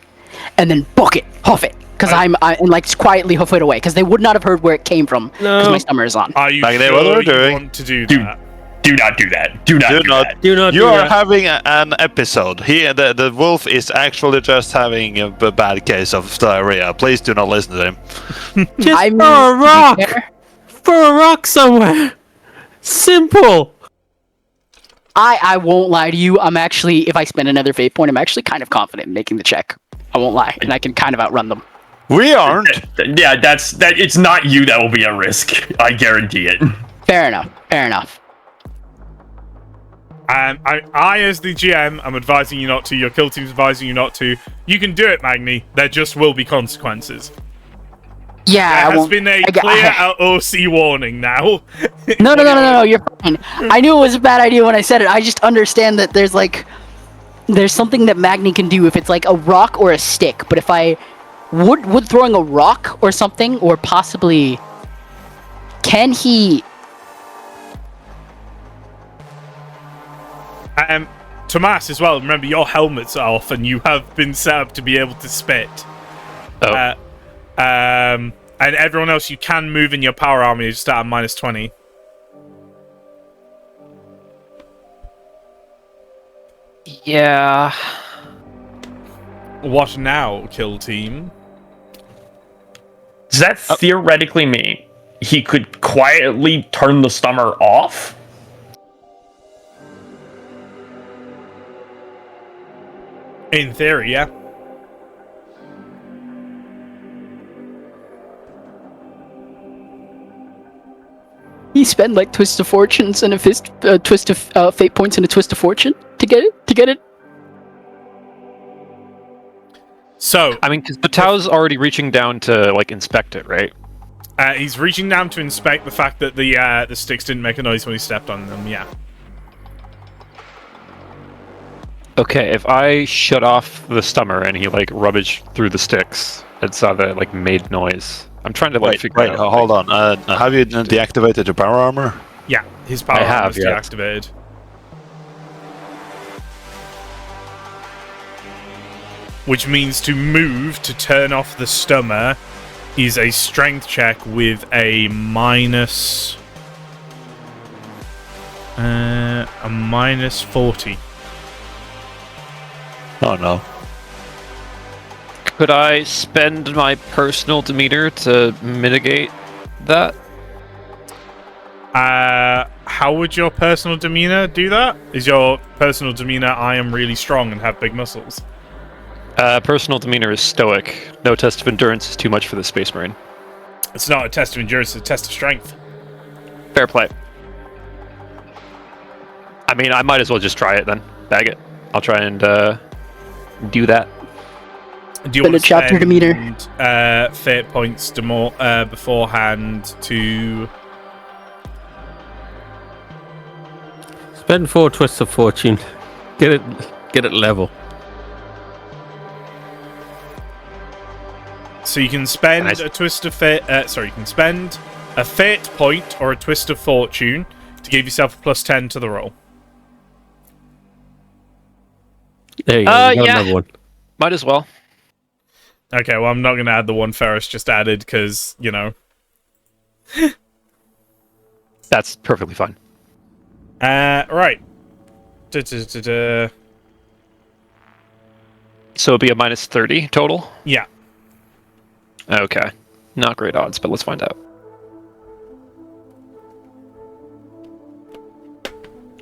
and then book it, hoof it, because and like quietly hoof it away, because they would not have heard where it came from, because my stummer is on. Are you Magni, sure what are we you doing? want to do that? Do not do that. Do not do that. Do not. You are having an episode. The wolf is actually just having a bad case of diarrhea. Please do not listen to him. Just throw a rock! Throw a rock somewhere! Simple! I won't lie to you, I'm actually, if I spend another fate point, I'm actually kind of confident in making the check. I won't lie, and I can kind of outrun them. We aren't. Yeah, it's not you that will be at risk. I guarantee it. Fair enough. I, as the GM, I'm advising you not to. Your kill team's advising you not to. You can do it, Magni. There just will be consequences. Yeah, there has been a clear OC warning now. No, you're fine. I knew it was a bad idea when I said it. I just understand that there's something that Magni can do if it's like a rock or a stick. But if I would throwing a rock or something, or possibly, can he? Tomas as well. Remember, your helmet's off, and you have been set up to be able to spit. Oh. And everyone else, you can move in your power armor. You start at -20. Yeah. What now, kill team? Does that theoretically mean he could quietly turn the stummer off? In theory, yeah. He spent like twist of fortunes and a twist of fate points and a twist of fortune to get it. So, I mean, because the Tao's already reaching down to like inspect it, right? he's reaching down to inspect the fact that the sticks didn't make a noise when he stepped on them. Yeah. Okay, if I shut off the stummer and he like rummaged through the sticks and saw that it like made noise, I'm trying to like figure out. Hold on. Have you deactivated your power armor? Yeah, his power I have, armor is yeah. deactivated. Which means to move to turn off the stummer is a strength check with a minus 40. Oh no. Could I spend my personal demeanor to mitigate that? How would your personal demeanor do that? Is your personal demeanor I am really strong and have big muscles? Personal demeanor is stoic. No test of endurance is too much for the Space Marine. It's not a test of endurance, it's a test of strength. Fair play. I mean, I might as well just try it then. Bag it. I'll try and do that. Do you want to chapter spend demeanor. fate points beforehand to... Spend 4 twists of fortune. Get it level. So you can spend a twist of fate... you can spend a fate point or a twist of fortune to give yourself a plus 10 to the roll. There you go. You got yeah. another one. Might as well. Okay, well, I'm not going to add the one Ferris just added because, you know... That's perfectly fine. Right. So it'll be a minus 30 total? Yeah. Okay. Not great odds, but let's find out.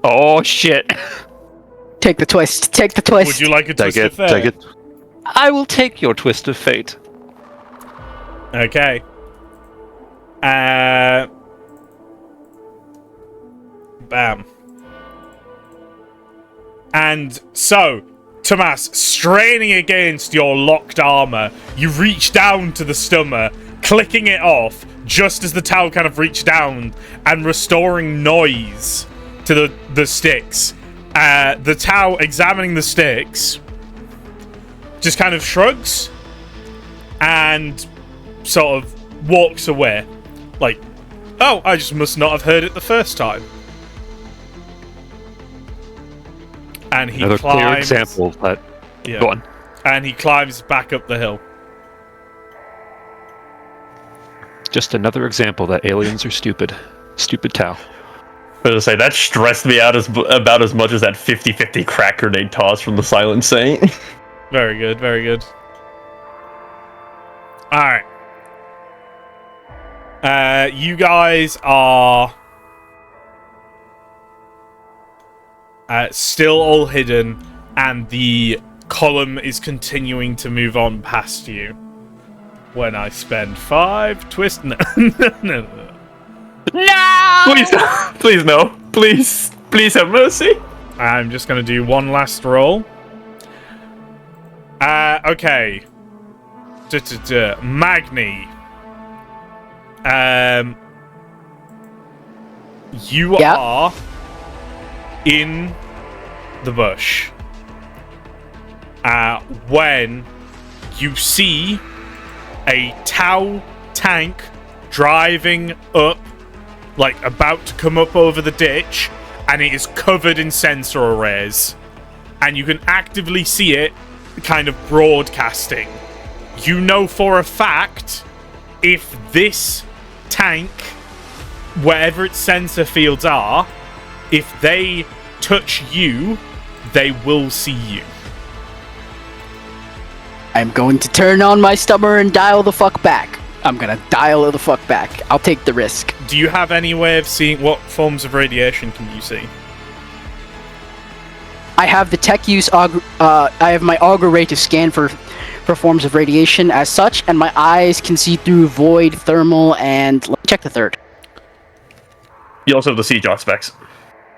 Oh, shit. Take the twist. Take the twist. Would you like a Take twist it. of fate? Take it. I will take your twist of fate. Okay. Bam. And so, Tomas, straining against your locked armor, you reach down to the stummer, clicking it off just as the towel kind of reached down and restoring noise to the sticks. The towel, examining the sticks, just kind of shrugs and sort of walks away. Like, oh, I just must not have heard it the first time. And he Another climbs... clear example, but Yeah. go on. And he climbs back up the hill. Just another example that aliens are stupid. Stupid Tau. I was gonna say, that stressed me out about as much as that 50-50 crack grenade toss from the Silent Saint. Very good, very good. Alright. You guys are... still all hidden, and the column is continuing to move on past you. When I spend 5 twist... No, no. Please, please no. Please have mercy. I'm just going to do one last roll. Okay. Magni. You are in the bush. When you see a Tau tank driving up, like about to come up over the ditch, and it is covered in sensor arrays. And you can actively see it kind of broadcasting. You know for a fact, if this tank, wherever its sensor fields are, if they touch you, they will see you. I'm going to turn on my stummer and dial the fuck back. I'm gonna dial the fuck back. I'll take the risk. Do you have any way of seeing what forms of radiation can you see? I have the tech use I have my auger ray to scan for forms of radiation as such, and my eyes can see through void, thermal, and let me check the third. You also have the Siege specs.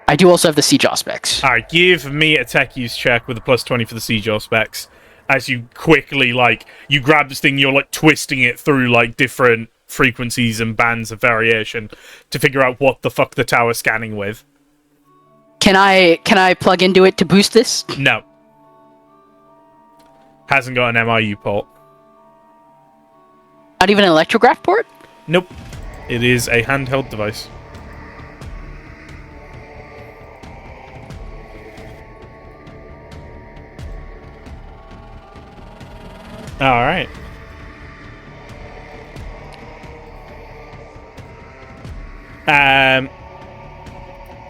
I do also have the Siege specs. Alright, give me a tech use check with a plus 20 for the Siege specs. as you quickly, like, you grab this thing, you're, like, twisting it through, like, different frequencies and bands of variation to figure out what the fuck the tower's scanning with. Can I plug into it to boost this? No. Hasn't got an MIU port. Not even an electrograph port? Nope. It is a handheld device. Alright.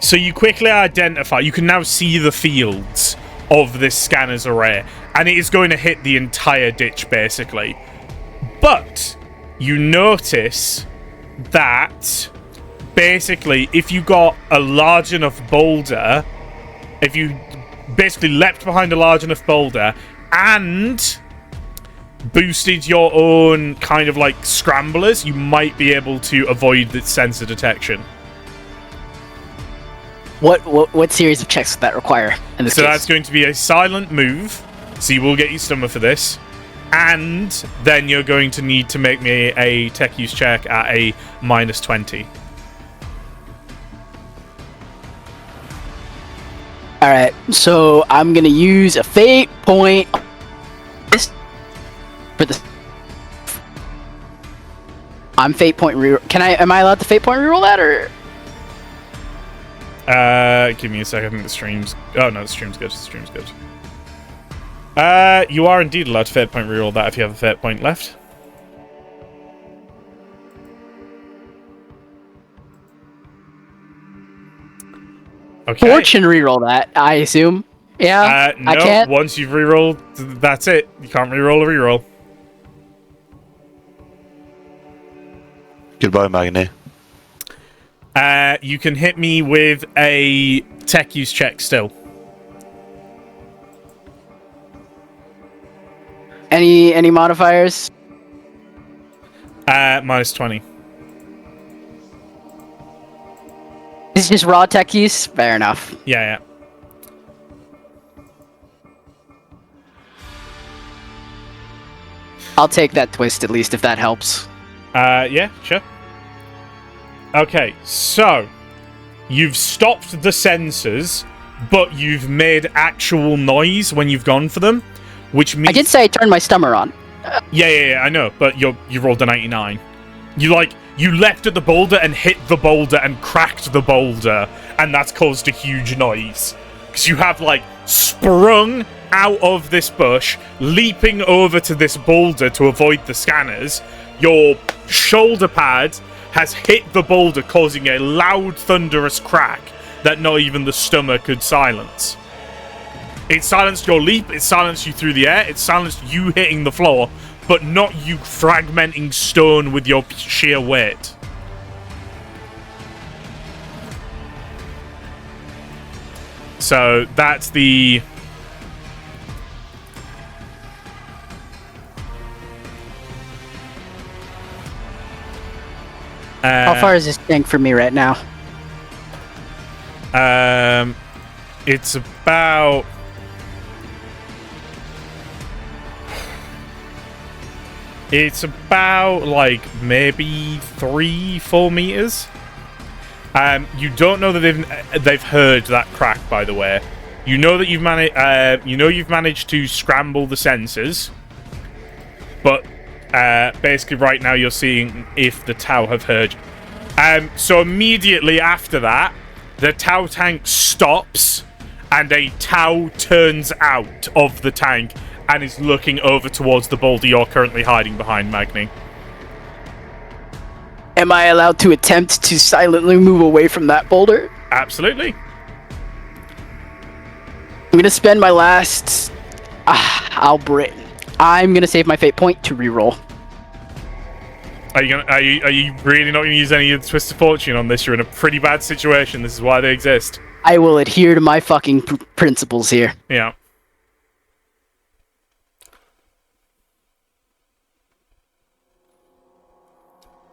So you quickly identify, you can now see the fields of this scanner's array, and it is going to hit the entire ditch, basically. But you notice that, basically, if you got a large enough boulder, if you basically leapt behind a large enough boulder, and boosted your own kind of like scramblers, you might be able to avoid the sensor detection. What series of checks would that require in this So case? that's going to be a silent move, so you will get your stomach for this, and then you're going to need to make me a tech use check at a -20. Alright, so I'm gonna use a fate point for this. I'm fate point reroll. Am I allowed to fate point reroll that, or? Give me a second. I think the stream's... Oh, no, the stream's good. The stream's good. You are indeed allowed to fate point reroll that if you have a fate point left. Okay. Fortune reroll that, I assume. Yeah, No, I can't. once you've rerolled, that's it. You can't reroll a reroll. Goodbye, Magni. You can hit me with a tech use check still. Any modifiers? -20. This is just raw tech use? Fair enough. Yeah. I'll take that twist at least if that helps. Yeah, sure. Okay, so you've stopped the sensors, but you've made actual noise when you've gone for them, which means I did say I turned my stummer on. Yeah, I know, but you rolled a 99. You leapt at the boulder and hit the boulder and cracked the boulder, and that's caused a huge noise. Because you have, like, sprung out of this bush, leaping over to this boulder to avoid the scanners. Your shoulder pad has hit the boulder, causing a loud, thunderous crack that not even the stomach could silence. It silenced your leap, it silenced you through the air, it silenced you hitting the floor, but not you fragmenting stone with your sheer weight. So that's the... How far is this tank from me right now? It's about... It's about, like, maybe 3-4 meters. You don't know that they've heard that crack, by the way. You know that you've managed to scramble the sensors, but basically right now you're seeing if the Tau have heard. So immediately after that, the Tau tank stops, and a Tau turns out of the tank and is looking over towards the boulder you're currently hiding behind, Magni. Am I allowed to attempt to silently move away from that boulder? Absolutely. I'm gonna spend my last... I'm gonna save my fate point to reroll. Are you really not gonna use any of the Twist of Fortune on this? You're in a pretty bad situation. This is why they exist. I will adhere to my fucking principles here. Yeah.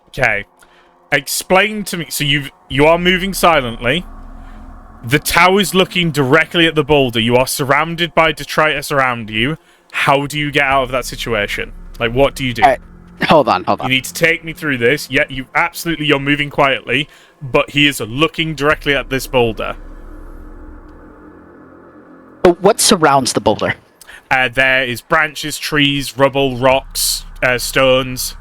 Okay. Explain to me. So you are moving silently. The Tau is looking directly at the boulder. You are surrounded by detritus around you. How do you get out of that situation? Like, what do you do? Hold on. You need to take me through this. Yeah, you're moving quietly, but he is looking directly at this boulder. What surrounds the boulder? There is branches, trees, rubble, rocks, stones.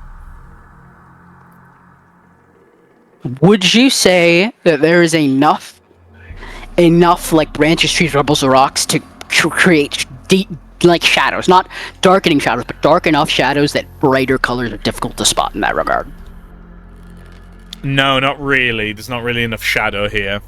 Would you say that there is enough like branches, trees, rubbles, or rocks to create deep, like shadows? Not darkening shadows, but dark enough shadows that brighter colors are difficult to spot in that regard. No, not really. There's not really enough shadow here.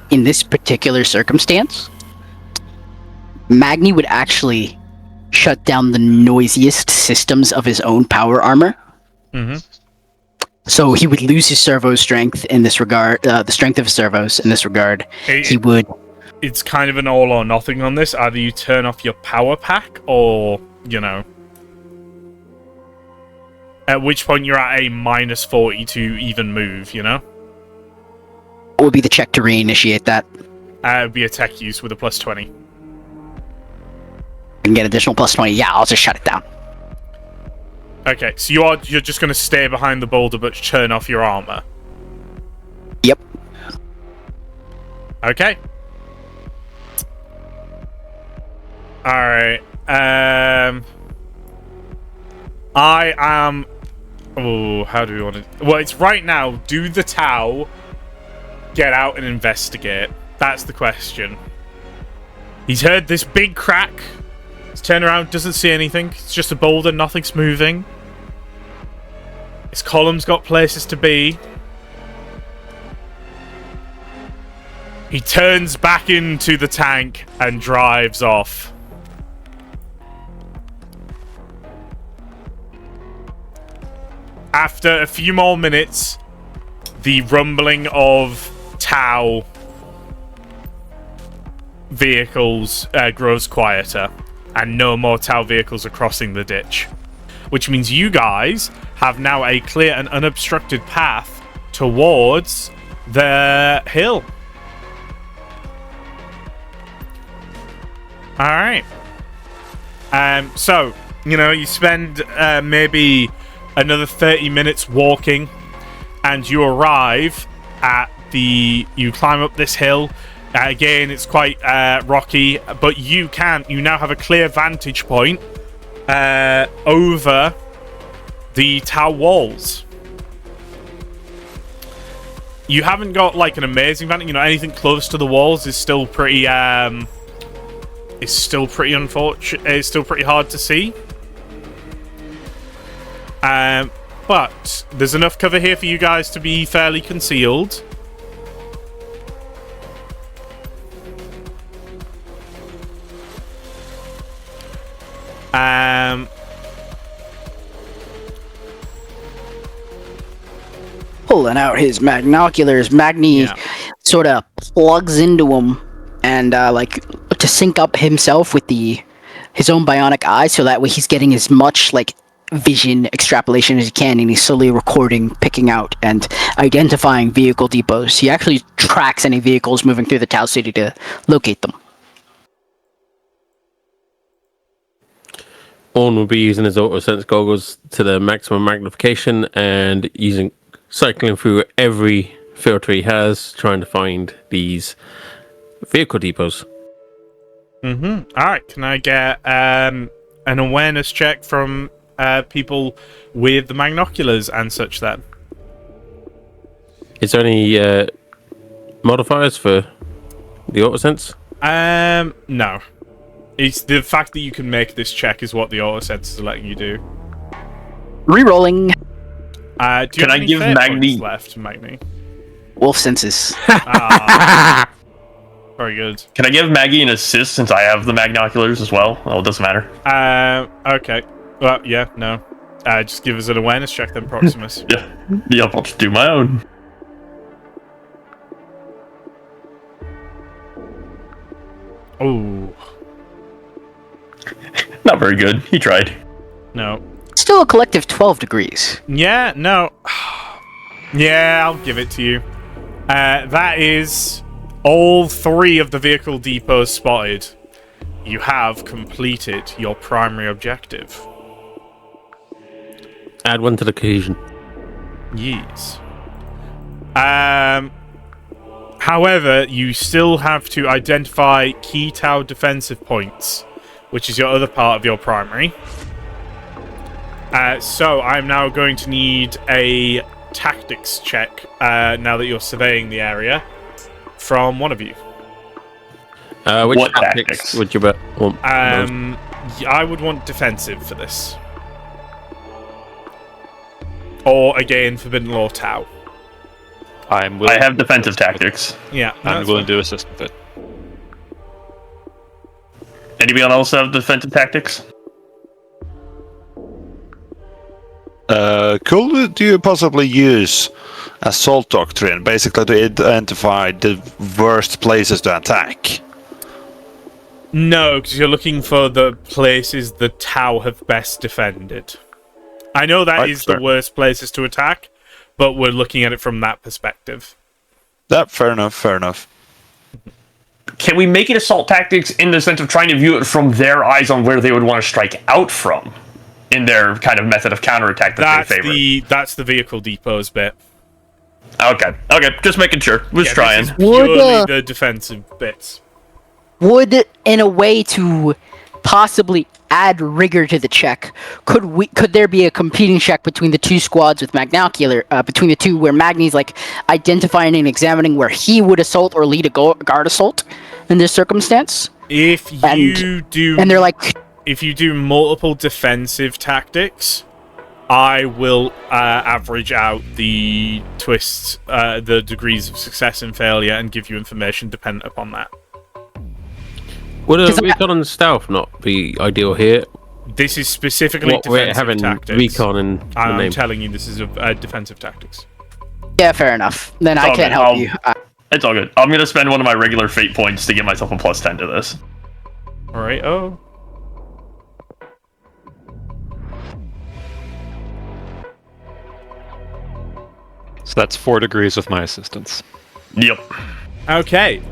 In this particular circumstance, Magni would actually shut down the noisiest systems of his own power armor. Mm-hmm. So he would lose his servo strength in this regard, the strength of his servos in this regard. He would... It's kind of an all or nothing on this. Either you turn off your power pack or, at which point you're at a -40 to even move, What would be the check to reinitiate that? It would be a tech use with a +20. And get additional +20. Yeah, I'll just shut it down. Okay, so you're just going to stay behind the boulder but turn off your armor? Yep. Okay. Alright. I am... Oh, how do we want to... Well, it's right now. Do the Tau get out and investigate? That's the question. He's heard this big crack. He's turned around, doesn't see anything. It's just a boulder, nothing's moving. His column's got places to be. He turns back into the tank and drives off. After a few more minutes, the rumbling of Tau vehicles grows quieter, and no more Tau vehicles are crossing the ditch. Which means you guys have now a clear and unobstructed path towards the hill. Alright. So, you spend maybe another 30 minutes walking, and you arrive at you climb up this hill. Again, it's quite rocky, but you now have a clear vantage point over the Tau walls. You haven't got like an amazing vantage, anything close to the walls is still pretty unfortunate. It's still pretty hard to see. But there's enough cover here for you guys to be fairly concealed. Pulling out his magnoculars, Magni sort of plugs into him and to sync up himself with his own bionic eye, so that way he's getting as much vision extrapolation as he can, and he's slowly recording, picking out, and identifying vehicle depots. He actually tracks any vehicles moving through the Tau City to locate them. Orn will be using his auto sense goggles to the maximum magnification and cycling through every filter he has, trying to find these vehicle depots. Alright, can I get an awareness check from people with the magnoculars and such then? Is there any modifiers for the auto sense? No. It's the fact that you can make this check is what the auto sense is letting you do. Rerolling. Can I give Magni left, Magni? Wolf senses. Very good. Can I give Maggie an assist since I have the magnoculars as well? Well, it doesn't matter. Okay. Well, yeah, no. Just give us an awareness check then, Proximus. Yep, I'll just do my own. Oh. Not very good. He tried. No. Still a collective 12 degrees. Yeah, no. Yeah, I'll give it to you. That is all 3 of the vehicle depots spotted. You have completed your primary objective. Add 1 to the cohesion. Yes. However, you still have to identify key Tau defensive points, which is your other part of your primary. So I'm now going to need a tactics check, now that you're surveying the area, from one of you. Which What tactics tactics? would you bet? Want I would want defensive for this. Or, again, Forbidden Law Tau. I'm willing. I have defensive tactics. Yeah, I'm that's willing fine. to assist with it. Anybody else have defensive tactics? Could you possibly use assault doctrine, basically to identify the worst places to attack? No, because you're looking for the places the Tau have best defended. I know that Right, is fair. the worst places to attack, but we're looking at it from that perspective. That fair enough. Fair enough. Can we make it assault tactics in the sense of trying to view it from their eyes on where they would want to strike out from, in their kind of method of counterattack that they favor? That's the vehicle depots bit. Okay, just making sure. Was Yeah, trying. This is purely Would, the defensive bits. Would, in a way to possibly add rigor to the check, could there be a competing check between the 2 squads with Magnocular, between the 2 where Magni's like identifying and examining where he would assault or lead a guard assault in this circumstance? If you And they're like, if you do multiple defensive tactics, I will average out the twists, the degrees of success and failure, and give you information dependent upon that. Would a 'Cause recon and stealth not be ideal here? This is specifically What we're defensive having tactics. recon in the I'm name. telling you, this is defensive tactics. yeah, fair enough. Then I all can't good. help you. It's all good. I'm gonna spend one of my regular fate points to give myself a +10 to this. All right. Oh. So that's 4 degrees with my assistance. Yep. Okay.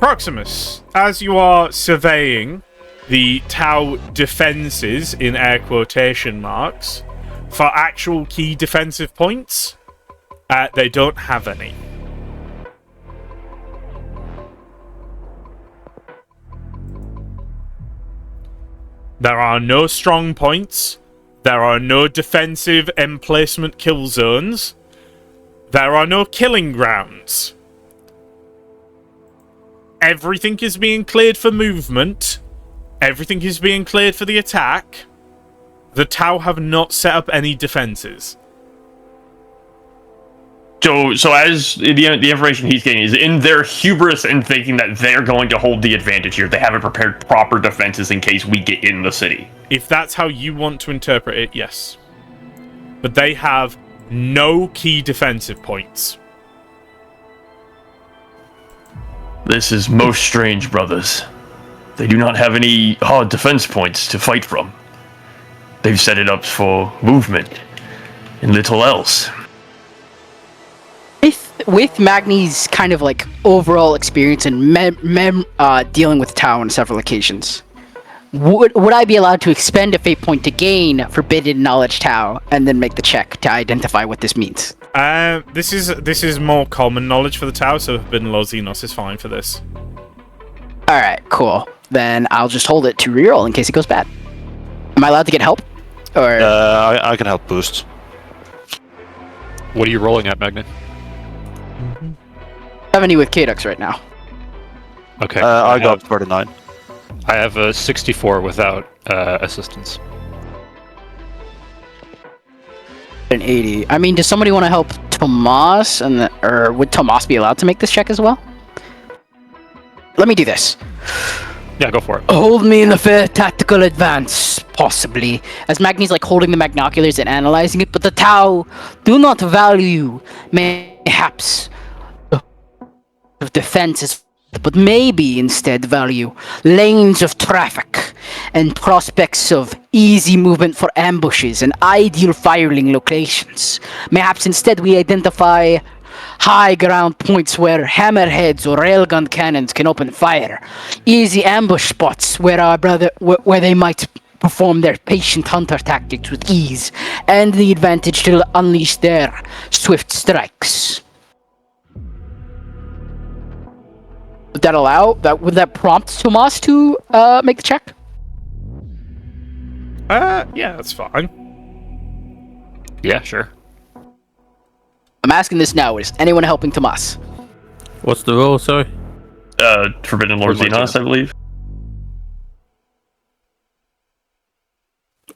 Proximus, as you are surveying the Tau defenses in air quotation marks, for actual key defensive points, they don't have any. There are no strong points. There are no defensive emplacement kill zones. There are no killing grounds. Everything is being cleared for movement. Everything is being cleared for the attack. The Tau have not set up any defenses. So as the information he's getting is in their hubris and thinking that they're going to hold the advantage here, they haven't prepared proper defenses in case we get in the city. If that's how you want to interpret it, yes. But they have no key defensive points. This is most strange, brothers. They do not have any hard defense points to fight from. They've set it up for movement and little else. With Magni's kind of like overall experience and dealing with Tau on several occasions, would I be allowed to expend a fate point to gain Forbidden Knowledge Tau and then make the check to identify what this means? This is more common knowledge for the Tau, so Forbidden Law Xenos is fine for this. Alright, cool. Then I'll just hold it to reroll in case it goes bad. Am I allowed to get help? Or I can help boost. What are you rolling at, Magnet? 70 with Kadux right now. Okay. I got 39. I have a 64 without assistance. An 80. I mean, does somebody want to help Tomas? Or would Tomas be allowed to make this check as well? Let me do this. Yeah, go for it. Hold me in the fair tactical advance, possibly. As Magni's like holding the magnoculars and analyzing it, but the Tau do not value, mayhaps, of defenses, but maybe instead value lanes of traffic and prospects of easy movement for ambushes and ideal firing locations. Perhaps instead we identify high ground points where hammerheads or railgun cannons can open fire. Easy ambush spots where they might perform their patient hunter tactics with ease, and the advantage to unleash their swift strikes. Would that prompt Tomas to make the check? Yeah, that's fine. Yeah, sure. I'm asking this now. Is anyone helping Tomas? What's the role, sorry? Forbidden Lord Xenos, I believe.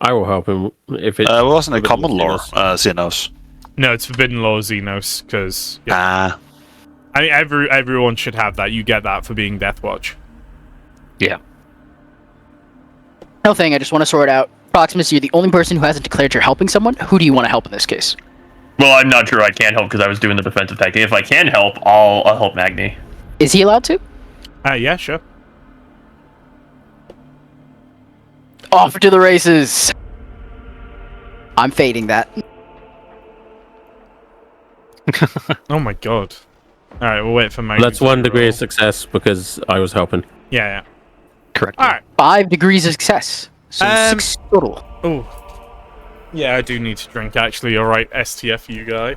I will help him if it Wasn't a Forbidden common lore, Xenos. Xenos. No, it's Forbidden Law Xenos, because Ah. I mean, everyone should have that. You get that for being Deathwatch. Yeah. No thing. I just want to sort out. Proximus, you're the only person who hasn't declared you're helping someone. Who do you want to help in this case? Well, I'm not sure I can help because I was doing the defensive tactic. If I can help, I'll help Magni. Is he allowed to? Yeah, sure. Off to the races. I'm fading that. Oh my god. Alright, we'll wait for Magni. That's 1 degree of success because I was helping. Yeah. Correct. Alright. 5 degrees of success. So 6 total. Oh. Yeah, I do need to drink, actually. Alright, STFU guy.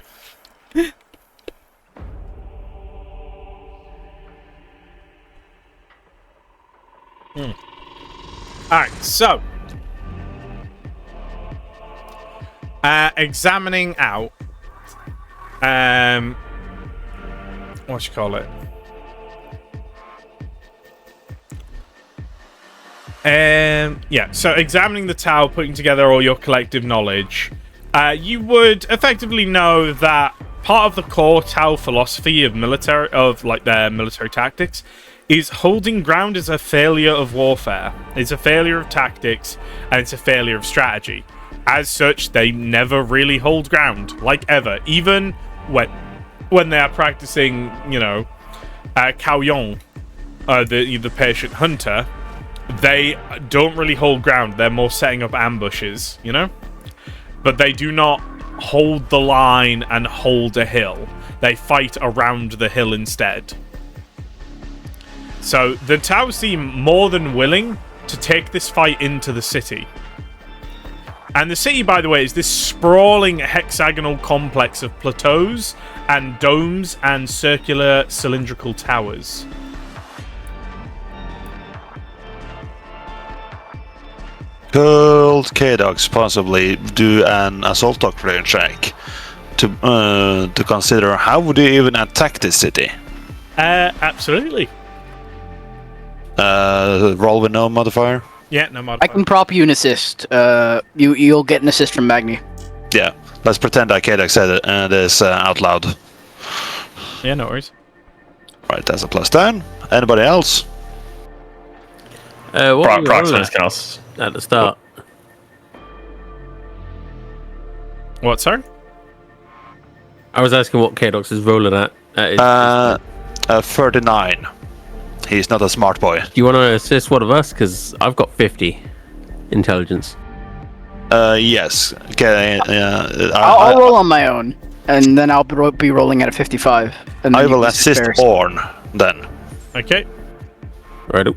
Alright, so. Examining out. What you call it? Yeah, so examining the tower, putting together all your collective knowledge, you would effectively know that part of the core Tau philosophy of their military tactics is holding ground is a failure of warfare. It's a failure of tactics, and it's a failure of strategy. As such, they never really hold ground, like ever. Even when they are practicing, Cao Yong, the patient hunter, they don't really hold ground. They're more setting up ambushes, But they do not hold the line and hold a hill. They fight around the hill instead. So the Tau seem more than willing to take this fight into the city. And the city, by the way, is this sprawling hexagonal complex of plateaus and domes and circular cylindrical towers. Could K-Dogs possibly do an assault doctrine check to consider how would you even attack this city? Absolutely. Roll with no modifier? Yeah, no modifier. I can prop you an assist. You'll get an assist from Magni. Yeah, let's pretend that K-Dog said this out loud. Yeah, no worries. Right, that's a +10. Anybody else? What were you Proximus rolling at the start? What, sorry? I was asking what K-Dox is rolling at. 39. He's not a smart boy. Do you want to assist one of us? Because I've got 50 intelligence. Yes. Okay, I'll roll on my own, and then I'll be rolling at a 55. And then I you will can assist spare- Orn then. Okay. Right.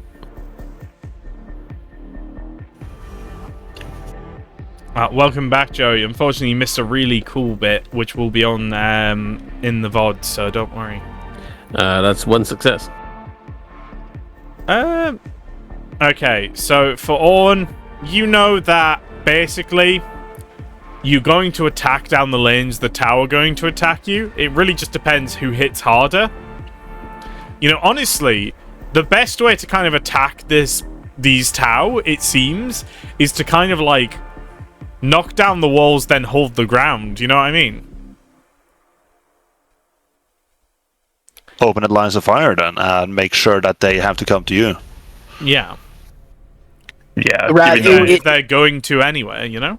Welcome back, Joey. Unfortunately, you missed a really cool bit, which will be on in the VOD, so don't worry. That's 1 success. Okay, so for Orn, you know that basically you're going to attack down the lanes, the tower going to attack you. It really just depends who hits harder. Honestly, the best way to kind of attack these Tau, it seems, is to kind of like knock down the walls, then hold the ground. You know what I mean? Open the lines of fire then, and make sure that they have to come to you. Yeah. Yeah. Right, even though- If they're going to anyway,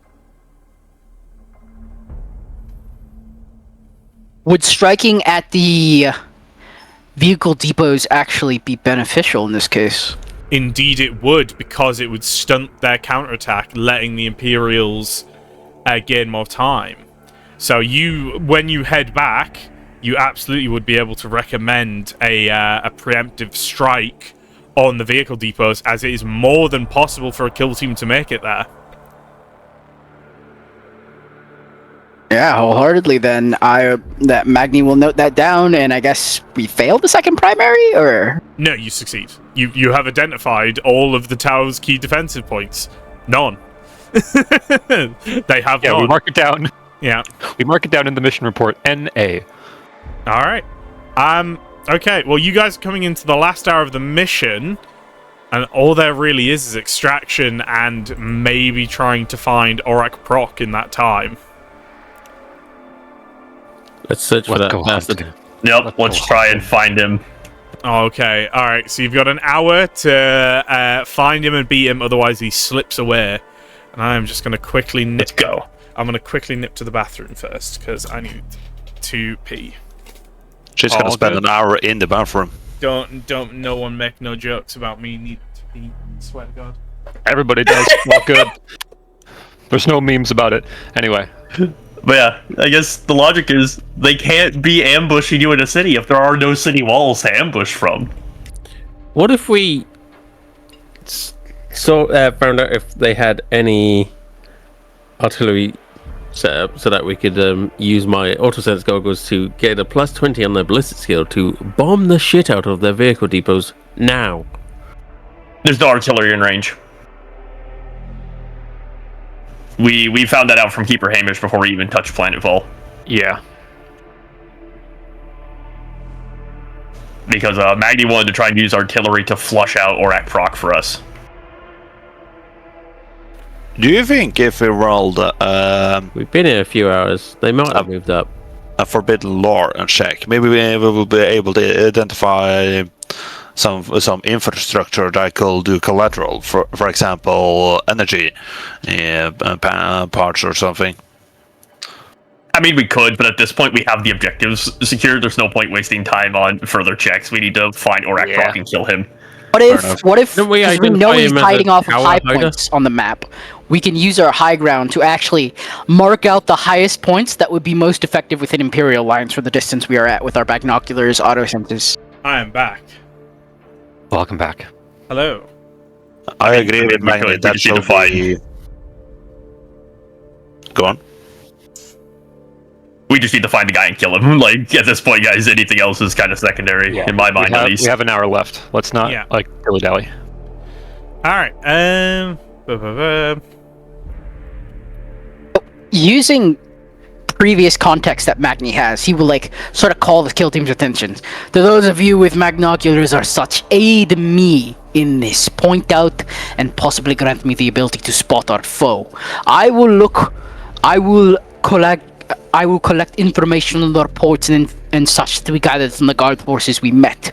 Would striking at the vehicle depots actually be beneficial in this case? indeed it would, because it would stunt their counterattack, letting the Imperials gain more time. So when you head back, you absolutely would be able to recommend a preemptive strike on the vehicle depots, as it is more than possible for a kill team to make it there. Yeah, wholeheartedly. Then that Magni will note that down, and I guess we failed the second primary, or No, you succeed. You have identified all of the tower's key defensive points. None. They have Yeah, none. we mark it down. Yeah. We mark it down in the mission report. NA. All right. Okay. Well, you guys are coming into the last hour of the mission, and all there really is extraction and maybe trying to find Aurak Proc in that time. Let's search for that bastard. Yep, let's try and find him. Okay. All right. So you've got an hour to find him and beat him. Otherwise, he slips away. And I am just going to quickly nip. Let's go. I'm going to quickly nip to the bathroom first because I need to pee. She's gonna spend an hour in the bathroom. Don't. No one make no jokes about me need to pee. Swear to God. Everybody does. All good. There's no memes about it. Anyway. But yeah, I guess the logic is they can't be ambushing you in a city if there are no city walls to ambush from. What if we found out if they had any artillery set up so that we could use my autosense goggles to get a plus 20 on their ballistic skill to bomb the shit out of their vehicle depots now? There's no artillery in range. We found that out from Keeper Hamish before we even touched Planetfall. Yeah. Because Magni wanted to try and use artillery to flush out Aurak Proc for us. Do you think if we rolled We've been here a few hours. They might have moved up. a forbidden lore and check, maybe we will be able to identify some infrastructure that could do collateral, for example, energy parts or something? I mean, we could, but at this point we have the objectives secured. There's no point wasting time on further checks. We need to find Aurak Proc and kill him. What if Don't we 'cause we know identify he's him as hiding a off of tower high hider? points on the map, we can use our high ground to actually mark out the highest points that would be most effective within Imperial lines for the distance we are at with our binoculars, auto sensors. I am back. Welcome back. Hello. I agree with we Magni. could. We That just need to should be... Go on. We just need to find the guy and kill him. Like, at this point, guys, anything else is kind of secondary, in my mind at least. We have an hour left. Let's not, dilly-dally. All right. Using previous context that Magni has, he will sort of call the kill team's attention. To those of you with magnoculars or such, aid me in this. Point out and possibly grant me the ability to spot our foe. I will collect information on the reports and such that we gathered from the guard forces we met,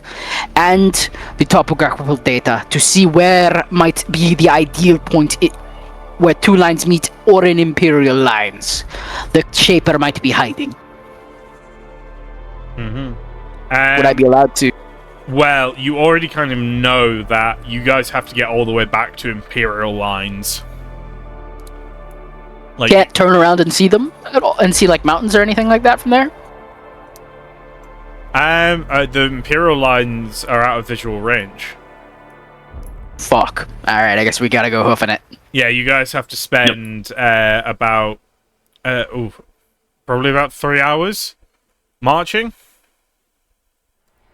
and the topographical data to see where might be the ideal point where two lines meet or in Imperial lines the Shaper might be hiding. Would Would I be allowed to? Well, you already kind of know that you guys have to get all the way back to Imperial lines. Like, Can't turn around and see them at all, and see mountains or anything like that from there? the Imperial lines are out of visual range. Fuck. Alright, I guess we gotta go hoofing it. Yeah, you guys have to spend probably about 3 hours marching.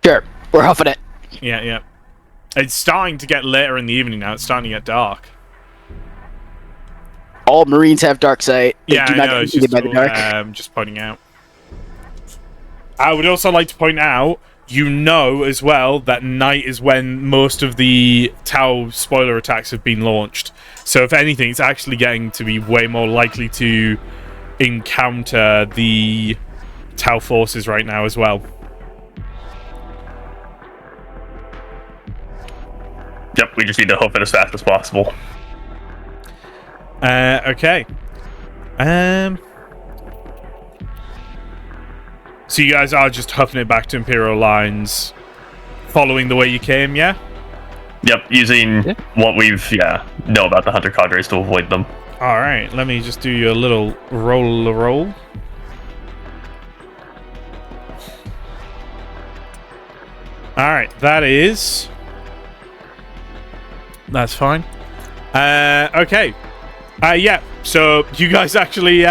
Sure, we're hoofing it. Yeah. It's starting to get later in the evening now. It's starting to get dark. All Marines have dark sight. They Yeah, do I not know. get It's impeded just, by the dark. just pointing out. I would also like to point out, you know as well, that night is when most of the Tau spoiler attacks have been launched. So if anything, it's actually getting to be way more likely to encounter the Tau forces right now as well. Yep, we just need to hoof it as fast as possible. Okay. So you guys are just huffing it back to Imperial lines, following the way you came, yeah? Yep, using what we've know about the hunter cadres to avoid them. All right, let me just do you a little roll. All right, that's fine. Okay. Yeah, so you guys actually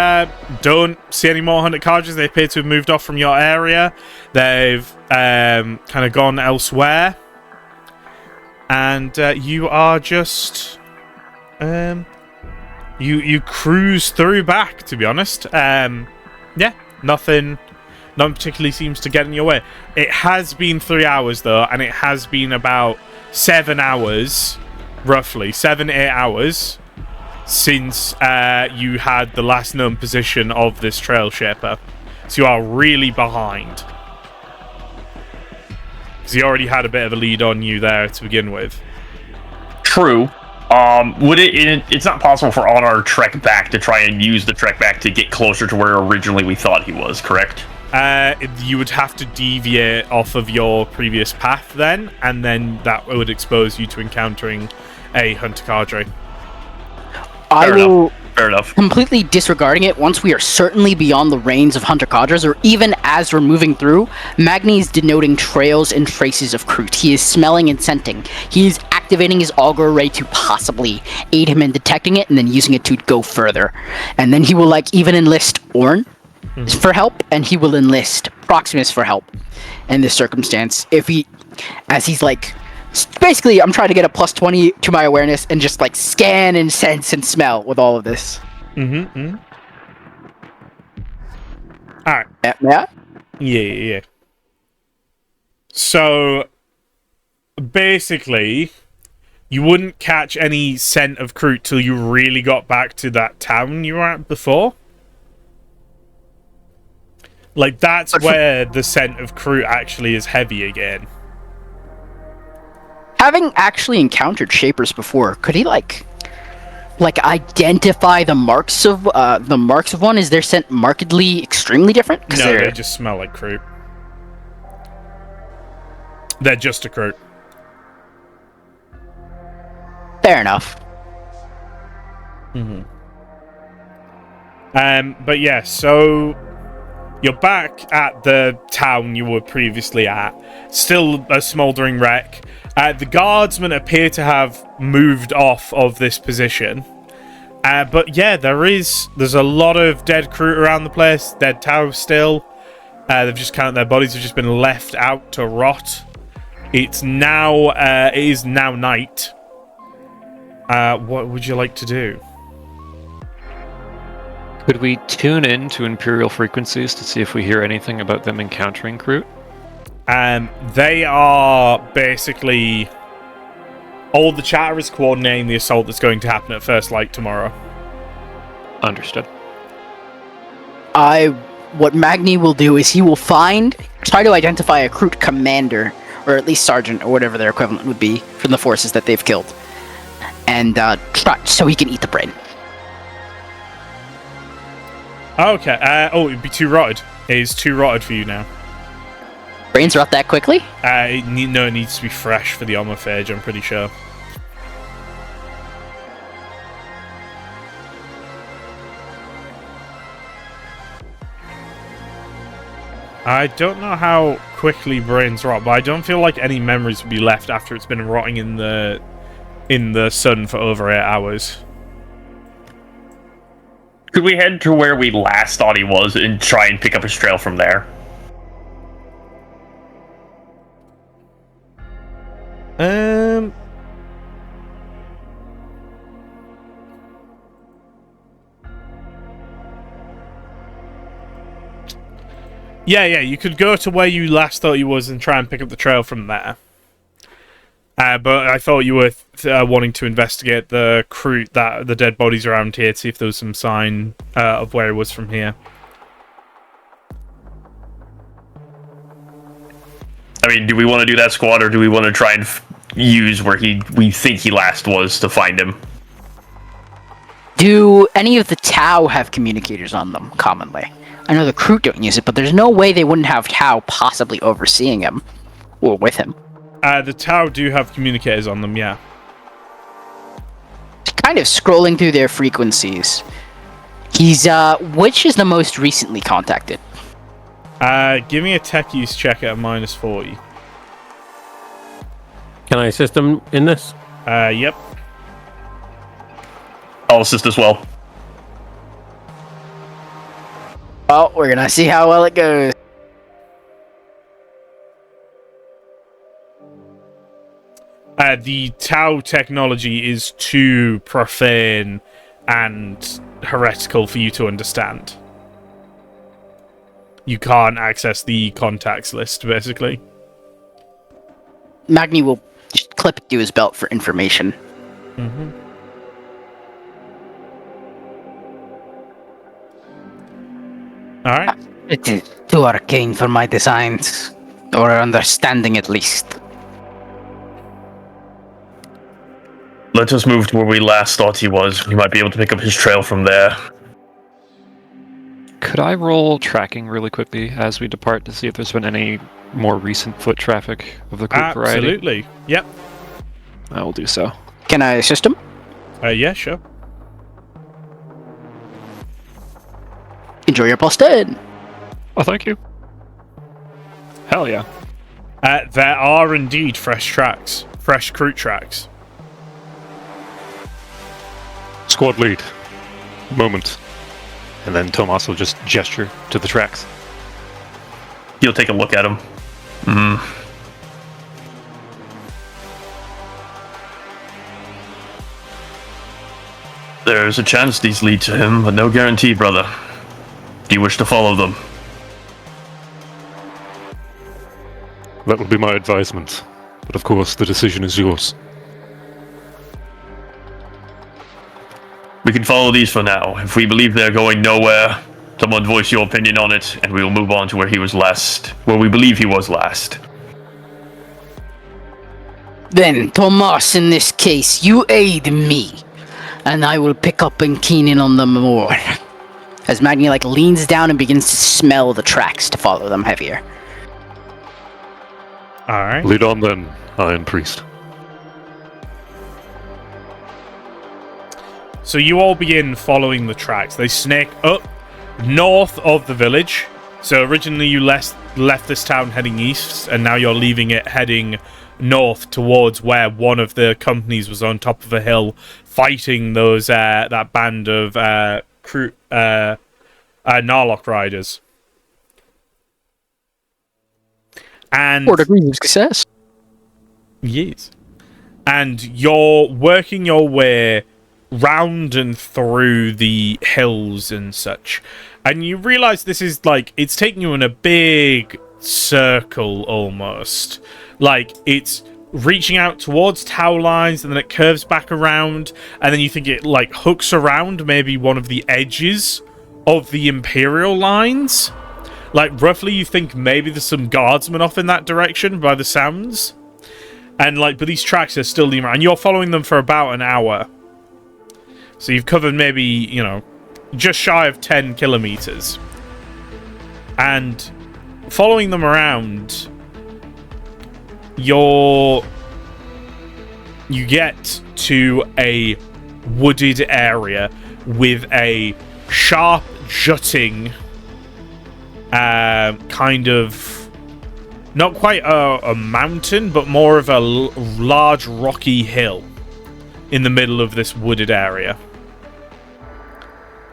don't see any more hunter cadres. They appear to have moved off from your area. They've kind of gone elsewhere. And you are just... You cruise through back, to be honest. Yeah, nothing particularly seems to get in your way. It has been 3 hours, though, and it has been about 7 hours, roughly, 7 to 8 hours, since you had the last known position of this trail shaper. So you are really behind. Because he already had a bit of a lead on you there to begin with. True. It's not possible for on our trek back to try and use the trek back to get closer to where originally we thought he was, correct? You would have to deviate off of your previous path then, and then that would expose you to encountering a hunter cadre. Fair enough. Completely disregarding it, once we are certainly beyond the range of hunter cadres, or even as we're moving through, Magni is denoting trails and traces of Kroot. He is smelling and scenting. He is activating his auger array to possibly aid him in detecting it, and then using it to go further. And then he will even enlist Orn for help, and he will enlist Proximus for help in this circumstance. Basically, I'm trying to get a plus 20 to my awareness and just scan and sense and smell with all of this. Alright. Yeah? Yeah. So, basically, you wouldn't catch any scent of Kroot till you really got back to that town you were at before. That's where the scent of Kroot actually is heavy again. Having actually encountered Shapers before, could he identify the marks of one? Is their scent markedly extremely different? No, they just smell like Kroot. They're just a Kroot. Fair enough. But yeah, so you're back at the town you were previously at. Still a smouldering wreck. The guardsmen appear to have moved off of this position. But yeah, there's a lot of dead Kroot around the place. Dead Tau still. They've just their bodies have just been left out to rot. It is now night. What would you like to do? Could we tune in to Imperial frequencies to see if we hear anything about them encountering Kroot? They are basically... all the chatter is coordinating the assault that's going to happen at first light tomorrow. Understood. What Magni will do is he will try to identify a Kroot commander, or at least sergeant, or whatever their equivalent would be, from the forces that they've killed. And try so he can eat the brain. Okay, it'd be too rotted. It is too rotted for you now. Brains rot that quickly? It needs to be fresh for the homophage, I'm pretty sure. I don't know how quickly brains rot, but I don't feel like any memories would be left after it's been rotting in the sun for over 8 hours. Could we head to where we last thought he was and try and pick up his trail from there? Yeah, you could go to where you last thought you was and try and pick up the trail from there. But I thought you were wanting to investigate the Kroot, the dead bodies around here, to see if there was some sign of where it was from here. I mean, do we want to do that, squad, or do we want to try and use where we think he last was to find him? Do any of the Tau have communicators on them, commonly? I know the Kroot don't use it, but there's no way they wouldn't have Tau possibly overseeing him. Or with him. The Tau do have communicators on them, yeah. Kind of scrolling through their frequencies. He's, which is the most recently contacted? Give me a tech use check at a -40. Can I assist them in this? Yep. I'll assist as well. Well, we're gonna see how well it goes. The Tau technology is too profane and heretical for you to understand. You can't access the contacts list, basically. Magni will just clip it to his belt for information. Mm-hmm. Alright. It is too arcane for my designs, or understanding at least. Let us move to where we last thought he was. We might be able to pick up his trail from there. Could I roll tracking really quickly as we depart to see if there's been any more recent foot traffic of the group variety? Absolutely. Yep. I will do so. Can I assist him? Yeah, sure. Enjoy your +10. Oh, thank you. Hell yeah. There are indeed fresh tracks. Fresh Kroot tracks. Squad lead. Moment. And then Tomas will just gesture to the tracks. He'll take a look at him. There's a chance these lead to him, but no guarantee, brother. Do you wish to follow them? That will be my advisement. But of course, the decision is yours. We can follow these for now. If we believe they're going nowhere, someone voice your opinion on it, and we will move on to where he was last. Where we believe he was last. Then, Tomas, in this case, you aid me, and I will pick up and keen in on them more. As Magni, leans down and begins to smell the tracks to follow them heavier. Alright. Lead on then, Iron Priest. So you all begin following the tracks. They snake up north of the village. So originally you left this town heading east, and now you're leaving it heading north towards where one of the companies was on top of a hill fighting those that band of Narlock riders. And 4 degrees of success. yes. And you're working your way round and through the hills and such, and you realize this is it's taking you in a big circle almost. It's reaching out towards Tau lines, and then it curves back around, and then you think it hooks around maybe one of the edges of the Imperial lines. Roughly you think maybe there's some guardsmen off in that direction by the sounds, and but these tracks are still leading around, and you're following them for about an hour. So you've covered maybe, just shy of 10 kilometers. And following them around, you get to a wooded area with a sharp jutting kind of, not quite a mountain, but more of a large rocky hill in the middle of this wooded area.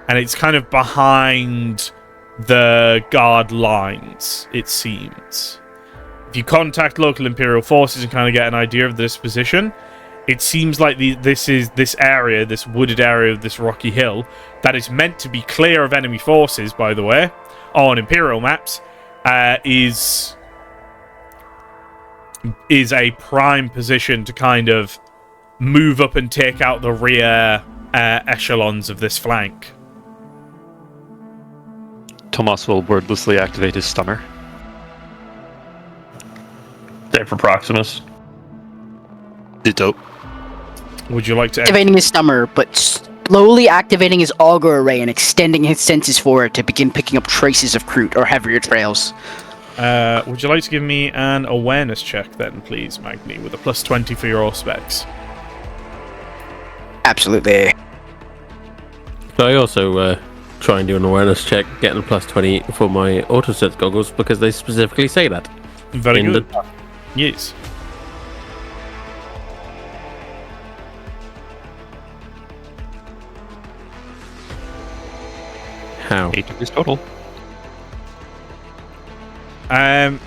And it's kind of behind the guard lines, it seems. If you contact local Imperial forces and kind of get an idea of the disposition, it seems like this area, this wooded area of this rocky hill, that is meant to be clear of enemy forces, by the way, on Imperial maps, is a prime position to kind of move up and take out the rear echelons of this flank. Tomas will wordlessly activate his stunner. There for Proximus. Ditto. Would you like to... Activating his stunner, but slowly activating his auger array and extending his senses forward to begin picking up traces of Kroot or heavier trails. Would you like to give me an awareness check then, please, Magni, with a plus 20 for your specs? Absolutely. So I also try and do an awareness check, getting a plus 20 for my autosense goggles because they specifically say that. Very in good. the- Yes. How? 8 degrees total. Um.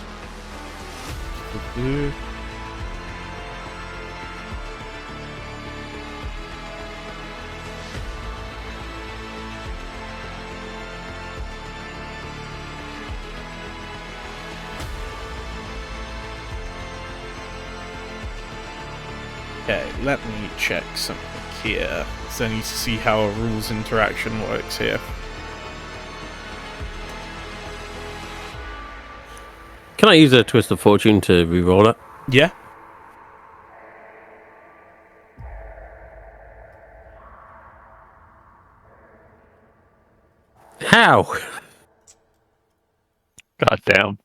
Okay, let me check something here. So I need to see how a rules interaction works here. Can I use a twist of fortune to re-roll it? Yeah. How? God damn.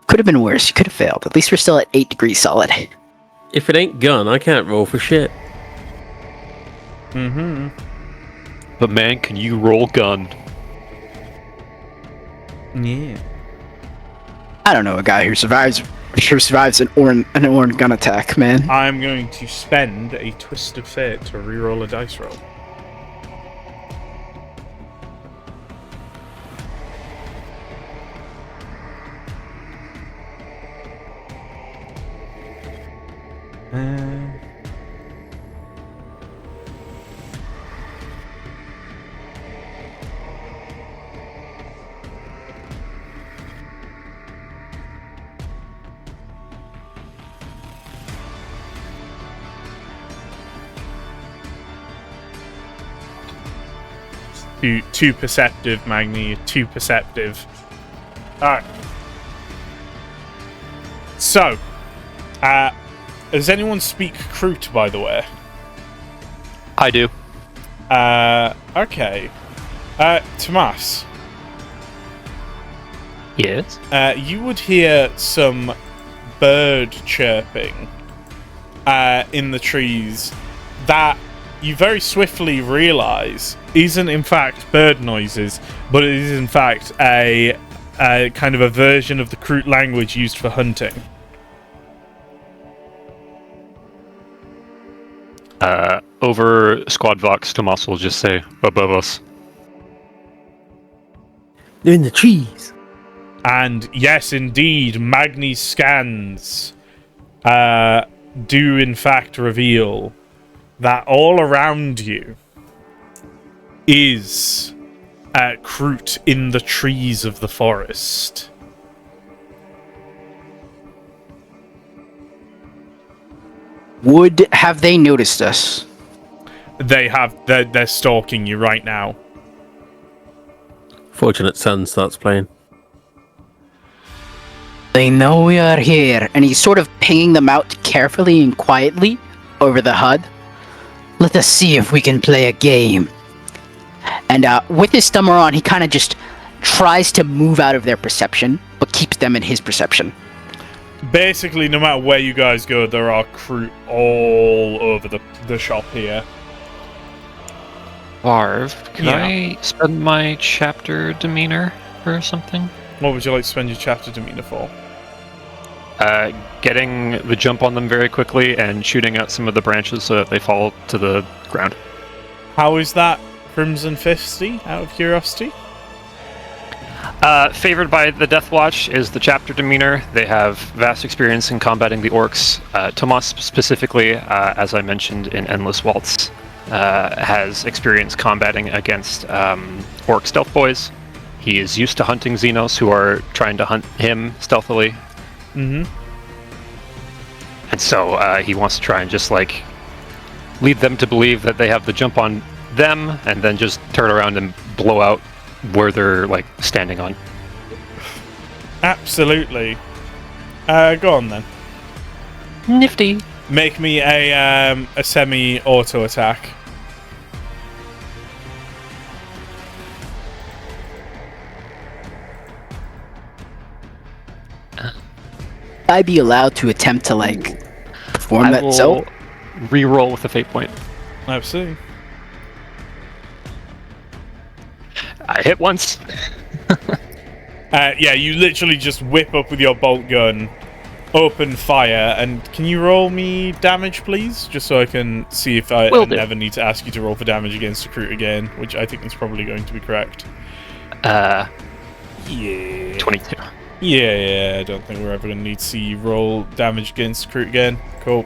Could have been worse. You could have failed. At least we're still at 8 degrees solid. If it ain't gun, I can't roll for shit. Mm-hmm. But man, can you roll gun? Yeah. I don't know a guy who survives an Orn gun attack, man. I'm going to spend a twist of fate to reroll a dice roll. Too perceptive, Magni. Too perceptive. Alright. So, does anyone speak Kroot, by the way? I do. Okay. Tomas, Yes. you would hear some bird chirping in the trees that you very swiftly realise isn't in fact bird noises, but it is in fact a kind of a version of the Kroot language used for hunting. Over Squad Vox, Tomas will just say, above us. They're in the trees. And yes, indeed, Magni's scans do in fact reveal that all around you is Kroot in the trees of the forest. Have they noticed us? They're stalking you right now. Fortunate Son starts playing. They know we are here, and he's sort of pinging them out carefully and quietly over the HUD. Let us see if we can play a game. And with his thumb on, he kind of just tries to move out of their perception, but keeps them in his perception. Basically, no matter where you guys go, there are Kroot all over the shop here. Varv, can Yeah. I spend my chapter demeanor for something? What would you like to spend your chapter demeanor for? Getting the jump on them very quickly and shooting out some of the branches so that they fall to the ground. How is that Crimson Fisty, out of curiosity? Favored by the Deathwatch is the chapter demeanor. They have vast experience in combating the orcs. Tomas specifically, as I mentioned in Endless Waltz, has experience combating against orc stealth boys. He is used to hunting Xenos who are trying to hunt him stealthily. Mm-hmm. And so he wants to try and just like lead them to believe that they have the jump on them and then just turn around and blow out where they're like standing on. Absolutely. Go on then. Nifty. Make me a semi-auto attack. I'd be allowed to attempt to like perform I that. will So re-roll with a fate point. Absolutely. I hit once. Yeah, you literally just whip up with your bolt gun, open fire, and can you roll me damage, please? Just so I can see if I Will do. ever need to ask you to roll for damage against recruit again, which I think is probably going to be correct. Yeah. 22. Yeah, I don't think we're ever going to need to see you roll damage against recruit again. Cool.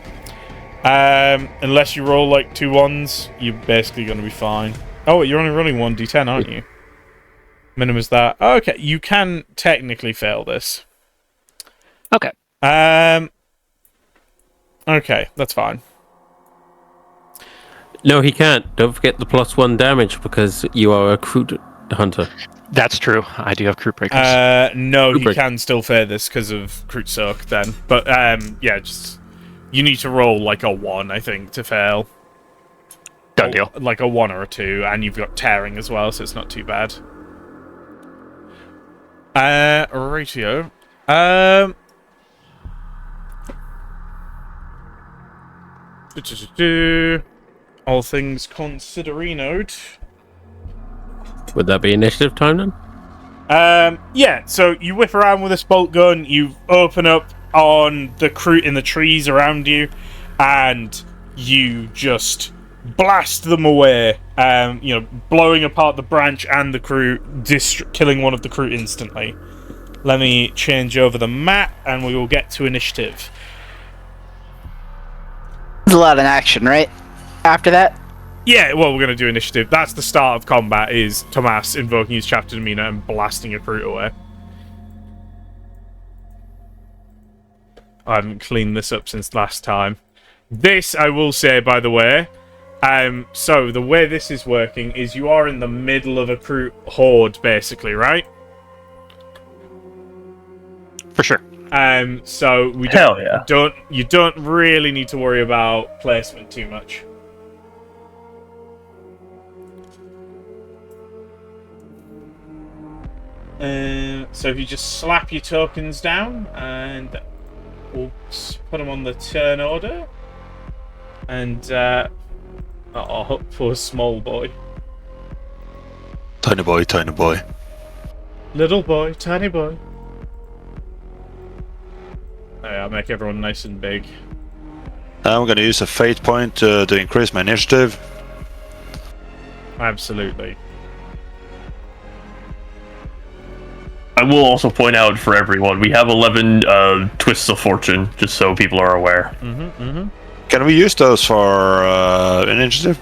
Unless you roll like 2 1s, you're basically going to be fine. Oh, you're only rolling 1d10, aren't you? Minimum is that. Oh, okay, you can technically fail this. Okay. Okay, that's fine. No, he can't. Don't forget the +1 damage because you are a recruit hunter. That's true. I do have crew breakers. No, Crew he break. can still fail this because of Crude Soak then. But, yeah, just... You need to roll, like, a 1, I think, to fail. Done deal. Like a 1 or a 2, and you've got Tearing as well, so it's not too bad. Ratio. All things considerinoed. Would that be initiative time then? Yeah, so you whip around with this bolt gun, you open up on the Kroot in the trees around you, and you just blast them away, blowing apart the branch and the Kroot, killing one of the Kroot instantly. Let me change over the map, and we will get to initiative. there's a lot of action, right? After that, Yeah, well, we're going to do initiative. That's the start of combat, is Tomas invoking his chapter demeanor and blasting a Kroot away. I haven't cleaned this up since last time. This, I will say, by the way, so the way this is working is you are in the middle of a Kroot horde, basically, right? For sure. So we Hell yeah. you don't really need to worry about placement too much. So if you just slap your tokens down and we'll put them on the turn order, and oh, poor small boy, Tiny boy, tiny boy. little boy, tiny boy. I'll make everyone nice and big. I'm gonna use a fate point to increase my initiative. Absolutely. I will also point out for everyone, we have 11 twists of fortune, just so people are aware. Can we use those for initiative?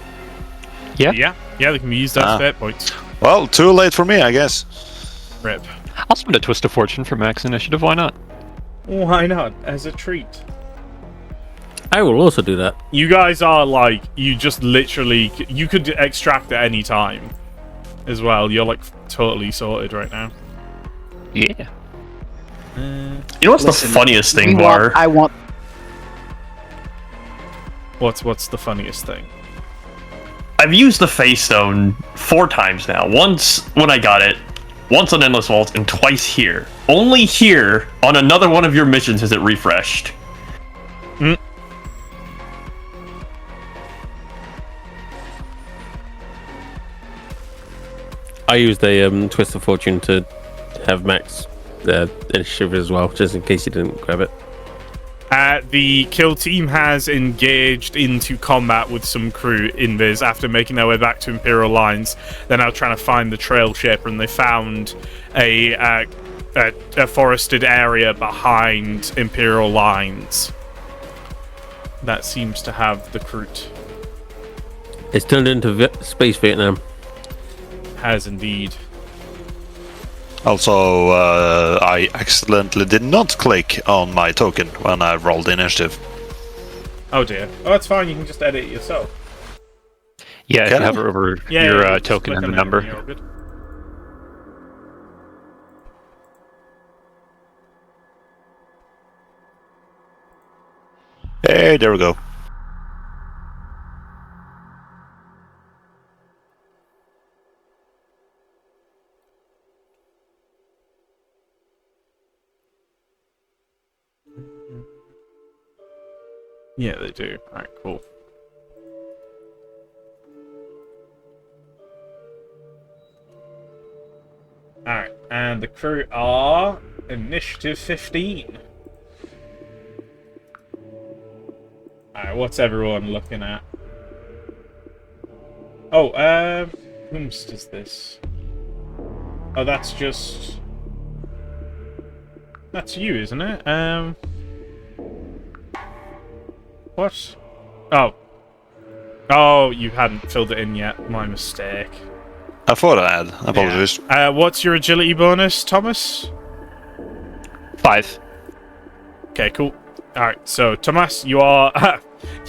Yeah, they can be used as fate points. Well, too late for me, I guess. Rip. I'll spend a twist of fortune for max initiative. Why not? Why not? As a treat. I will also do that. You guys are like, you just literally, you could extract at any time as well. You're like totally sorted right now. Yeah. You know what's Listen, the funniest thing, we Var? want- I want. What's the funniest thing? I've used the Face Stone 4 times now. Once when I got it, once on Endless Vault, and twice here. Only here, on another one of your missions, is it refreshed. I used a twist of fortune to have max initiative as well, just in case you didn't grab it. The kill team has engaged into combat with some crew invis after making their way back to Imperial lines. They're now trying to find the Trail Shaper, and they found a forested area behind Imperial lines that seems to have the Kroot. It's turned into Space Vietnam. Has indeed. Also, I accidentally did not click on my token when I rolled initiative. Oh dear. Oh, that's fine. You can just edit it yourself. Yeah, if Can you I? hover over Yeah, your just token click and the on it number. you're all good. Hey, there we go. Yeah, they do. Alright, cool. Alright, and the crew are Initiative 15. Alright, what's everyone looking at? Oh, whom's does this? Oh, that's just... That's you, isn't it? What? Oh. Oh, you hadn't filled it in yet. My mistake. I thought I had. Apologies. What's your agility bonus, Thomas? 5. Okay, cool. Alright, so, Thomas, you are...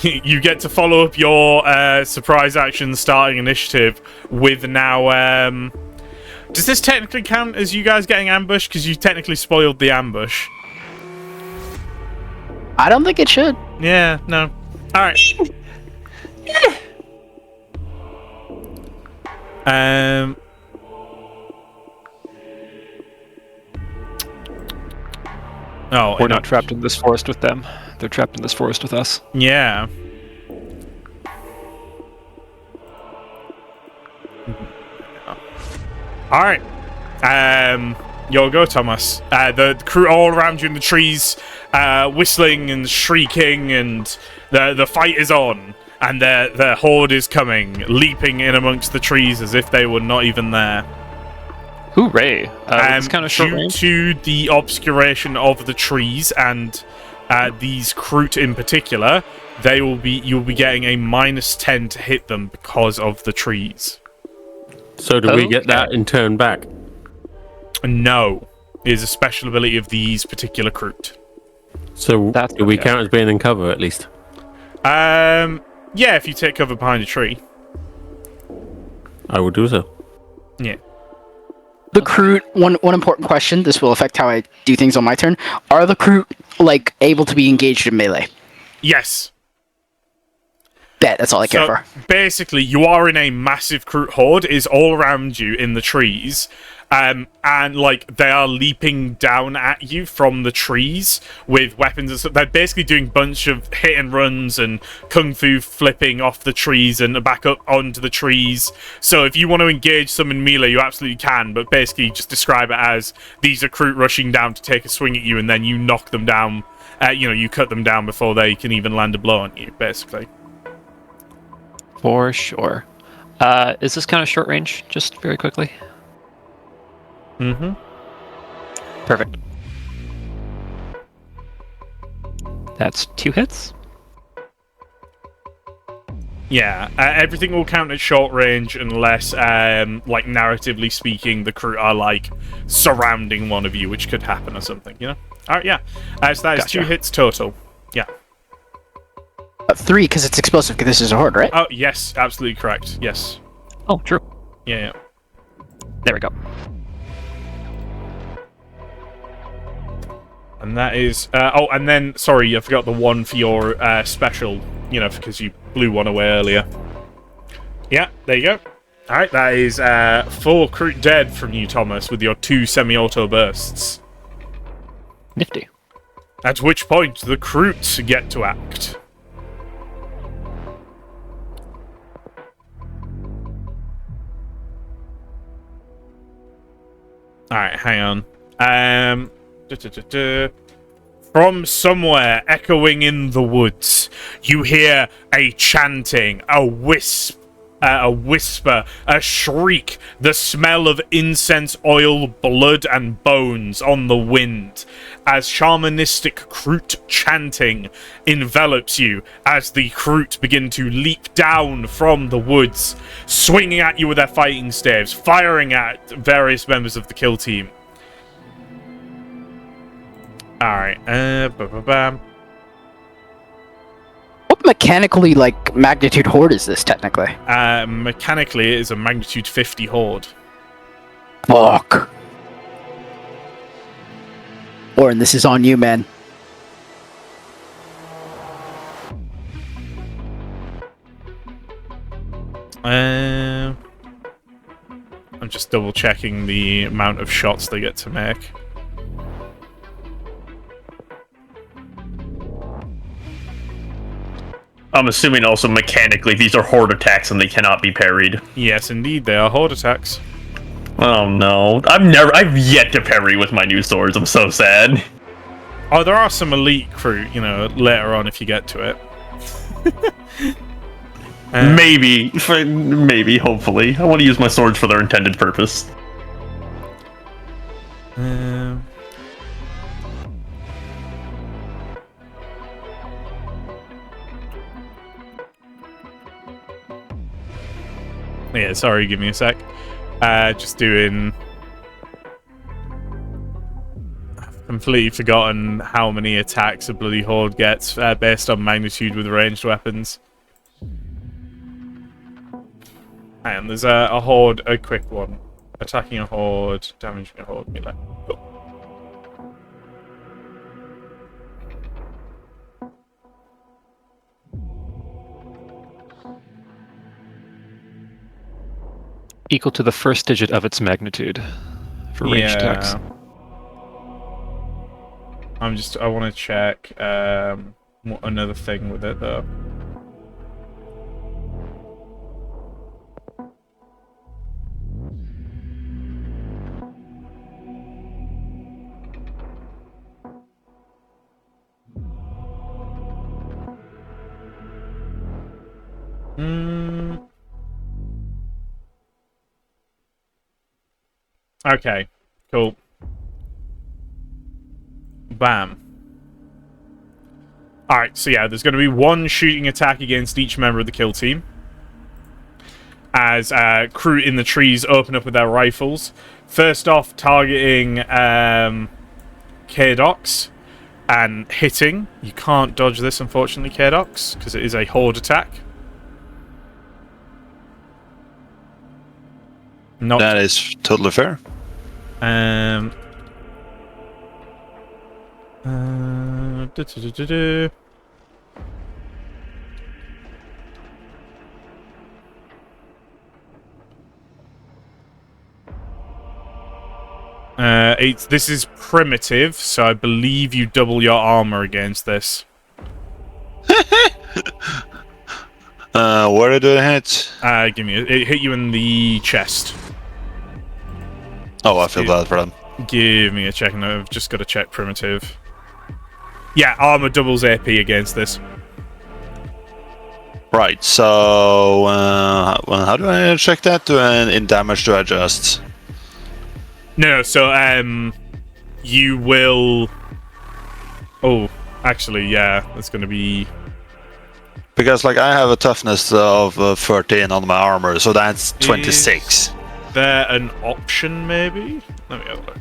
you get to follow up your surprise action starting initiative with now... Does this technically count as you guys getting ambushed? Because you technically spoiled the ambush. I don't think it should. Yeah, no. Alright. Oh, We're not trapped in this forest with them. They're trapped in this forest with us. Yeah. Alright. You'll go, Thomas. The crew all around you in the trees, whistling and shrieking, and the fight is on. And the horde is coming, leaping in amongst the trees as if they were not even there. Hooray! It's kind of short due range. to the obscuration of the trees and these Kroot in particular, you'll be getting a -10 to hit them because of the trees. So do we get that in turn back? No, it is a special ability of these particular Kroot. So That's do we okay. count as being in cover at least? Yeah, if you take cover behind a tree. I will do so. Yeah. The Kroot, one important question, this will affect how I do things on my turn. Are the Kroot, like, able to be engaged in melee? Yes. Bet, that's all I care for. Basically, you are in a massive Kroot horde, is all around you in the trees, and like they are leaping down at you from the trees with weapons and stuff. They're basically doing a bunch of hit and runs and kung fu flipping off the trees and back up onto the trees. So if you want to engage some in melee, you absolutely can, but basically just describe it as these are Kroot rushing down to take a swing at you, and then you knock them down. You cut them down before they can even land a blow on you, basically. For sure. Is this kind of short range? Just very quickly. Mm-hmm. Perfect. That's 2 hits. Yeah, everything will count at short range unless, like, narratively speaking, the crew are, like, surrounding one of you, which could happen or something, you know? Alright, yeah. So that is Gotcha. 2 hits total. Yeah. 3, because it's explosive, because this is a horde, right? Oh, yes, absolutely correct. Yes. Oh, true. Yeah. There we go. And that is... and then, sorry, I forgot the one for your special, because you blew one away earlier. Yeah, there you go. Alright, that is 4 Kroot dead from you, Thomas, with your 2 semi-auto bursts. Nifty. At which point, the Kroot get to act. Alright, hang on. From somewhere, echoing in the woods, you hear a chanting, a whisper, a shriek, the smell of incense, oil, blood, and bones on the wind, as shamanistic Kroot chanting envelops you as the Kroot begin to leap down from the woods, swinging at you with their fighting staves, firing at various members of the kill team. Alright, What mechanically, like, magnitude horde is this, technically? mechanically, it is a magnitude 50 horde. Fuck. Orin, this is on you, man. I'm just double checking the amount of shots they get to make. I'm assuming also mechanically these are horde attacks and they cannot be parried. Yes, indeed, they are horde attacks. Oh no. I've yet to parry with my new swords. I'm so sad. Oh, there are some elite crew, you know, later on if you get to it. Maybe, hopefully. I want to use my swords for their intended purpose. Yeah, sorry, give me a sec. Just doing... I've completely forgotten how many attacks a bloody horde gets based on magnitude with ranged weapons. And there's a horde, a quick one. Attacking a horde, damaging a horde, melee. Cool. Equal to the first digit of its magnitude for ranged attacks. I want to check another thing with it though. Okay, cool. Bam. Alright, so yeah, there's going to be one shooting attack against each member of the kill team. As crew in the trees open up with their rifles. First off, targeting K-Docs and hitting. You can't dodge this, unfortunately, K-Docs, because it is a horde attack. Not That is totally fair. This is primitive, so I believe you double your armor against this. Where did it hit? Give me it hit you in the chest. Oh, I feel bad for them. Give me a check, and I've just got to check primitive. Yeah, armor doubles AP against this. Right, so how do I check that? In damage to adjust? No, so you will. Oh, actually, yeah, that's going to be. Because like I have a toughness of 13 on my armor, so that's 26. Is there an option, maybe? Let me have a look.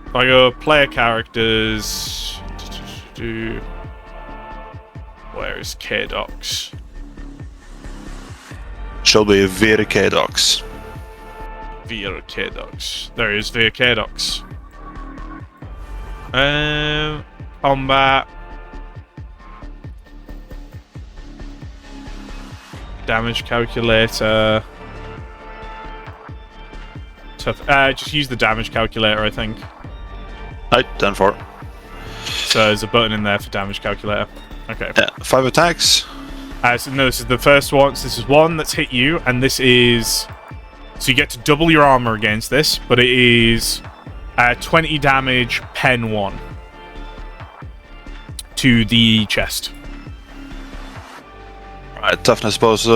If I go player characters. Where is K-Docs? Should be Vir K-Docs. Via K-Docs. There is Via K-Docs. Combat. Damage calculator. Tough. Just use the damage calculator, I think. Right, done for. So there's a button in there for damage calculator. Okay. Yeah, 5 attacks. So no, this is the first one. So this is one that's hit you, and this is. So you get to double your armor against this, but it is 20 damage, pen 1 to the chest. Right, toughness bonus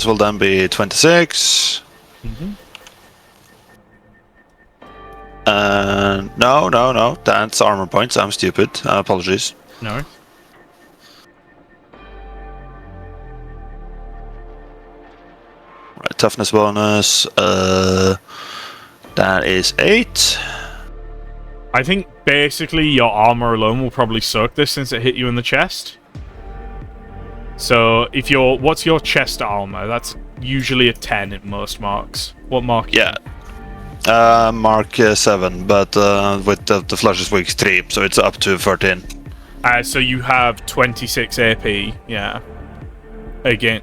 will then be 26. No, that's armor points. I'm stupid. Apologies. No. Right, toughness bonus. That is 8. I think basically your armor alone will probably soak this since it hit you in the chest. So if what's your chest armor? That's usually a 10 in most marks. What mark? Yeah. Mark 7, but with the flushes weak 3, so it's up to 13. So you have 26 AP. Yeah. Again,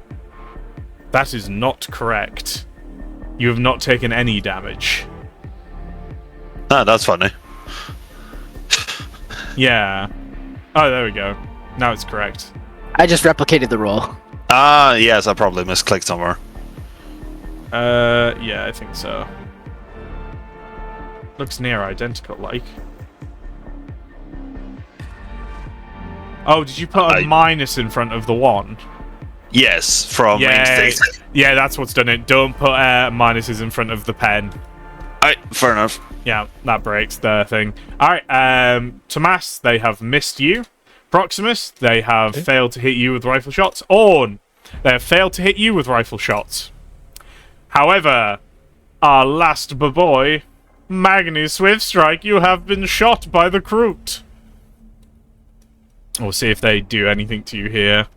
That is not correct. You have not taken any damage. Ah, that's funny. Yeah. Oh, there we go. Now it's correct. I just replicated the roll. Ah, yes, I probably misclicked somewhere. Yeah, I think so. Looks near identical, like. Oh, did you put a minus in front of the 1? Yes, from instinct. Yeah, that's what's done it. Don't put minuses in front of the pen. Fair enough. Yeah, that breaks the thing. Alright, Tomas, they have missed you. Proximus, they have failed to hit you with rifle shots. Orn, they have failed to hit you with rifle shots. However, our last boy, Magni Swift Strike, you have been shot by the Kroot. We'll see if they do anything to you here.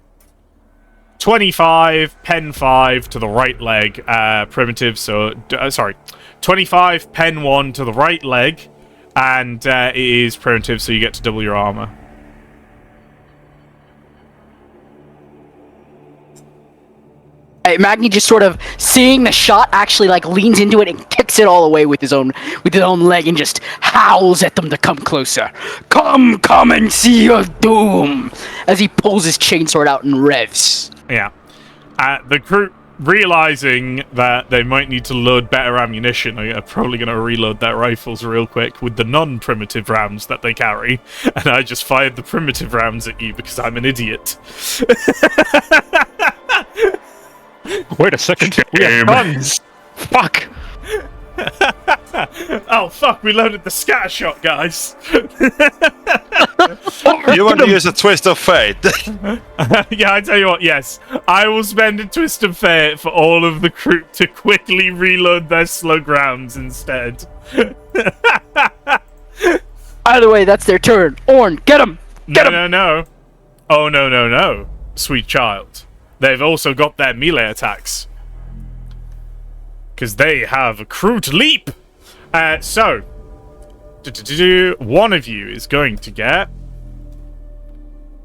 25, pen 5 to the right leg, primitive, so... sorry. 25, pen 1 to the right leg, and it is primitive, so you get to double your armor. Magni just sort of seeing the shot actually like leans into it and kicks it all away with his own leg and just howls at them to come closer. Come and see your doom! As he pulls his chainsword out and revs. Yeah. The crew, realizing that they might need to load better ammunition, are probably going to reload their rifles real quick with the non-primitive rounds that they carry. And I just fired the primitive rounds at you because I'm an idiot. Wait a second. We have guns. Fuck. Oh, fuck. We loaded the scatter shot, guys. You want to use a twist of fate? Yeah, I tell you what, yes. I will spend a twist of fate for all of the crew to quickly reload their slug rounds instead. Either way, that's their turn. Orn, get him! Get him! No. Oh, no. Sweet child. They've also got their melee attacks. Because they have a Kroot leap! So, one of you is going to get...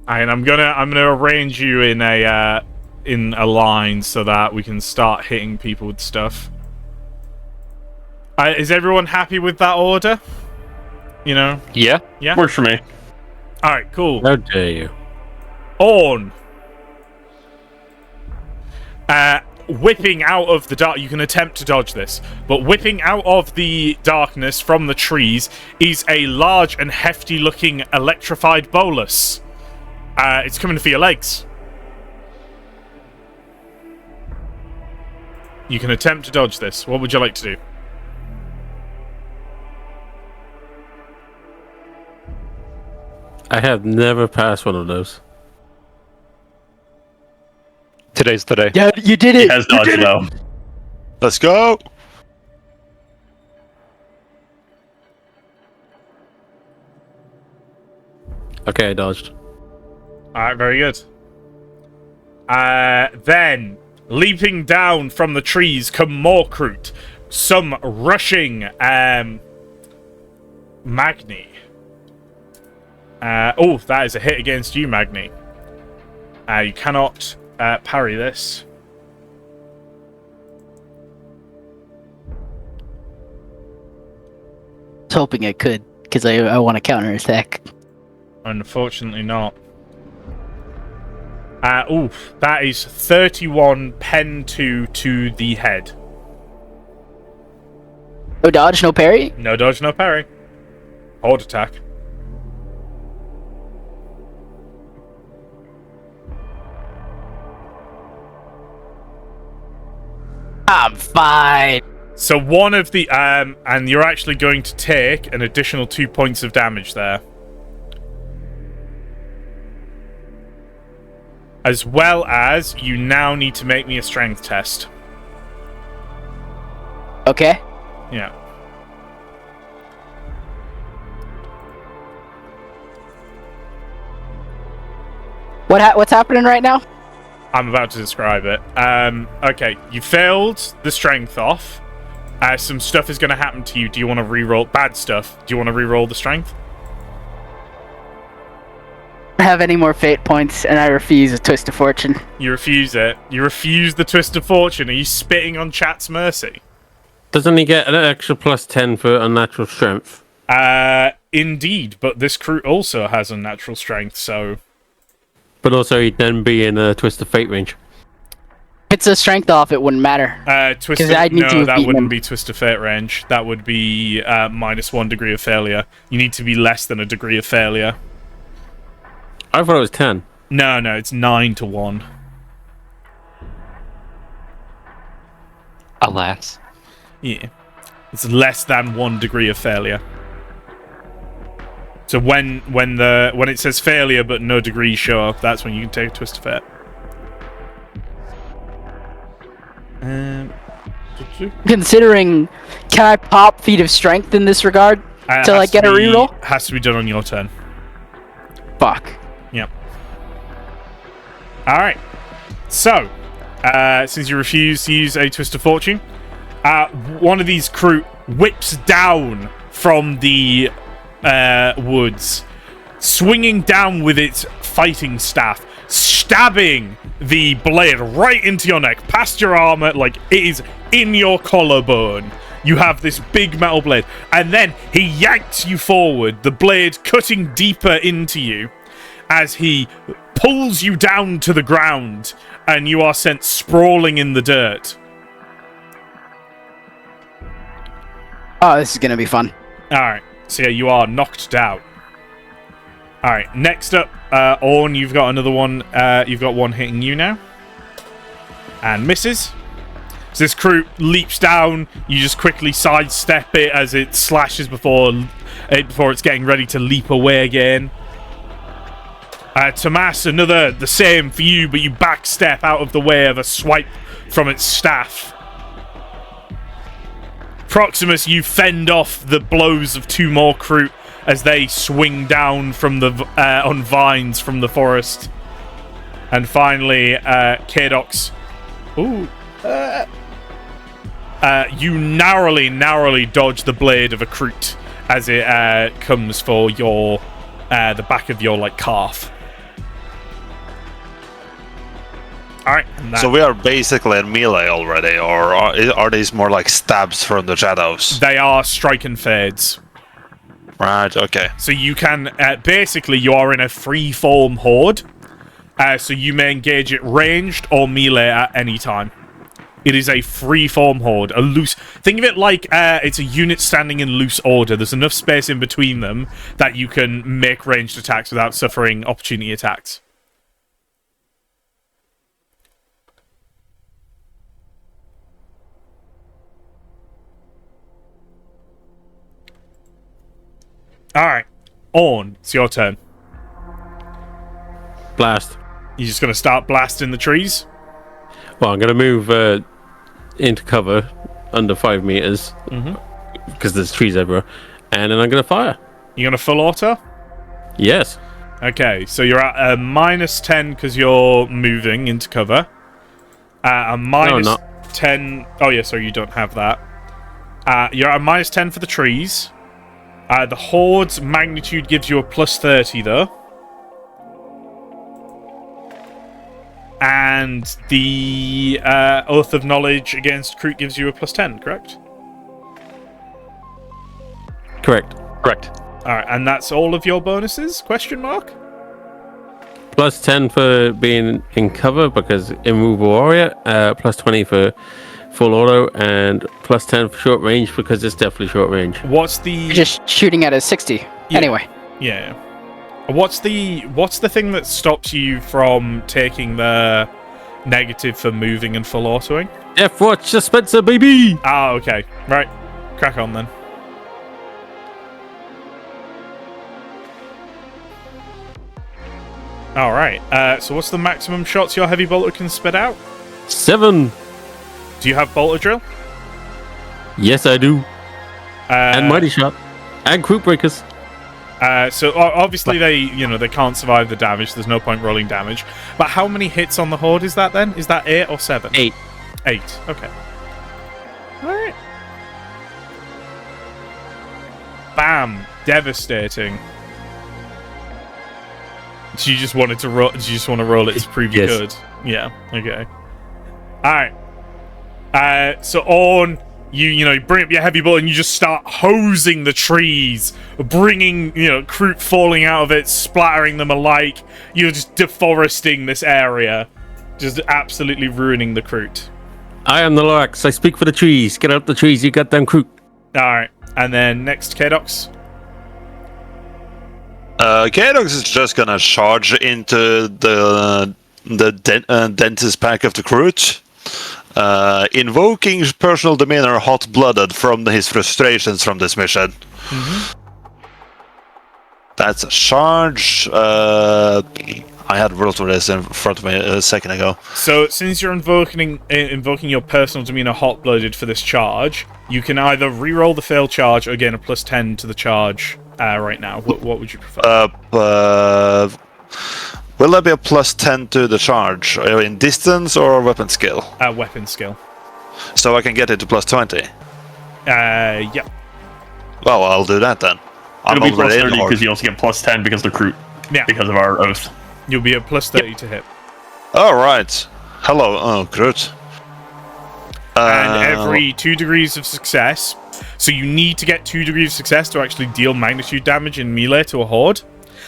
And I'm gonna arrange you in a line so that we can start hitting people with stuff. Is everyone happy with that order? You know? Yeah? Yeah? Works for me. Alright, cool. How dare you? Orn. Whipping out of the dark, you can attempt to dodge this, but whipping out of the darkness from the trees is a large and hefty looking electrified bolus. It's coming for your legs. You can attempt to dodge this. What would you like to do? I have never passed one of those. Today's the day. Yeah, you did it! He has dodged though. Let's go! Okay, I dodged. Alright, very good. Then, leaping down from the trees come more Kroot. Some rushing, Magni. Oh, that is a hit against you, Magni. You cannot parry this. I was hoping I could, because I want to counterattack. Unfortunately not. That is 31 pen 2 to the head. No dodge, no parry? No dodge, no parry. Horde attack. I'm fine. So one of the and you're actually going to take an additional 2 points of damage there. As well as you now need to make me a strength test. Okay. Yeah. What's happening right now? I'm about to describe it. Okay, you failed the strength off. Some stuff is going to happen to you. Do you want to reroll bad stuff? Do you want to reroll the strength? have any more fate points, and I refuse a twist of fortune. You refuse it. You refuse the twist of fortune. Are you spitting on chat's mercy? Doesn't he get an extra +10 for unnatural strength? Indeed, but this crew also has unnatural strength, so... But also he'd then be in a twist of fate range. If it's a strength off, it wouldn't matter. Twist of, I'd need to no, have that beaten wouldn't him. be twist of fate range. That would be -1 degree of failure. You need to be less than a degree of failure. I thought it was 10. No, it's 9 to 1. Alas. Yeah. It's less than 1 degree of failure. So when it says failure but no degrees show up, that's when you can take a twist of fate. Considering, can I pop feat of strength in this regard till I get a reroll? Has to be done on your turn. Fuck. Yep. Alright. So, since you refuse to use a twist of fortune, one of these crew whips down from the woods, swinging down with its fighting staff, stabbing the blade right into your neck, past your armor, like it is in your collarbone. You have this big metal blade, and then he yanks you forward, the blade cutting deeper into you as he pulls you down to the ground, and you are sent sprawling in the dirt. Oh, this is gonna be fun. Alright, so yeah, you are knocked out. Alright, next up, Orn, you've got another one. You've got one hitting you now. And misses. So this crew leaps down. You just quickly sidestep it as it slashes before it's getting ready to leap away again. Tomas, the same for you, but you backstep out of the way of a swipe from its staff. Proximus, you fend off the blows of two more crew as they swing down from the on vines from the forest. And finally, Kadox. Ooh. You narrowly dodge the blade of a Kroot as it comes for your the back of your calf. Alright. So we are basically in melee already, or are these more like stabs from the shadows? They are strike and fades. Right, okay. So you can, basically you are in a free-form horde, so you may engage it ranged or melee at any time. It is a free-form horde, a loose... Think of it like it's a unit standing in loose order. There's enough space in between them that you can make ranged attacks without suffering opportunity attacks. Alright, Orn, it's your turn. Blast. You're just going to start blasting the trees? Well, I'm going to move into cover under 5 meters because there's trees everywhere, and then I'm going to fire. You're going to full auto? Yes. Okay, so you're at a -10 because you're moving into cover. A minus No, 10... Oh, yeah, sorry, you don't have that. You're at a -10 for the trees. The Horde's magnitude gives you a +30, though. And the Oath of Knowledge against Kroot gives you a +10, correct? Correct. Correct. Alright, and that's all of your bonuses? Question mark? +10 for being in cover because immovable warrior. +20 for full auto, and +10 for short range because it's definitely short range. What's the... You're just shooting at a 60. Yeah. Anyway. Yeah. What's the thing that stops you from taking the negative for moving and full autoing? Deathwatch dispenser, baby! Ah, okay. Right. Crack on then. Alright. So what's the maximum shots your heavy bolter can spit out? 7. Do you have bolter drill? Yes, I do. And mighty shot. And Kroot breakers. So obviously they can't survive the damage. There's no point rolling damage. But how many hits on the Horde is that then? Is that 8 or 7? 8. 8. Okay. Alright. Bam. Devastating. So you just wanted to roll? Did you just want to roll it to prove you Yes. could? Yeah. Okay. All right. So on you bring up your heavy bolt and you just start hosing the trees, bringing fruit falling out of it, splattering them alike. You're just deforesting this area, just absolutely ruining the fruit. I am the Lorax. I speak for the trees. Get out the trees, you goddamn crew. All right. And then next, K-Dox. Kadox is just gonna charge into the dentist pack of the Crute, invoking personal demeanor hot-blooded from his frustrations from this mission. That's a charge. I had rolled for this in front of me a second ago. So since you're invoking your personal demeanor hot-blooded for this charge, you can either re-roll the failed charge or gain a +10 to the charge right now. What would you prefer? Will there be a +10 to the charge in distance or weapon skill? Weapon skill. So I can get it to +20. Yeah. Well, I'll do that then. I'm It'll be already in +30 horde. because you also get +10 because they're recruit. Yeah. Because of our oath. You'll be at +30 to hit. All right. Hello, Groot. And every 2 degrees of success. So you need to get 2 degrees of success to actually deal magnitude damage in melee to a horde.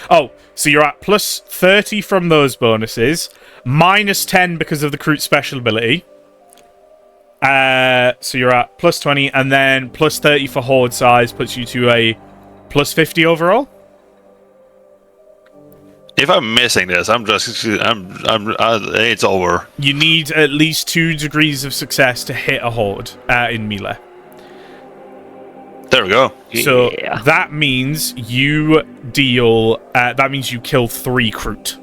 Oh, so you're at +30 from those bonuses, -10 because of the Crute special ability. So you're at +20, and then +30 for horde size puts you to a +50 overall. If I'm missing this, it's over. You need at least 2 degrees of success to hit a horde in melee. There we go. So that means you deal. That means you kill 3 Crute.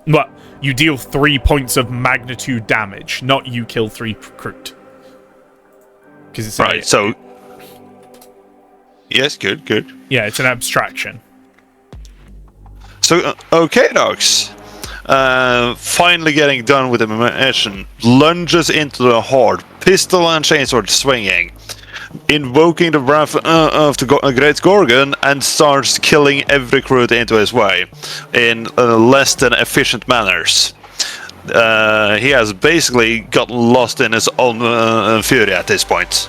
Well, you deal 3 points of magnitude damage, not you kill 3 Crute. Because it's Right. So. Yes. Good. Yeah, it's an abstraction. So, okay, dogs. Finally getting done with the mission, lunges into the horde, pistol and chainsword swinging, invoking the wrath of the Great Gorgon, and starts killing every crew into his way in less than efficient manners. He has basically got lost in his own fury at this point.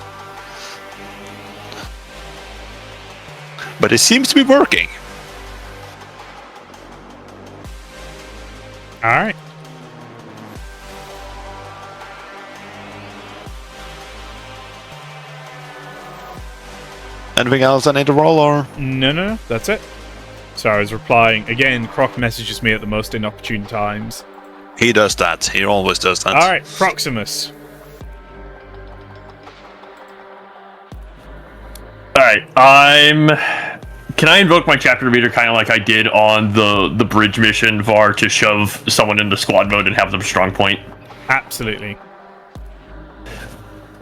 But it seems to be working. All right. Anything else I need to roll, or? No, that's it. So I was replying again. Croc messages me at the most inopportune times. He does that. He always does that. All right, Proximus. All right, Can I invoke my chapter leader kind of like I did on the bridge mission, Var, to shove someone into squad mode and have them strong point? Absolutely.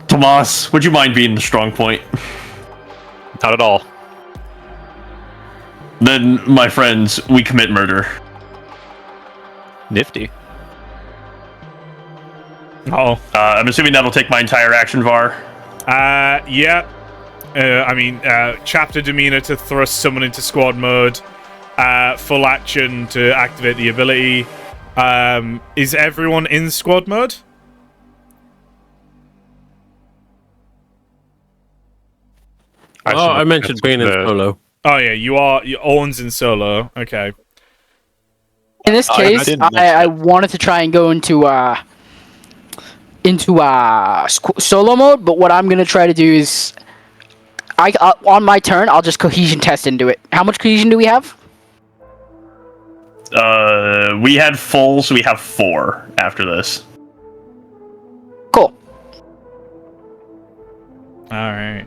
Tomas, would you mind being the strong point? Not at all. Then, my friends, we commit murder. Nifty. Oh. I'm assuming that'll take my entire action, Var. Yeah. Chapter demeanor to thrust someone into squad mode. Full action to activate the ability. Is everyone in squad mode? I mentioned being in solo. Oh yeah, you are. Owen's in solo. Okay. In this case, I wanted to try and go into solo mode, but what I'm gonna try to do is, on my turn, I'll just cohesion test into it. How much cohesion do we have? We had full, so we have 4 after this. Cool. All right.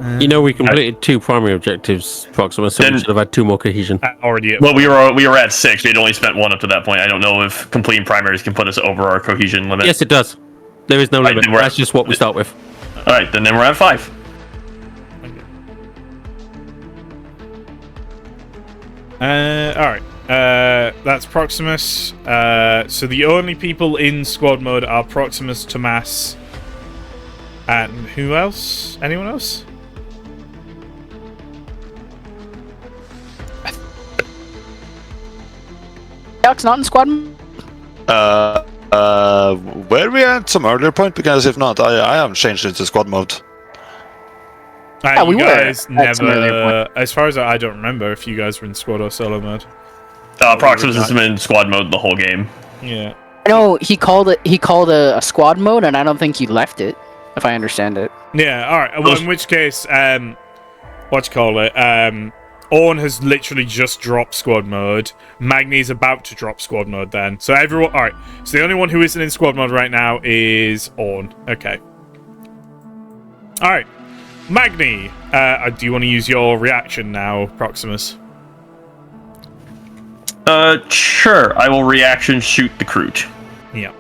We completed 2 primary objectives, Proximus, so we should have had 2 more cohesion. Already. Well, we were at 6. We had only spent 1 up to that point. I don't know if completing primaries can put us over our cohesion limit. Yes, it does. There is no limit. then we're That's just what we start with. All right, then we're at 5. All right. That's Proximus. So the only people in squad mode are Proximus, Tomas, and who else? Anyone else? K-Dog's not in squad mode? Were we at some earlier point? Because if not, I haven't changed it to squad mode. Yeah, we you were guys at some earlier never, as far as I don't remember if you guys were in squad or solo mode. Proximus has been in squad mode the whole game. Yeah. No, he called a squad mode, and I don't think he left it, if I understand it. Yeah, alright. Well, in which case, Orn has literally just dropped squad mode. Magni's about to drop squad mode then. So everyone, alright. So the only one who isn't in squad mode right now is Orn. Okay. Alright. Magni, do you want to use your reaction now, Proximus? Sure. I will reaction shoot the Kroot. Yeah.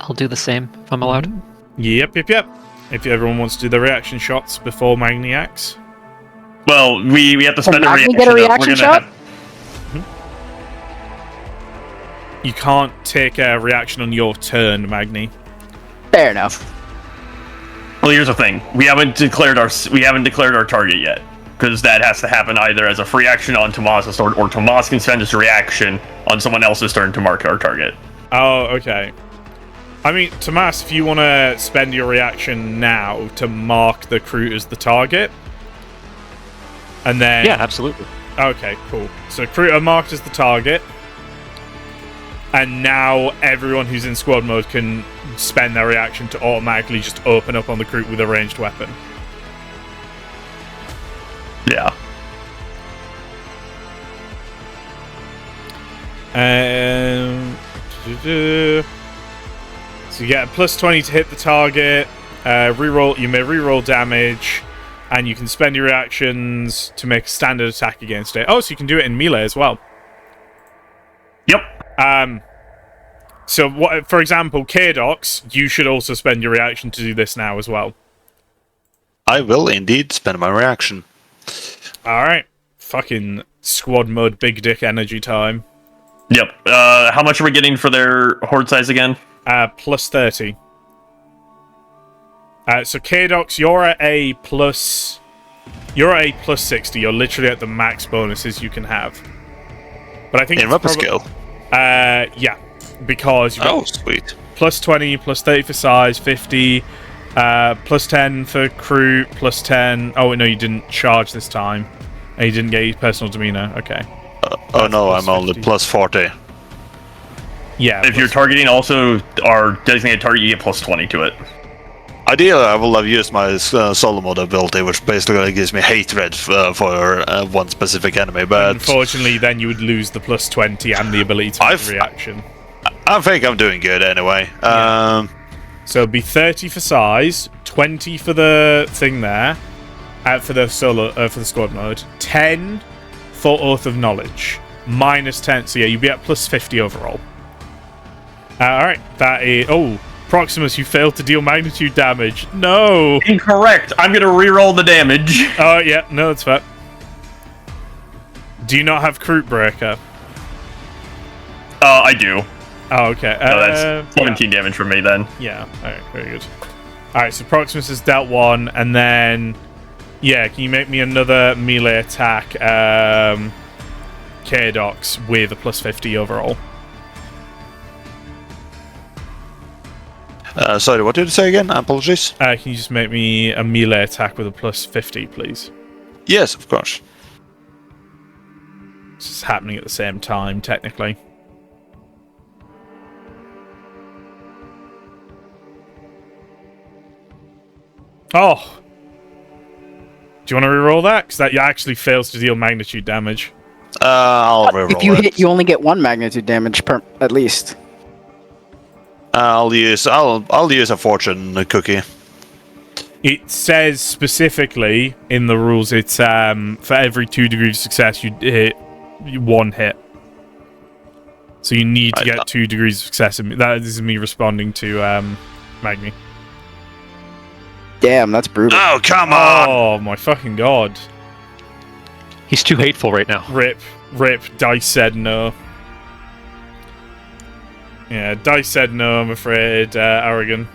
I'll do the same if I'm allowed. Yep. If everyone wants to do the reaction shots before Magni acts. Well, we have to spend a Magni reaction. get a We're reaction gonna shot? You can't take a reaction on your turn, Magni. Fair enough. Well, here's the thing: we haven't declared our target yet, because that has to happen either as a free action on Tomas's turn, or Tomas can spend his reaction on someone else's turn to mark our target. Oh, okay. I mean, Tomas, if you want to spend your reaction now to mark the Kroot as the target, and then Yeah, absolutely. okay, cool. So Kroot are marked as the target, and now everyone who's in squad mode can spend their reaction to automatically just open up on the Kroot with a ranged weapon. Yeah. So you get a plus 20 to hit the target. You may reroll damage, and you can spend your reactions to make a standard attack against it. Oh, so you can do it in melee as well. Yep. So, what, for example, K-Dox, you should also spend your reaction to do this now as well. I will indeed spend my reaction. Alright. Fucking squad mode big dick energy time. Yep. How much are we getting for their horde size again? Plus 30. So K-Dox, you're at a plus 60. You're literally at the max bonuses you can have. But I think In weapon skill. Yeah. Because you've got Sweet. plus 20, plus 30 for size, 50, plus 10 for crew, plus 10. Oh, no, you didn't charge this time. And you didn't get your personal demeanor. Okay. Oh no, plus I'm only 50. plus 40. Yeah. If you're targeting also our designated target, you get plus 20 to it. Ideally, I will have used my solo mode ability, which basically gives me hatred for one specific enemy, but unfortunately, then you would lose the plus 20 and the ability to make a reaction. I think I'm doing good anyway. So it'd be 30 for size, 20 for the thing there, for the squad mode, 10 for Oath of Knowledge, minus 10. So yeah, you'd be at plus 50 overall. Alright, that is... Oh, Proximus, you failed to deal magnitude damage. No! Incorrect! I'm gonna reroll the damage. Oh, yeah, no, that's fair. Do you not have Kroot Breaker? I do. Oh, okay. So that's 17 damage from me then. Yeah, alright, very good. Alright, so Proximus has dealt one, and then... Yeah, can you make me another melee attack, K-Dox, with a plus 50 overall? Sorry, what did you say again? Apologies. Can you just make me a melee attack with a plus 50, please? Yes, of course. This is happening at the same time, technically. Oh! Do you want to reroll that? Because that actually fails to deal magnitude damage. I'll reroll If you it. hit, you only get one magnitude damage per, at least. I'll use a fortune cookie. It says specifically in the rules it's for every 2 degrees of success you hit one hit. So you need to get 2 degrees of success. This is me responding to Magni. Damn, that's brutal. Oh, come on! Oh my fucking god. He's too hateful right now. Rip. Dice said no. Yeah, Dice said no, I'm afraid, Aragon.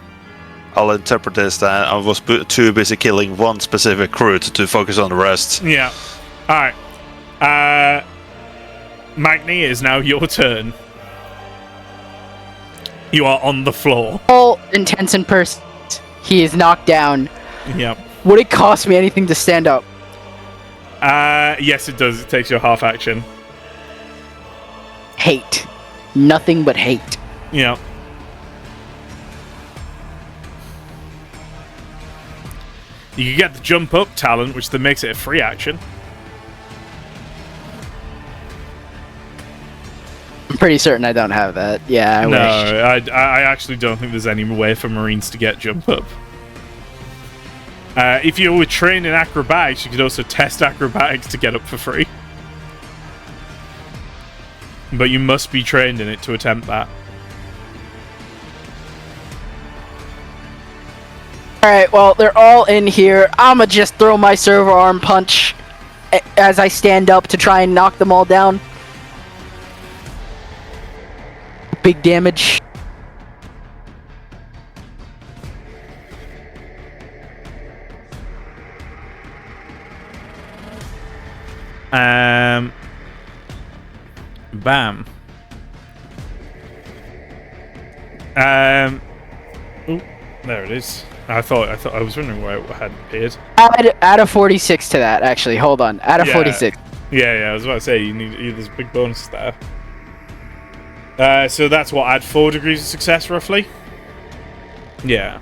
I'll interpret this that I was too busy killing one specific Kroot to focus on the rest. Yeah. Alright. Magni, it is now your turn. You are on the floor. All intents and purposes, he is knocked down. Yep. Would it cost me anything to stand up? Yes, it does. It takes your half action. Hate. Nothing but hate. Yep. You can get the jump up talent, which then makes it a free action. I'm pretty certain I don't have that. Yeah, I wish. I actually don't think there's any way for Marines to get jump up. If you were trained in acrobatics, you could also test acrobatics to get up for free. But you must be trained in it to attempt that. Alright, well, they're all in here. I'ma just throw my servo arm punch as I stand up to try and knock them all down. Big damage. Bam. Ooh, there it is. I was wondering why it hadn't appeared. Add a 46 to that, actually. Hold on. Add a 46. Yeah, I was about to say, there's a big bonus there. So that's what, add 4 degrees of success, roughly? Yeah.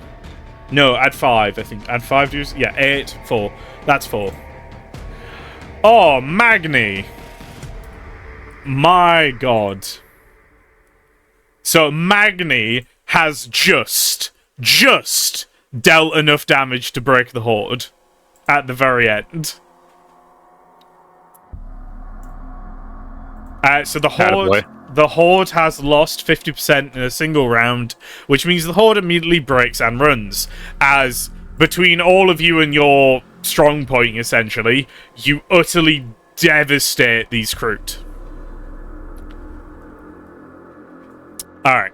No, add 5, I think. Add 5 degrees? Yeah, 8, 4. That's 4. Oh, Magni! My god. So Magni has just dealt enough damage to break the Horde at the very end. So the Horde has lost 50% in a single round, which means the Horde immediately breaks and runs. As between all of you and your strong point, essentially, you utterly devastate these Kroot. Alright.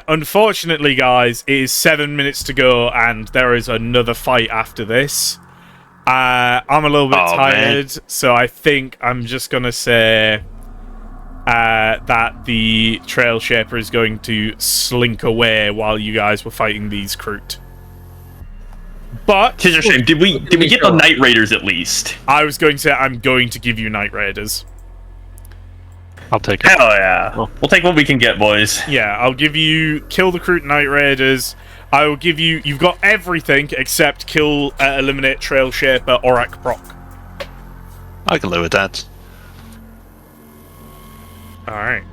Unfortunately, guys, it is 7 minutes to go, and there is another fight after this. I'm a little bit tired, so I think I'm just gonna say that the Trail Shaper is going to slink away while you guys were fighting these Kroot. But Tis a shame. Did we get the Night Raiders at least? I was going to say I'm going to give you Night Raiders. I'll take it. Hell yeah. We'll take what we can get, boys. Yeah, I'll give you kill the Kroot Night Raiders. I will give you... You've got everything except kill, eliminate Trail Shaper, Aurak proc. I can live with that. Alright.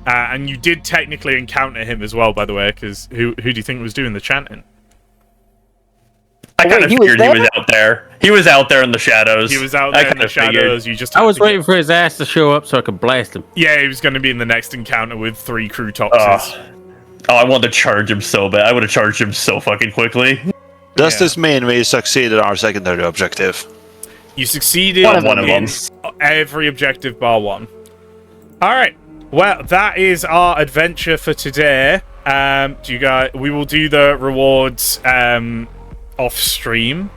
And you did technically encounter him as well, by the way, because who do you think was doing the chanting? I kind of figured he was out there. He was out there in the shadows. He was out there in the shadows. You just I was waiting for his ass to show up so I could blast him. Yeah, he was going to be in the next encounter with 3 Krootoxes. I wanted to charge him so bad. I would have charged him so fucking quickly. Does this mean we succeeded our secondary objective? You succeeded one of them. Every objective bar 1. Alright. Well, that is our adventure for today. We will do the rewards off stream.